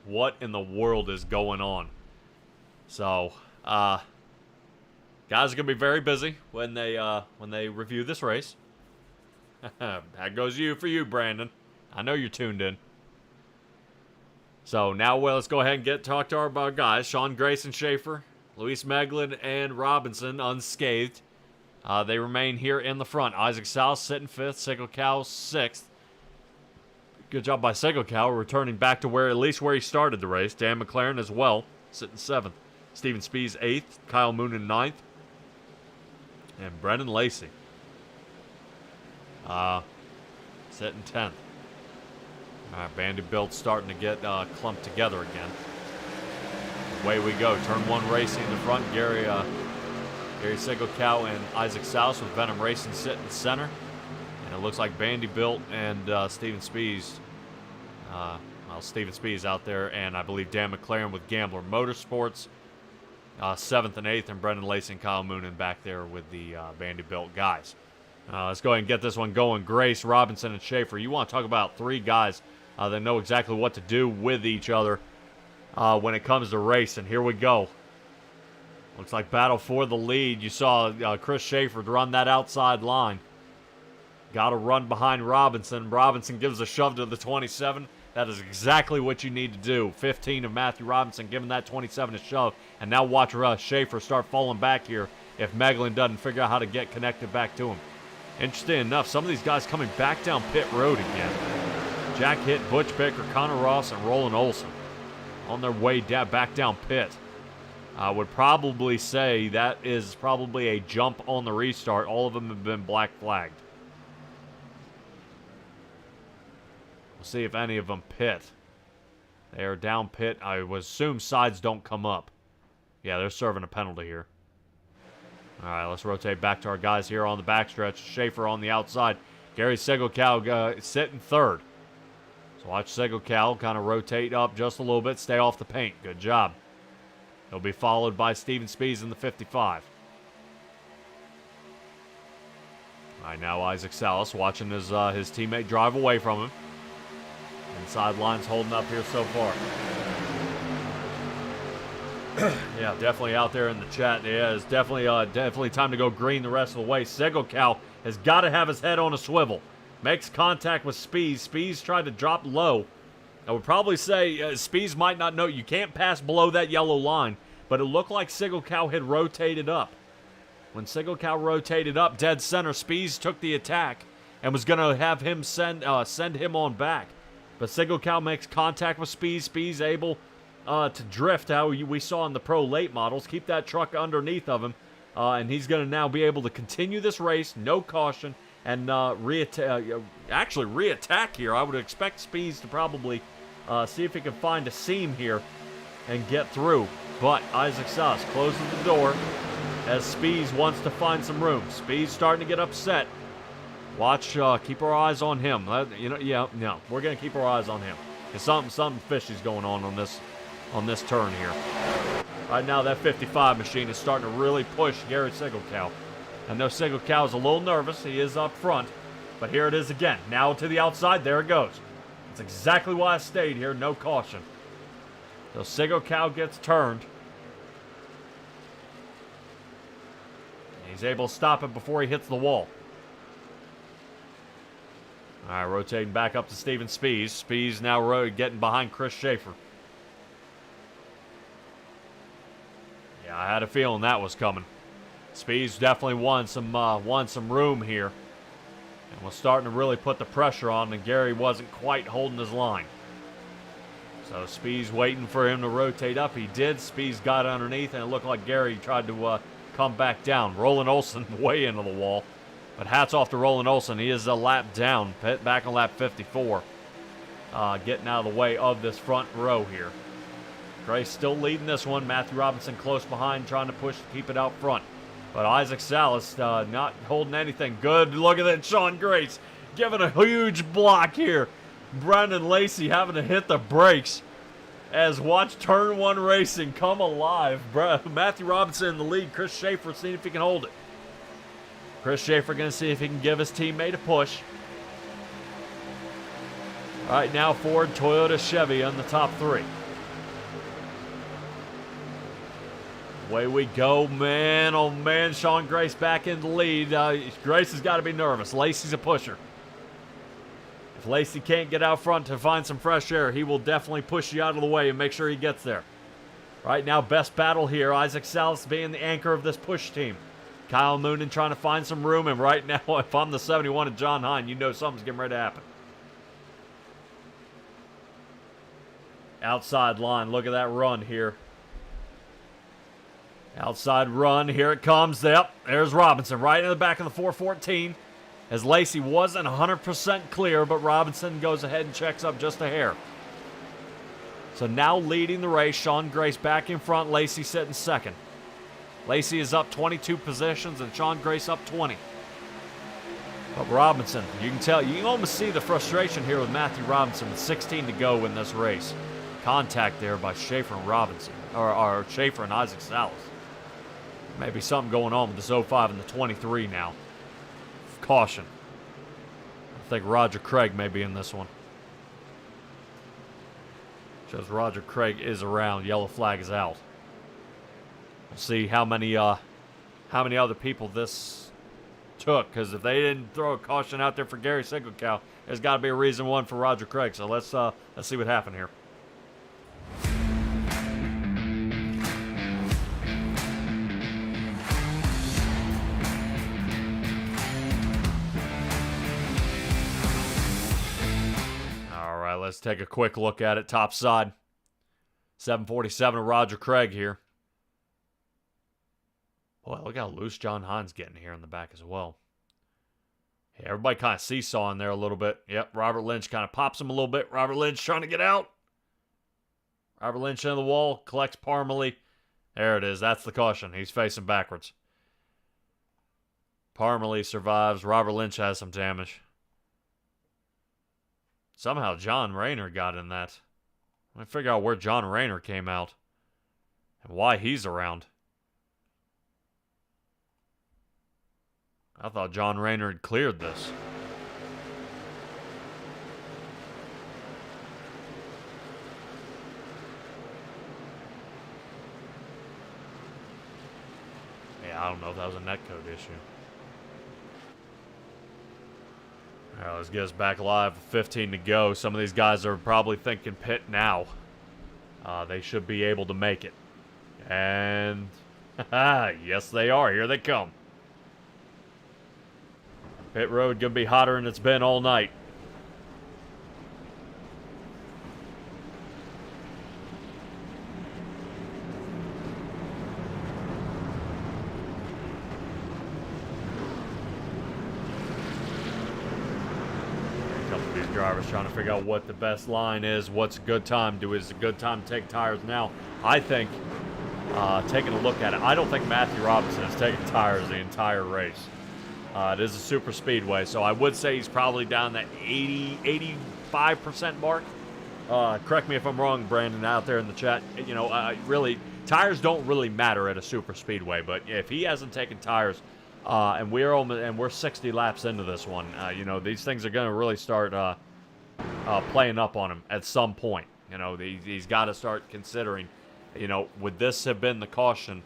What in the world is going on? So, guys are gonna be very busy when they review this race. That goes for you, Brandon. I know you're tuned in. So now, let's go ahead and talk to our guys. Sean Grayson, Schaefer, Luis Meglin, and Robinson unscathed. They remain here in the front. Isaac South sitting 5th, Sigel Cow 6th. Good job by Sigel Cow, returning back to at least where he started the race. Dan McLaren as well, sitting 7th. Steven Spees 8th, Kyle Moonen 9th, and Brennan Lacey sitting 10th. All right, Vanderbilt starting to get clumped together again. Away we go. Turn 1 racing in the front. Gary Sigel Cow and Isaac Souse with Venom Racing sitting center. And it looks like Vanderbilt and Steven Spees. Steven Spees out there, and I believe Dan McLaren with Gambler Motorsports 7th and 8th, and Brendan Lacey and Kyle Moonen back there with the Vanderbilt guys. Let's go ahead and get this one going. Grace, Robinson, and Schaefer. You want to talk about 3 guys that know exactly what to do with each other when it comes to racing. Here we go. Looks like battle for the lead. You saw Chris Schaefer run that outside line. Got to run behind Robinson. Robinson gives a shove to the 27. That is exactly what you need to do. 15 of Matthew Robinson giving that 27 a shove. And now watch Schaefer start falling back here if Meglin doesn't figure out how to get connected back to him. Interesting enough, some of these guys coming back down pit road again. Jack Hitt, Butch Baker, Connor Ross, and Roland Olson on their way back down pit. I would probably say that is probably a jump on the restart. All of them have been black flagged. We'll see if any of them pit. They are down pit. I would assume sides don't come up. Yeah, they're serving a penalty here. All right, let's rotate back to our guys here on the backstretch. Schaefer on the outside. Gary Sigel Cow sitting 3rd. So watch Sigel Cow kind of rotate up just a little bit, stay off the paint. Good job. He'll be followed by Steven Spees in the 55. All right, now Isaac Salas watching his teammate drive away from him. Inside lines holding up here so far. Yeah, definitely out there in the chat. Yeah, it's definitely time to go green the rest of the way. Sigel Cow has got to have his head on a swivel. Makes contact with Spees. Spees tried to drop low. I would probably say Spees might not know. You can't pass below that yellow line, but it looked like Sigel Cow had rotated up. When Sigel Cow rotated up dead center, Spees took the attack and was going to have him send him on back. But Sigel Cow makes contact with Spees. Spees able to drift how we saw in the pro late models. Keep that truck underneath of him. And he's going to now be able to continue this race, no caution, and actually re-attack here. I would expect Spees to probably see if he can find a seam here and get through. But Isaac Sauce closes the door as Spees wants to find some room. Spees starting to get upset. Watch, keep our eyes on him. We're going to keep our eyes on him. There's something fishy's going on this turn here. Right now, that 55 machine is starting to really push Gary Sigel Cow. I know Sigel Cow is a little nervous. He is up front. But here it is again. Now to the outside. There it goes. That's exactly why I stayed here. No caution. So Sigel Cow gets turned. And he's able to stop it before he hits the wall. All right, rotating back up to Steven Spees. Spees now getting behind Chris Schaefer. Yeah, I had a feeling that was coming. Spees definitely won some room here. And was starting to really put the pressure on, and Gary wasn't quite holding his line. So Spees waiting for him to rotate up. He did. Spees got underneath, and it looked like Gary tried to come back down. Roland Olson way into the wall. But hats off to Roland Olson. He is a lap down, back on lap 54. Getting out of the way of this front row here. Grace still leading this one. Matthew Robinson close behind, trying to push to keep it out front. But Isaac Salas not holding anything. Good look at that. Sean Grace giving a huge block here. Brendan Lacey having to hit the brakes as watch Turn 1 Racing come alive. Matthew Robinson in the lead. Chris Schaefer seeing if he can hold it. Chris Schaefer going to see if he can give his teammate a push. All right, now Ford, Toyota, Chevy on the top three. Away we go, man. Oh, man. Sean Grace back in the lead. Grace has got to be nervous. Lacey's a pusher. If Lacey can't get out front to find some fresh air, he will definitely push you out of the way and make sure he gets there. Right now, best battle here. Isaac Salas being the anchor of this push team. Kyle Noonan trying to find some room. And right now, if I'm the 71 of John Hine, you know something's getting ready to happen. Outside line. Look at that run here. Outside run. Here it comes. Yep. There's Robinson right in the back of the 414. As Lacey wasn't 100% clear, but Robinson goes ahead and checks up just a hair. So now leading the race, Sean Grace back in front, Lacey sitting second. Lacey is up 22 positions and Sean Grace up 20. But Robinson, you can tell, you can almost see the frustration here with Matthew Robinson with 16 to go in this race. Contact there by Schaefer and Robinson, or Schaefer and Isaac Salas. Maybe something going on with this 05 and the 23 now. Caution. I think Roger Craig may be in this one. Shows Roger Craig is around. Yellow flag is out. We'll see how many other people this took, because if they didn't throw a caution out there for Gary Singletown, there's got to be a reason one for Roger Craig. So let's see what happened here. Let's take a quick look at it. Top side. 747 of Roger Craig here. Boy, look how loose John Hine's getting here in the back as well. Yeah, everybody kind of seesawing there a little bit. Yep, Robert Lynch kind of pops him a little bit. Robert Lynch trying to get out. Robert Lynch into the wall. Collects Parmalee. There it is. That's the caution. He's facing backwards. Parmalee survives. Robert Lynch has some damage. Somehow John Rayner got in that. Let me figure out where John Rayner came out and why he's around. I thought John Rayner had cleared this. Yeah, I don't know if that was a netcode issue. All right, let's get us back live. 15 to go. Some of these guys are probably thinking pit now. They should be able to make it. And yes, they are. Here they come. Pit road going to be hotter than it's been all night. Drivers trying to figure out what the best line is, what's a good time. Is it a good time to take tires now? I think, taking a look at it, I don't think Matthew Robinson is taking tires the entire race. It is a super speedway, so I would say he's probably down that 85% mark. Correct me if I'm wrong, Brandon, out there in the chat. You know, really, tires don't really matter at a super speedway, but if he hasn't taken tires, and we're 60 laps into this one, you know, these things are going to really start playing up on him at some point. You know, he's got to start considering, you know, would this have been the caution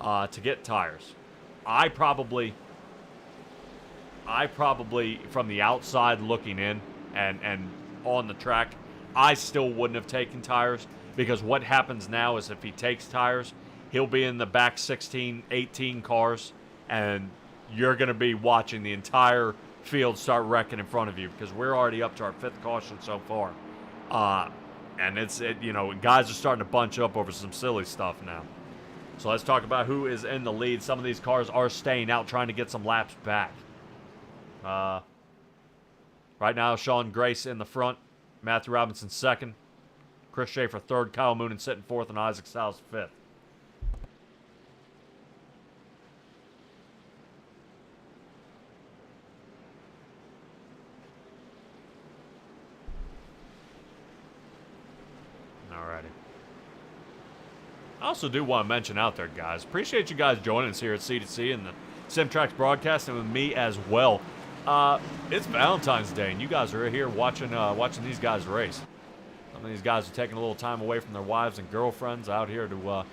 to get tires? I probably, from the outside looking in and on the track, I still wouldn't have taken tires, because what happens now is if he takes tires, he'll be in the back 16, 18 cars, and you're going to be watching the entire field start wrecking in front of you, because we're already up to our 5th caution so far. And you know, guys are starting to bunch up over some silly stuff now. So let's talk about who is in the lead. Some of these cars are staying out, trying to get some laps back. Right now, Sean Grace in the front, Matthew Robinson 2nd, Chris Schaefer 3rd, Kyle Moonen sitting 4th, and Isaac Salas 5th. Alrighty. I also do want to mention out there, guys, appreciate you guys joining us here at C2C and the SimTrax broadcast and with me as well. It's Valentine's Day, and you guys are here watching these guys race. Some of these guys are taking a little time away from their wives and girlfriends out here to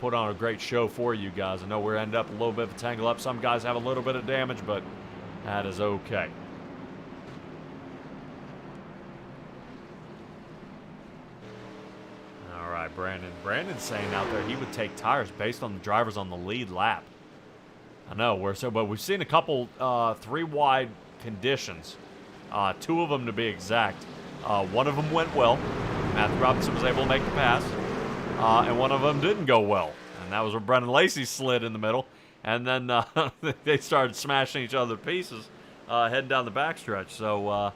put on a great show for you guys. I know we're ended up a little bit of a tangle up. Some guys have a little bit of damage, but that is okay. All right, Brandon. Brandon's saying out there he would take tires based on the drivers on the lead lap. I know but we've seen a couple 3-wide conditions, 2 of them to be exact. One of them went well. Matthew Robinson was able to make the pass, and one of them didn't go well, and that was where Brendan Lacey slid in the middle, and then they started smashing each other to pieces heading down the backstretch. So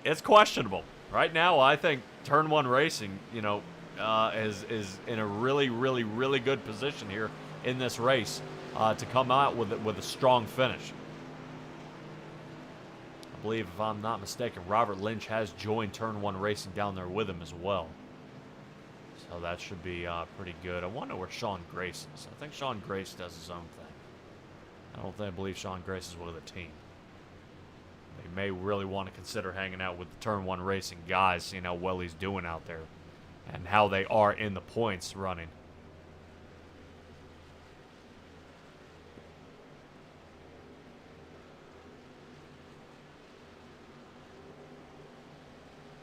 it's questionable right now. I think Turn 1 Racing, is in a really, really, really good position here in this race to come out with a strong finish. I believe, if I'm not mistaken, Robert Lynch has joined Turn 1 Racing down there with him as well. So that should be pretty good. I wonder where Sean Grace is. I think Sean Grace does his own thing. I believe Sean Grace is with a team. He may really want to consider hanging out with the Turn 1 Racing guys, seeing how well he's doing out there and how they are in the points running.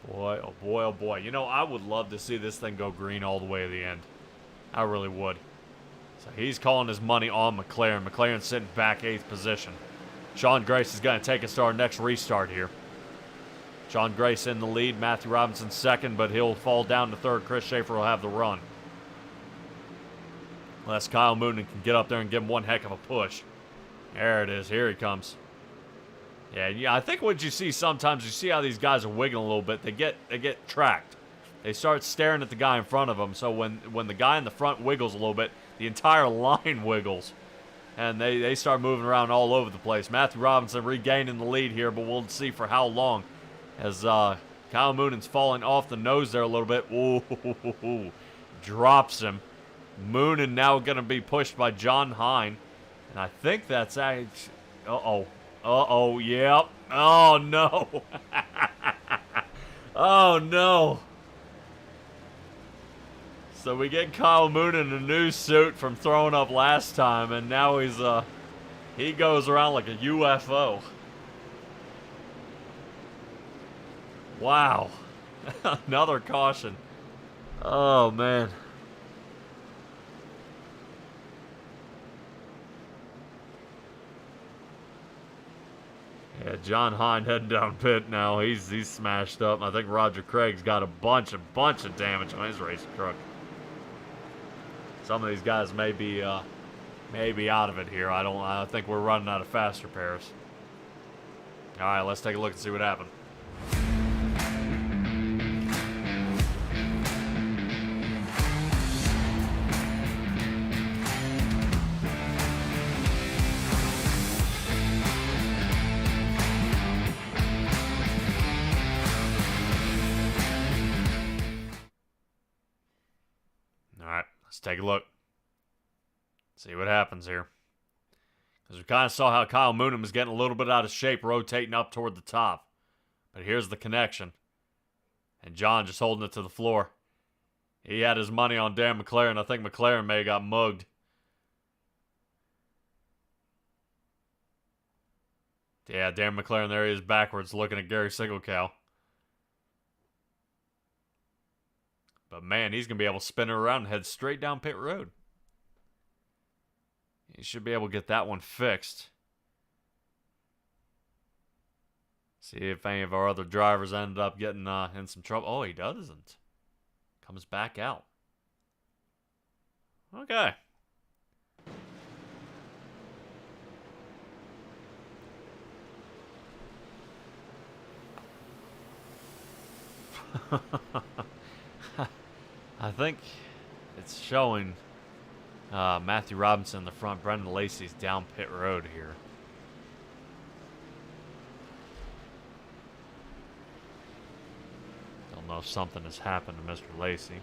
Boy, oh boy, oh boy. I would love to see this thing go green all the way to the end. I really would. So he's calling his money on McLaren. McLaren's sitting back 8th position. Sean Grace is going to take us to our next restart here. Sean Grace in the lead. Matthew Robinson second, but he'll fall down to third. Chris Schaefer will have the run. Unless Kyle Moonen can get up there and give him one heck of a push. There it is. Here he comes. Yeah, I think what you see sometimes, you see how these guys are wiggling a little bit. They get tracked. They start staring at the guy in front of them. So when the guy in the front wiggles a little bit, the entire line wiggles. And they start moving around all over the place. Matthew Robinson regaining the lead here, but we'll see for how long. As Kyle Moonen's falling off the nose there a little bit. Ooh, drops him. Moonen now going to be pushed by John Hine. And I think that's actually... Uh-oh, yep. Oh, no. Oh, no. So we get Kyle Moonen in a new suit from throwing up last time, and now he goes around like a UFO. Wow. Another caution. Oh, man. Yeah, John Hine heading down pit now. He's smashed up. I think Roger Craig's got a bunch of damage on his racing truck. Some of these guys may be out of it here. I think we're running out of fast repairs. All right, let's take a look and see what happened. Let's take a look. See what happens here. Because we kind of saw how Kyle Moonen was getting a little bit out of shape, rotating up toward the top. But here's the connection. And John just holding it to the floor. He had his money on Dan McLaren. I think McLaren may have got mugged. Yeah, Dan McLaren, there he is backwards looking at Gary Singlecow. But man, he's going to be able to spin it around and head straight down pit road. He should be able to get that one fixed. See if any of our other drivers ended up getting in some trouble. Oh, he doesn't. Comes back out. Okay. I think it's showing Matthew Robinson in the front. Brendan Lacey's down pit road here. Don't know if something has happened to Mr. Lacey.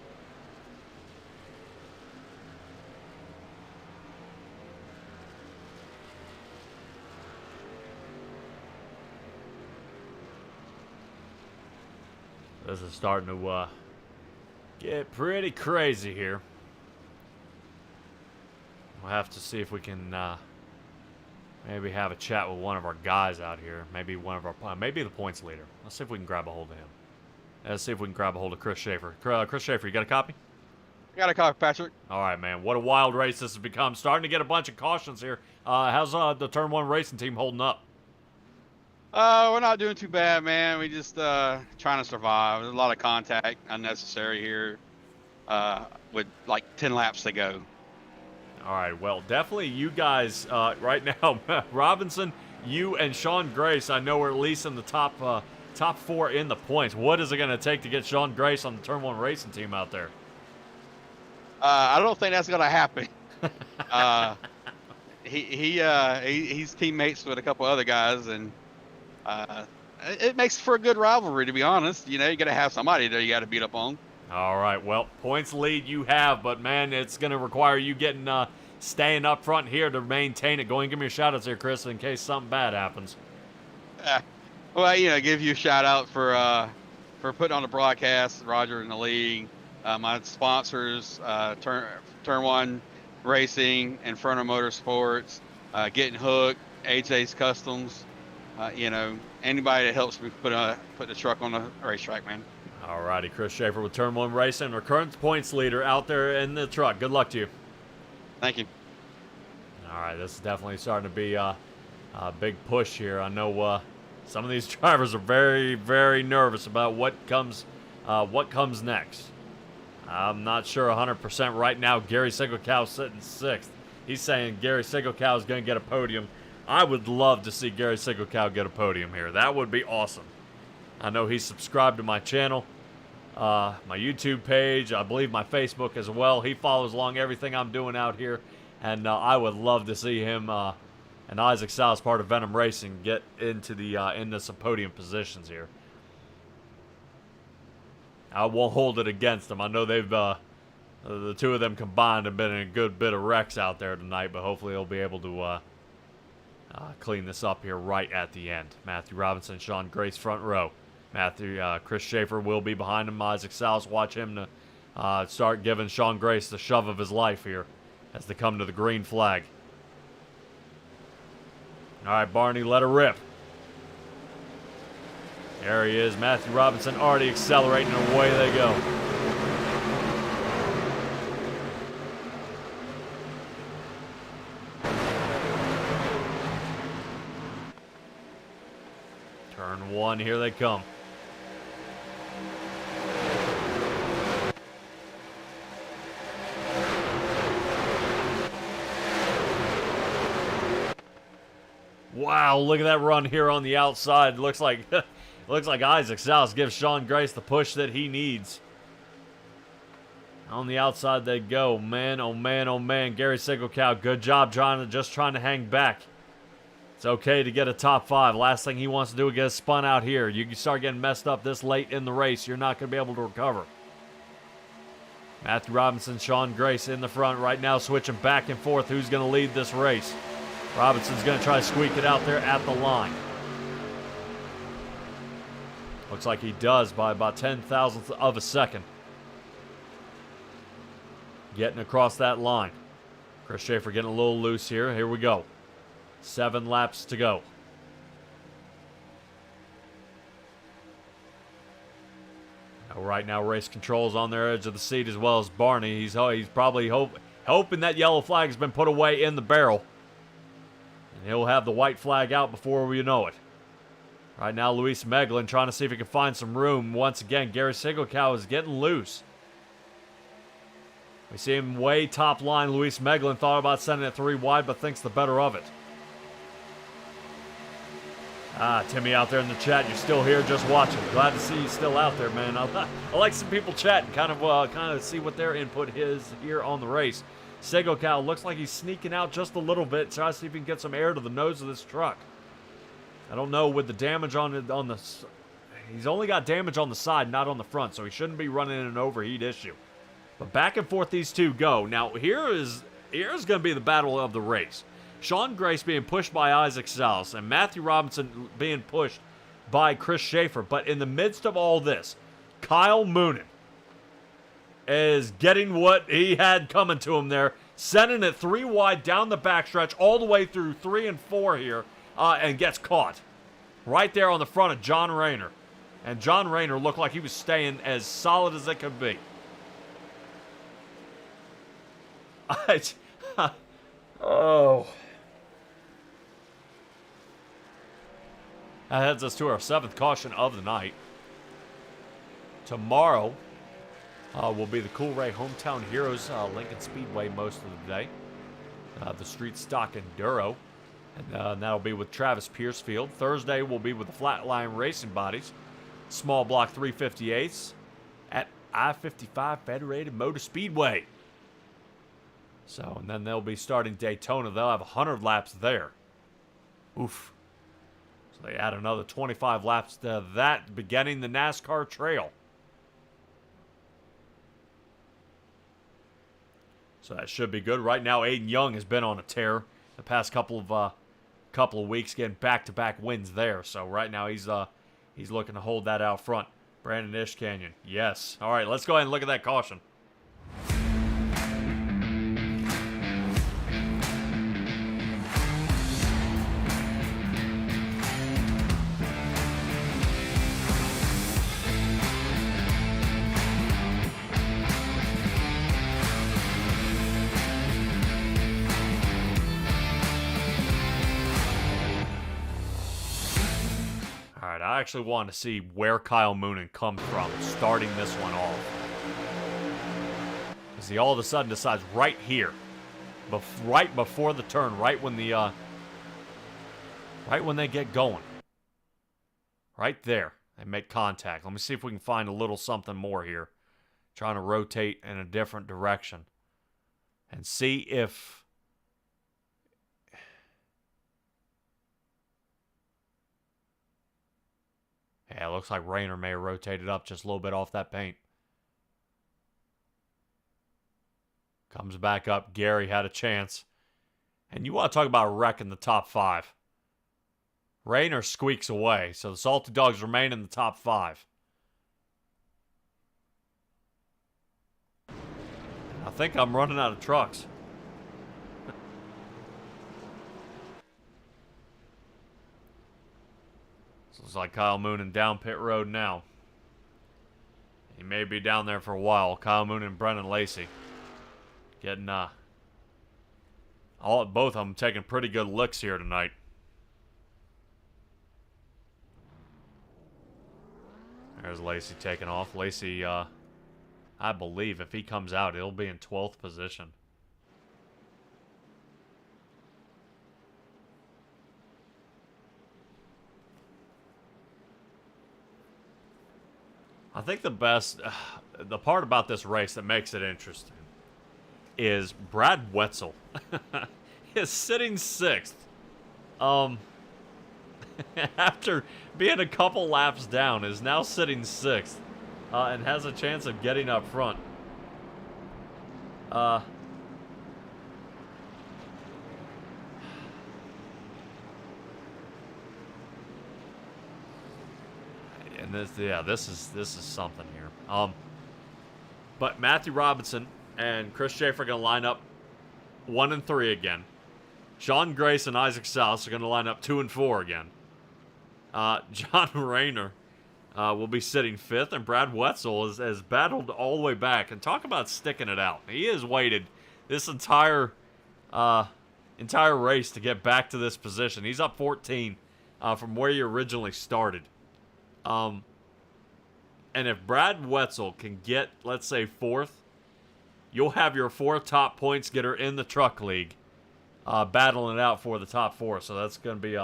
This is starting to get pretty crazy here. We'll have to see if we can maybe have a chat with one of our guys out here. Maybe maybe the points leader. Let's see if we can grab a hold of him. Let's see if we can grab a hold of Chris Schaefer. Chris Schaefer, you got a copy?
I got a copy, Patrick.
All right, man. What a wild race this has become. Starting to get a bunch of cautions here. How's the Turn 1 racing team holding up?
We're not doing too bad, man. We just trying to survive. There's a lot of contact unnecessary here with like 10 laps to go.
All right, well, definitely you guys right now, Robinson, you and Sean Grace, I know we're at least in the top 4 in the points. What is it going to take to get Sean Grace on the Turn 1 racing team out there?
I don't think that's going to happen. He's teammates with a couple other guys, and it makes for a good rivalry, to be honest. You know, you got to have somebody there you got to beat up on.
All right, well, points lead you have, but, man, it's going to require you staying up front here to maintain it. Go and give me a shout-out there, Chris, in case something bad happens.
Well, you know, give you a shout-out for putting on the broadcast, Roger and the league, my sponsors, Turn 1 Racing, Inferno Motorsports, Getting Hooked, AJ's Customs, you know, anybody that helps me put the truck on the racetrack, man.
All righty, Chris Schaefer with Turn 1 Racing, our current points leader out there in the truck. Good luck to you.
Thank you.
All right, this is definitely starting to be a big push here. I know some of these drivers are very, very nervous about what comes next. I'm not sure 100% right now. Gary Sigelkow sitting 6th. He's saying Gary Sigelkow is going to get a podium. I would love to see Gary Sigelkow get a podium here. That would be awesome. I know he's subscribed to my channel, my YouTube page, I believe my Facebook as well. He follows along everything I'm doing out here, and I would love to see him and Isaac Salas, part of Venom Racing, get into some podium positions here. I won't hold it against them. I know they've the two of them combined have been in a good bit of wrecks out there tonight, but hopefully they'll be able to clean this up here right at the end. Matthew Robinson, Sean Grace front row. Chris Schaefer will be behind him. Isaac Salas, watch him to start giving Sean Grace the shove of his life here as they come to the green flag. All right, Barney, let her rip. There he is. Matthew Robinson already accelerating, and away they go. Turn 1, here they come. Wow, look at that run here on the outside. Looks like Isaac Salas gives Sean Grace the push that he needs. On the outside they go. Man, oh man, oh man. Gary Sigelkow, good job just trying to hang back. It's okay to get a top 5. Last thing he wants to do is get spun out here. You can start getting messed up this late in the race. You're not going to be able to recover. Matthew Robinson, Sean Grace in the front right now, switching back and forth. Who's going to lead this race? Robinson's going to try to squeak it out there at the line. Looks like he does by about 10,000th of a second. Getting across that line. Chris Schaefer getting a little loose here. Here we go. 7 laps to go. Right now, race control's on their edge of the seat as well as Barney. He's probably hoping that yellow flag's been put away in the barrel. And he'll have the white flag out before we know it. Right now, Luis Meglin trying to see if he can find some room. Once again, Gary Sigelkow is getting loose. We see him way top line. Luis Meglin thought about sending it 3 wide, but thinks the better of it. Timmy out there in the chat, you're still here just watching. Glad to see you still out there, man. I like some people chatting, kind of see what their input is here on the race. Sigelkow looks like he's sneaking out just a little bit, try to see if he can get some air to the nose of this truck. I don't know with the damage on the. He's only got damage on the side, not on the front, so he shouldn't be running an overheat issue. But back and forth these two go. Now here's going to be the battle of the race. Sean Grace being pushed by Isaac Salas and Matthew Robinson being pushed by Chris Schaefer. But in the midst of all this, Kyle Moonen is getting what he had coming to him there, sending it 3 wide down the backstretch all the way through 3 and 4 here, and gets caught right there on the front of John Rayner. And John Rayner looked like he was staying as solid as it could be. Oh. That heads us to our 7th caution of the night. Tomorrow will be the Coolray Hometown Heroes Lincoln Speedway most of the day. The Street Stock Enduro. And that'll be with Travis Piercefield. Thursday will be with the Flatline Racing Bodies. Small block 358s at I-55 Federated Motor Speedway. So, and then they'll be starting Daytona. They'll have 100 laps there. Oof. So they add another 25 laps to that, beginning the NASCAR Trail. So that should be good. Right now, Aiden Young has been on a tear the past couple of weeks, getting back-to-back wins there. So right now he's looking to hold that out front. Brandon Ishkanyon, yes. All right, let's go ahead and look at that caution. I actually want to see where Kyle Moonen comes from starting this one off. Because he all of a sudden decides right here, right before the turn, right when they get going. Right there, they make contact. Let me see if we can find a little something more here. Trying to rotate in a different direction. And see if... Yeah, it looks like Rayner may have rotated up just a little bit off that paint. Comes back up. Gary had a chance. And you want to talk about wrecking the top 5. Rayner squeaks away, so the Salty Dogs remain in the top 5. I think I'm running out of trucks. Looks like Kyle Moonen down pit road now. He may be down there for a while. Kyle Moonen and Brennan Lacey getting both of them taking pretty good licks here tonight. There's Lacey taking off. Lacey, I believe if he comes out, he'll be in 12th position. I think the part about this race that makes it interesting is Brad Wetzel is sitting 6th. After being a couple laps down, is now sitting 6th and has a chance of getting up front. And this is something here. But Matthew Robinson and Chris Schaefer are going to line up 1 and 3 again. Sean Grace and Isaac South are going to line up 2 and 4 again. John Rayner will be sitting 5th, and Brad Wetzel has battled all the way back. And talk about sticking it out. He has waited this entire race to get back to this position. He's up 14 from where he originally started. And if Brad Wetzel can get, let's say, 4th, you'll have your 4th top points getter in the truck league battling it out for the top 4. So that's going to be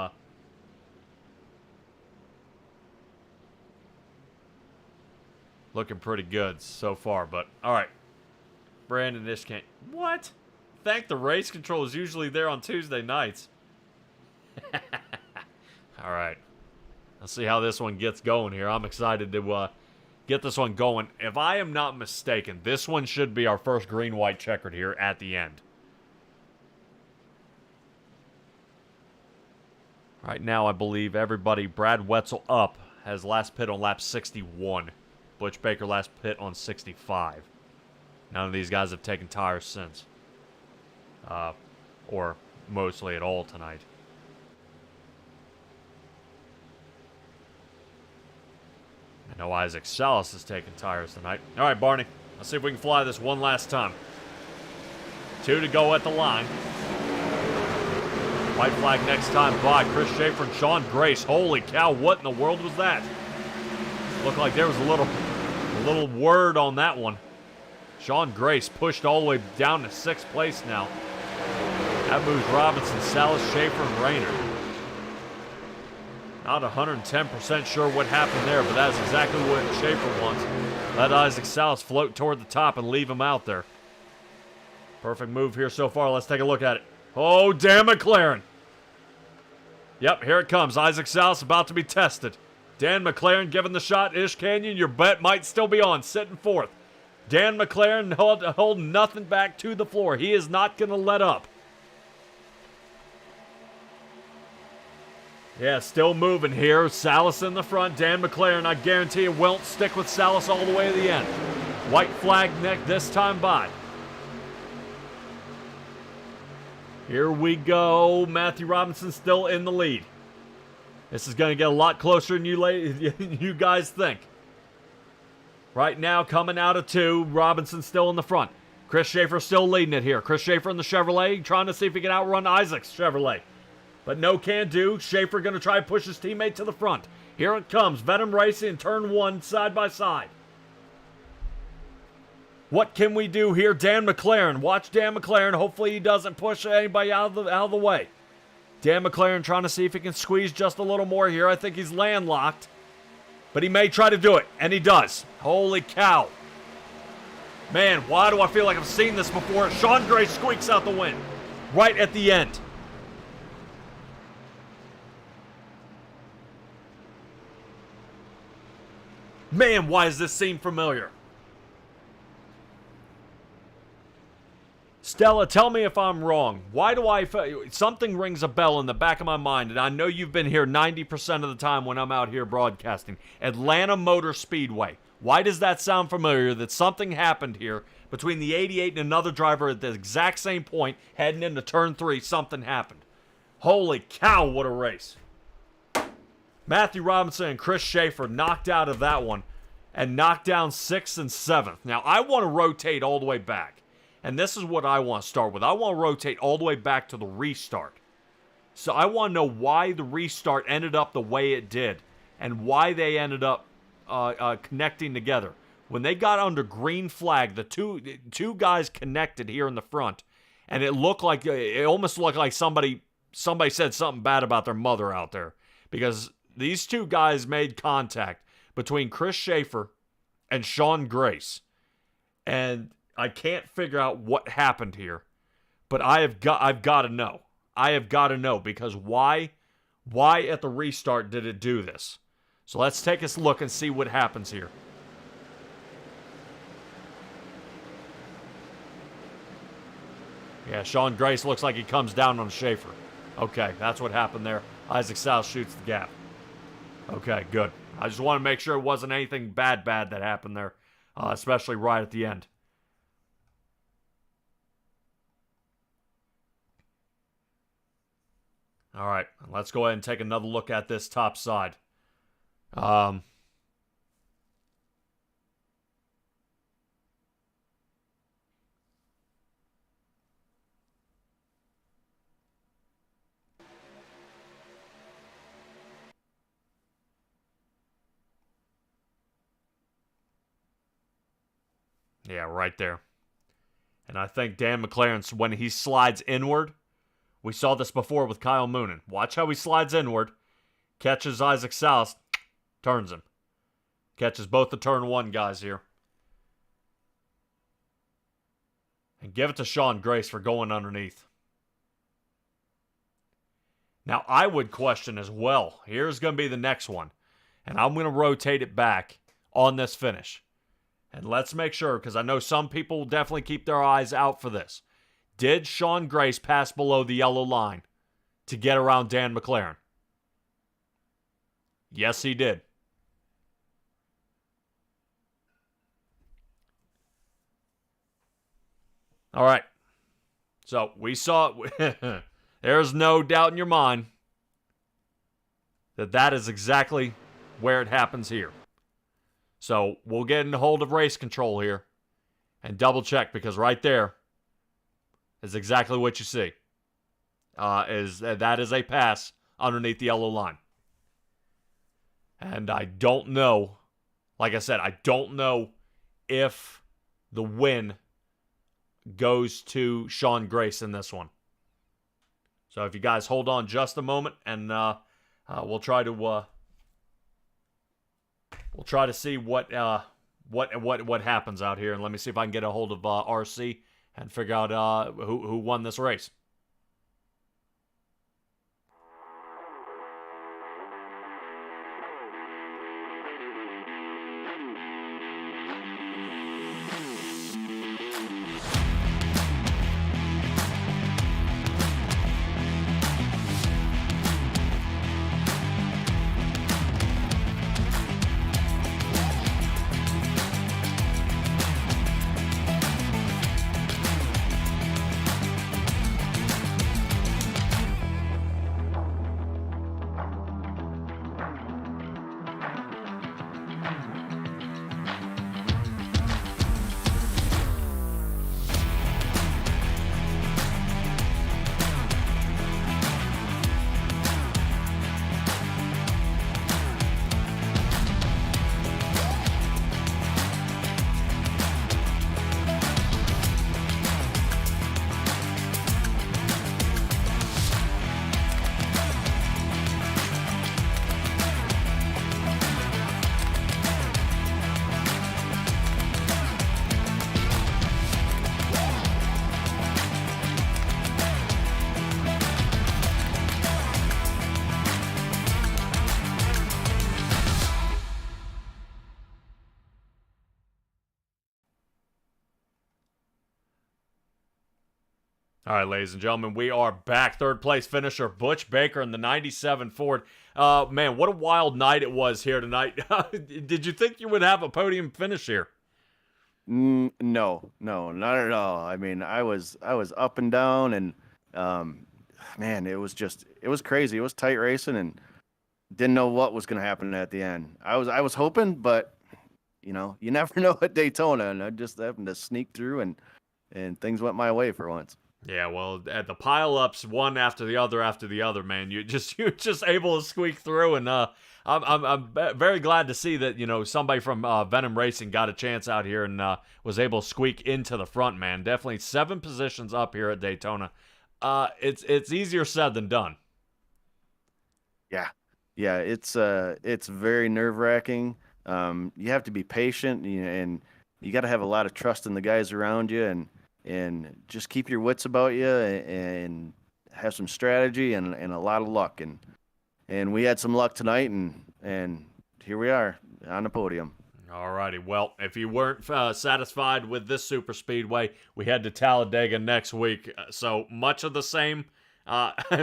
looking pretty good so far. But, all right. Brandon Ishkant. What? Thank the race control is usually there on Tuesday nights. All right. Let's see how this one gets going here. I'm excited to get this one going. If I am not mistaken, this one should be our first green-white checkered here at the end. Right now, I believe everybody, Brad Wetzel up, has last pit on lap 61. Butch Baker last pit on 65. None of these guys have taken tires since. Or mostly at all tonight. I know Isaac Salas has taken tires tonight. All right, Barney. Let's see if we can fly this one last time. 2 to go at the line. White flag next time by Chris Schaefer and Sean Grace. Holy cow, what in the world was that? Looked like there was a little word on that one. Sean Grace pushed all the way down to 6th place now. That moves Robinson, Salas, Schaefer, and Rayner. Not 110% sure what happened there, but that's exactly what Schaefer wants. Let Isaac Salas float toward the top and leave him out there. Perfect move here so far. Let's take a look at it. Oh, Dan McLaren. Yep, here it comes. Isaac Salas about to be tested. Dan McLaren giving the shot. Ish Canyon, your bet might still be on. Sitting 4th. Dan McLaren holding nothing back to the floor. He is not going to let up. Yeah, still moving here. Salas in the front. Dan McLaren, I guarantee you, won't stick with Salas all the way to the end. White flag neck this time by. Here we go. Matthew Robinson still in the lead. This is going to get a lot closer than you guys think. Right now, coming out of 2, Robinson still in the front. Chris Schaefer still leading it here. Chris Schaefer in the Chevrolet, trying to see if he can outrun Isaac's Chevrolet. But no can do. Schaefer going to try to push his teammate to the front. Here it comes. Venom Racing in turn 1, side by side. What can we do here? Dan McLaren. Watch Dan McLaren. Hopefully he doesn't push anybody out of the way. Dan McLaren trying to see if he can squeeze just a little more here. I think he's landlocked. But he may try to do it. And he does. Holy cow. Man, why do I feel like I've seen this before? Sean Gray squeaks out the win. Right at the end. Man, why does this seem familiar? Stella, tell me if I'm wrong. Why do something rings a bell in the back of my mind, and I know you've been here 90% of the time when I'm out here broadcasting. Atlanta Motor Speedway. Why does that sound familiar that something happened here between the 88 and another driver at the exact same point, heading into turn 3, something happened. Holy cow, what a race. Matthew Robinson and Chris Schaefer knocked out of that one and knocked down 6th and 7th. Now, I want to rotate all the way back. And this is what I want to start with. I want to rotate all the way back to the restart. So I want to know why the restart ended up the way it did and why they ended up connecting together. When they got under green flag, the two guys connected here in the front, and it almost looked like somebody said something bad about their mother out there, because these 2 guys made contact between Chris Schaefer and Sean Grace, and I can't figure out what happened here, but I've got to know. I have got to know, because why at the restart did it do this? So let's take a look and see what happens here. Yeah, Sean Grace looks like he comes down on Schaefer. Okay, that's what happened there. Isaac Salas shoots the gap. Okay, good. I just want to make sure it wasn't anything bad that happened there, especially right at the end. All right, let's go ahead and take another look at this top side. Yeah, right there. And I think Dan McLaren, when he slides inward, we saw this before with Kyle Moonen. Watch how he slides inward, catches Isaac Salas, turns him. Catches both the turn 1 guys here. And give it to Sean Grace for going underneath. Now, I would question as well. Here's going to be the next one. And I'm going to rotate it back on this finish. And let's make sure, because I know some people will definitely keep their eyes out for this. Did Sean Grace pass below the yellow line to get around Dan McLaren? Yes, he did. All right. So we saw, there's no doubt in your mind that is exactly where it happens here. So we'll get in hold of race control here and double check, because right there is exactly what you see. That is a pass underneath the yellow line. And I don't know, like I said, I don't know if the win goes to Sean Grace in this one. So if you guys hold on just a moment, and we'll try to see what happens out here, and let me see if I can get a hold of RC and figure out who won this race. All right, ladies and gentlemen, we are back. Third place finisher Butch Baker in the 97 Ford. Man, what a wild night it was here tonight. Did you think you would have a podium finish here?
No, not at all. I mean, I was up and down, and man, it was crazy. It was tight racing, and didn't know what was going to happen at the end. I was hoping, but you never know at Daytona, and I just happened to sneak through, and things went my way for once.
Yeah, well, at the pile-ups, one after the other, man, you're just able to squeak through, and I'm very glad to see that somebody from Venom Racing got a chance out here and was able to squeak into the front, man. Definitely 7 positions up here at Daytona. It's easier said than done.
Yeah, it's very nerve-wracking. You have to be patient, and you got to have a lot of trust in the guys around you, and just keep your wits about you, and have some strategy and a lot of luck. And we had some luck tonight, and here we are on the podium.
All righty. Well, if you weren't satisfied with this super speedway, we head to Talladega next week. So much of the same.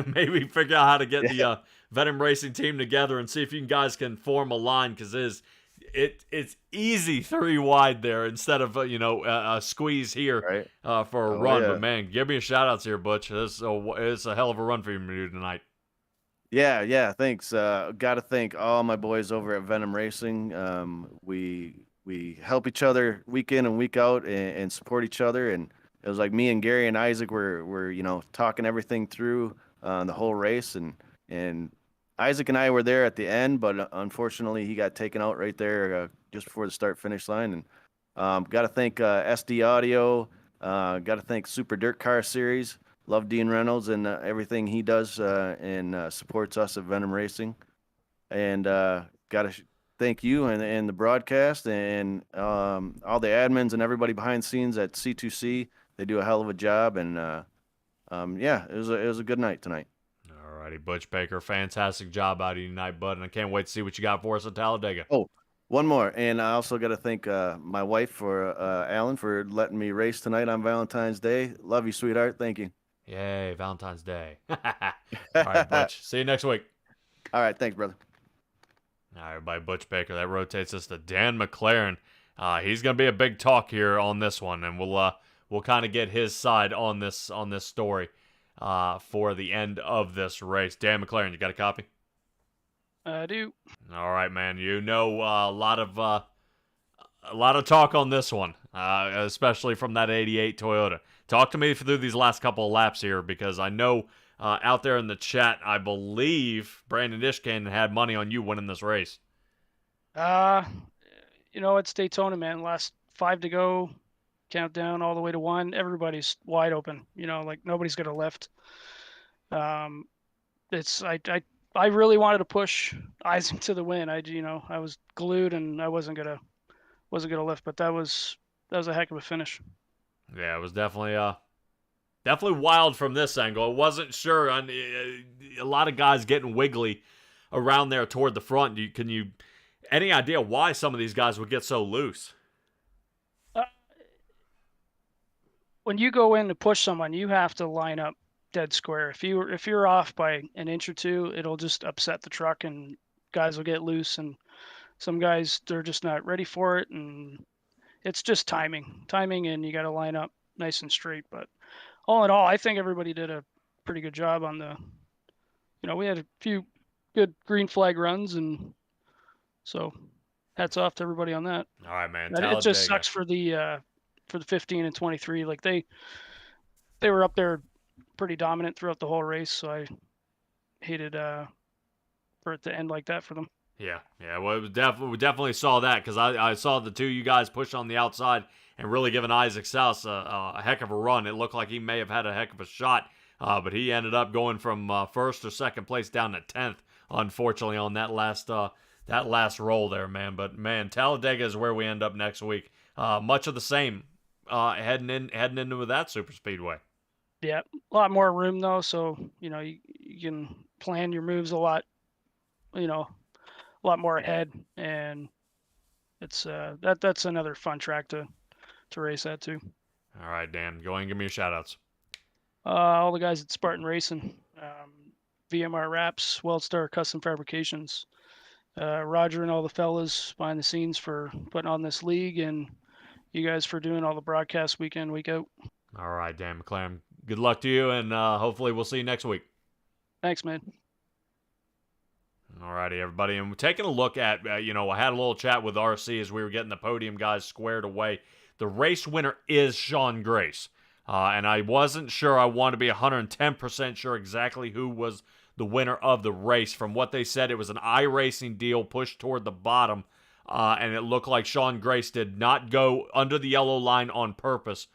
Maybe figure out how to get the Venom Racing team together and see if you guys can form a line, because it's easy 3 wide there instead of a squeeze here for a run.
Yeah.
But man, give me a shout outs here, Butch. It's a hell of a run for you to do tonight.
Yeah, thanks. Got to thank all my boys over at Venom Racing. We help each other week in and week out, and support each other. And it was like me and Gary and Isaac were talking everything through the whole race, and Isaac and I were there at the end, but unfortunately he got taken out right there just before the start-finish line. And got to thank SD Audio. Got to thank Super Dirt Car Series. Love Dean Reynolds and everything he does and supports us at Venom Racing. And got to thank you and the broadcast and all the admins and everybody behind the scenes at C2C. They do a hell of a job. And it was a good night tonight.
Alrighty, Butch Baker, fantastic job out of you tonight, bud, and I can't wait to see what you got for us at Talladega.
Oh, one more, and I also got to thank my wife for Alan for letting me race tonight on Valentine's Day. Love you, sweetheart. Thank you.
Yay, Valentine's Day. All right, Butch. See you next week.
All right, thanks, brother.
All right, everybody, Butch Baker. That rotates us to Dan McLaren. He's going to be a big talk here on this one, and we'll we'll kind of get his side on this story for the end of this race. Dan McLaren, you got a copy?
I do.
All right, man. You know a lot of talk on this one, especially from that '88 Toyota. Talk to me through these last couple of laps here, because I know out there in the chat, I believe Brandon Ishkan had money on you winning this race.
It's Daytona, man. Last 5 to go, countdown all the way to 1. Everybody's wide open. Like nobody's gonna lift. I really wanted to push Isaac to the win. I was glued and I wasn't gonna lift, but that was a heck of a finish.
Yeah, it was definitely wild from this angle. I wasn't sure. A lot of guys getting wiggly around there toward the front. Any idea why some of these guys would get so loose?
When you go in to push someone, you have to line up dead square. If you're off by an inch or two, it'll just upset the truck and guys will get loose, and some guys, they're just not ready for it, and it's just timing, and you got to line up nice and straight. But all in all, I think everybody did a pretty good job on we had a few good green flag runs, and so hats off to everybody on that.
All right, man.
It just sucks for the 15 and 23. Like they were up there pretty dominant throughout the whole race, so I hated for it to end like that for them.
Yeah. Well, we definitely saw that, because I saw the two you guys push on the outside and really giving Isaac Souse a heck of a run. It looked like he may have had a heck of a shot, but he ended up going from first or second place down to 10th, unfortunately, on that last roll there, man. But man, Talladega is where we end up next week. Much of the same heading into that super speedway.
Yeah, a lot more room though, so you can plan your moves a lot more ahead, and it's that's another fun track to race at too.
All right, Dan, go ahead and give me your shout outs.
All the guys at Spartan Racing, VMR Wraps, WeldStar Custom Fabrications, Roger and all the fellas behind the scenes for putting on this league, and you guys for doing all the broadcasts week in, week out.
All right, Dan McLaren. Good luck to you, and hopefully we'll see you next week.
Thanks, man.
All righty, everybody. And we're taking a look at, I had a little chat with RC as we were getting the podium guys squared away. The race winner is Sean Grace. And I wasn't sure. I wanted to be 110% sure exactly who was the winner of the race. From what they said, it was an iRacing deal pushed toward the bottom. And it looked like Sean Grace did not go under the yellow line on purpose,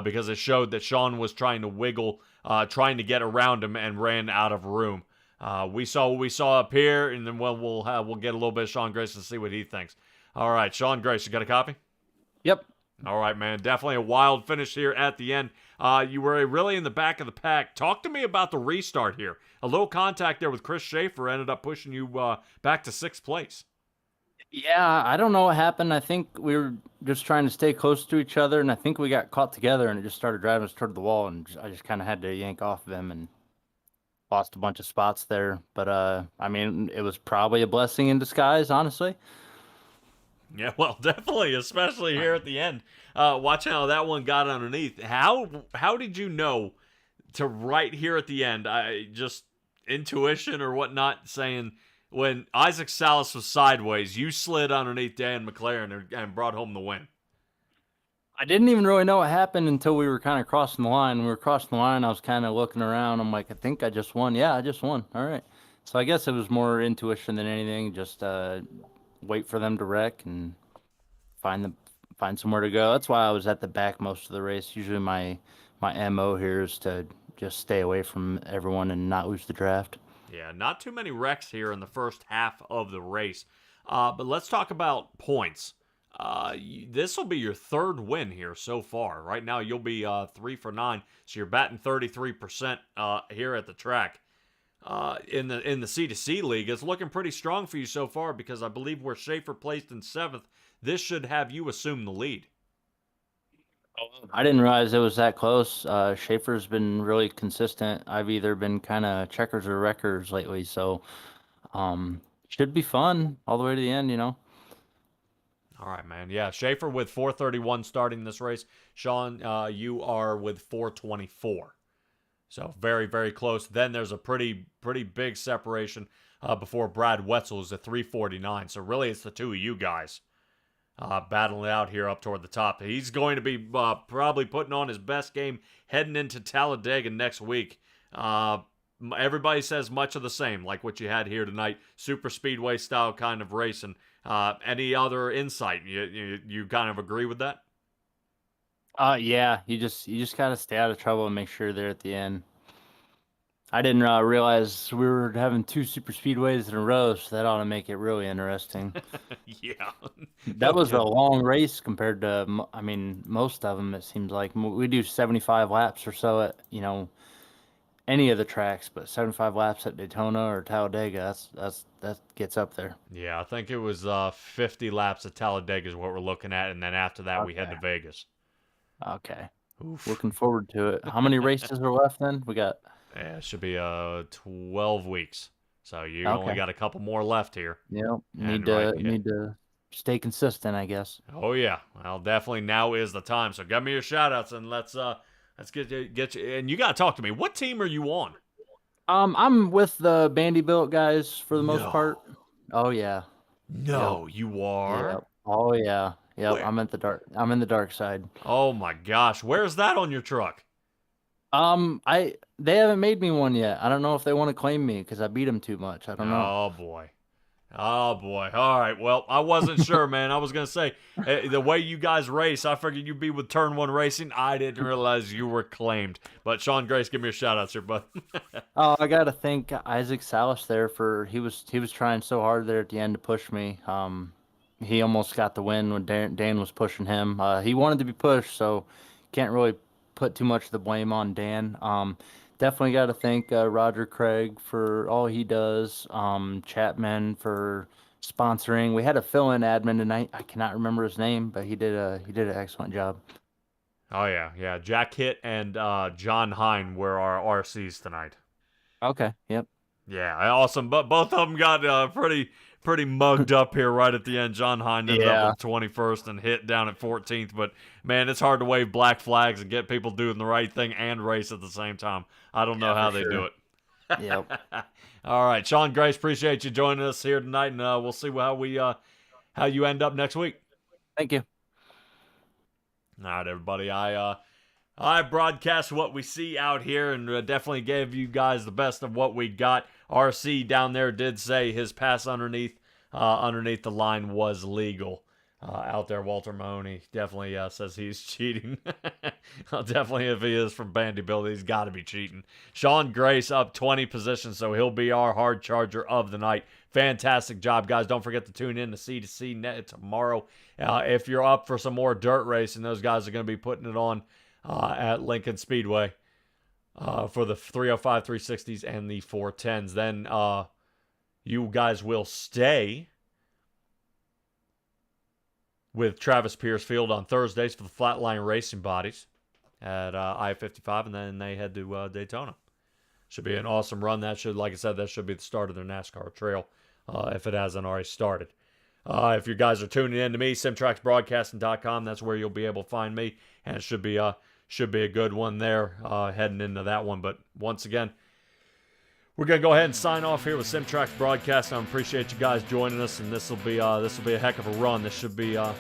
because it showed that Sean was trying to wiggle, trying to get around him, and ran out of room. We saw what we saw up here, and then we'll get a little bit of Sean Grace and see what he thinks. All right, Sean Grace, you got a copy?
Yep.
All right, man. Definitely a wild finish here at the end. You were really in the back of the pack. Talk to me about the restart here. A little contact there with Chris Schaefer ended up pushing you back to 6th place.
Yeah, I don't know what happened. I think we were just trying to stay close to each other, and I think we got caught together, and it just started driving us toward the wall, and I just kind of had to yank off of him and lost a bunch of spots there. But, it was probably a blessing in disguise, honestly.
Yeah, well, definitely, especially here at the end. Watching how that one got underneath. How did you know to right here at the end? Just intuition or whatnot, saying when Isaac Salas was sideways, you slid underneath Dan McLaren and brought home the win.
I didn't even really know what happened until we were kind of crossing the line. When we were crossing the line, I was kind of looking around. I'm like, I think I just won. Yeah, I just won. All right. So I guess it was more intuition than anything. Just wait for them to wreck and find somewhere to go. That's why I was at the back most of the race. Usually my MO here is to just stay away from everyone and not lose the draft.
Yeah, not too many wrecks here in the first half of the race. But let's talk about points. This will be your 3rd win here so far. Right now, you'll be 3 for 9, so you're batting 33% here at the track. In the C2C league, it's looking pretty strong for you so far, because I believe where Schaefer placed in 7th, this should have you assume the lead.
I didn't realize it was that close. Schaefer's been really consistent. I've either been kind of checkers or wreckers lately, so should be fun all the way to the end,
All right, man. Yeah, Schaefer with 4:31 starting this race. Sean, you are with 4:24. So very, very close. Then there's a pretty big separation before Brad Wetzel is at 3:49. So really, it's the two of you guys battling it out here up toward the top. He's going to be probably putting on his best game heading into Talladega next week. Everybody says much of the same, like what you had here tonight. Super speedway style kind of racing. Any other insight? You kind of agree with that?
Yeah, you just gotta stay out of trouble and make sure they're at the end. I didn't realize we were having 2 super speedways in a row, so that ought to make it really interesting.
Yeah.
That was a long race compared to, I mean, most of them. It seems like we do 75 laps or so at, any of the tracks, but 75 laps at Daytona or Talladega, that gets up there.
Yeah, I think it was 50 laps at Talladega is what we're looking at, and then after that we head to Vegas.
Okay.
Oof.
Looking forward to it. How many races are left then? We got...
Yeah, it should be 12 weeks. So you only got a couple more left here.
Yep. Need to stay consistent, I guess.
Oh yeah. Well, definitely now is the time. So give me your shout outs and let's get you, and you got to talk to me. What team are you on?
I'm with the Vanderbilt guys for the most part. Oh yeah.
No, you are.
Yep. Oh yeah. Yep.
Where?
I'm in the dark side.
Oh my gosh. Where's that on your truck?
They haven't made me one yet. I don't know if they want to claim me because I beat them too much. I don't know.
Oh boy. All right. Well, I wasn't sure, man. I was gonna say the way you guys race, I figured you'd be with Turn 1 Racing. I didn't realize you were claimed. But Sean Grace, give me your shout outs here, bud.
Oh, I gotta thank Isaac Salas there for he was trying so hard there at the end to push me. He almost got the win when Dan was pushing him. He wanted to be pushed, so can't really put too much of the blame on Dan. Definitely got to thank Roger Craig for all he does. Chapman for sponsoring. We had a fill-in admin tonight. I cannot remember his name, but he did an excellent job.
Oh yeah. Jack Hitt and John Hine were our RCs tonight.
Okay. Yep.
Yeah, awesome. But both of them got pretty mugged up here right at the end. John Hine ended up with 21st and Hitt down at 14th. But man, it's hard to wave black flags and get people doing the right thing and race at the same time. I don't know how they do it.
Yep.
All right, Sean Grace, appreciate you joining us here tonight, and we'll see how you end up next week.
Thank you.
All right, everybody. I broadcast what we see out here and definitely gave you guys the best of what we got. RC down there did say his pass underneath the line was legal. Out there, Walter Mahoney definitely says he's cheating. Definitely, if he is from Vanderbilt, he's got to be cheating. Sean Grace up 20 positions, so he'll be our hard charger of the night. Fantastic job, guys. Don't forget to tune in to C2C Net tomorrow. If you're up for some more dirt racing, those guys are going to be putting it on at Lincoln Speedway for the 305 360s and the 410s. Then you guys will stay with Travis Pierce Field on Thursdays for the Flatline Racing Bodies at I-55, and then they head to Daytona. Should be an awesome run. That should, like I said, that should be the start of their NASCAR trail if it hasn't already started. If you guys are tuning in to me, SimTracksBroadcasting.com, that's where you'll be able to find me, and it should be a good one there heading into that one. But once again, we're going to go ahead and sign off here with SimTracks Broadcasting. I appreciate you guys joining us, and this will be a heck of a run. This should be a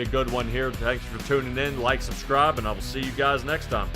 good one here. Thanks for tuning in. Like, subscribe, and I will see you guys next time.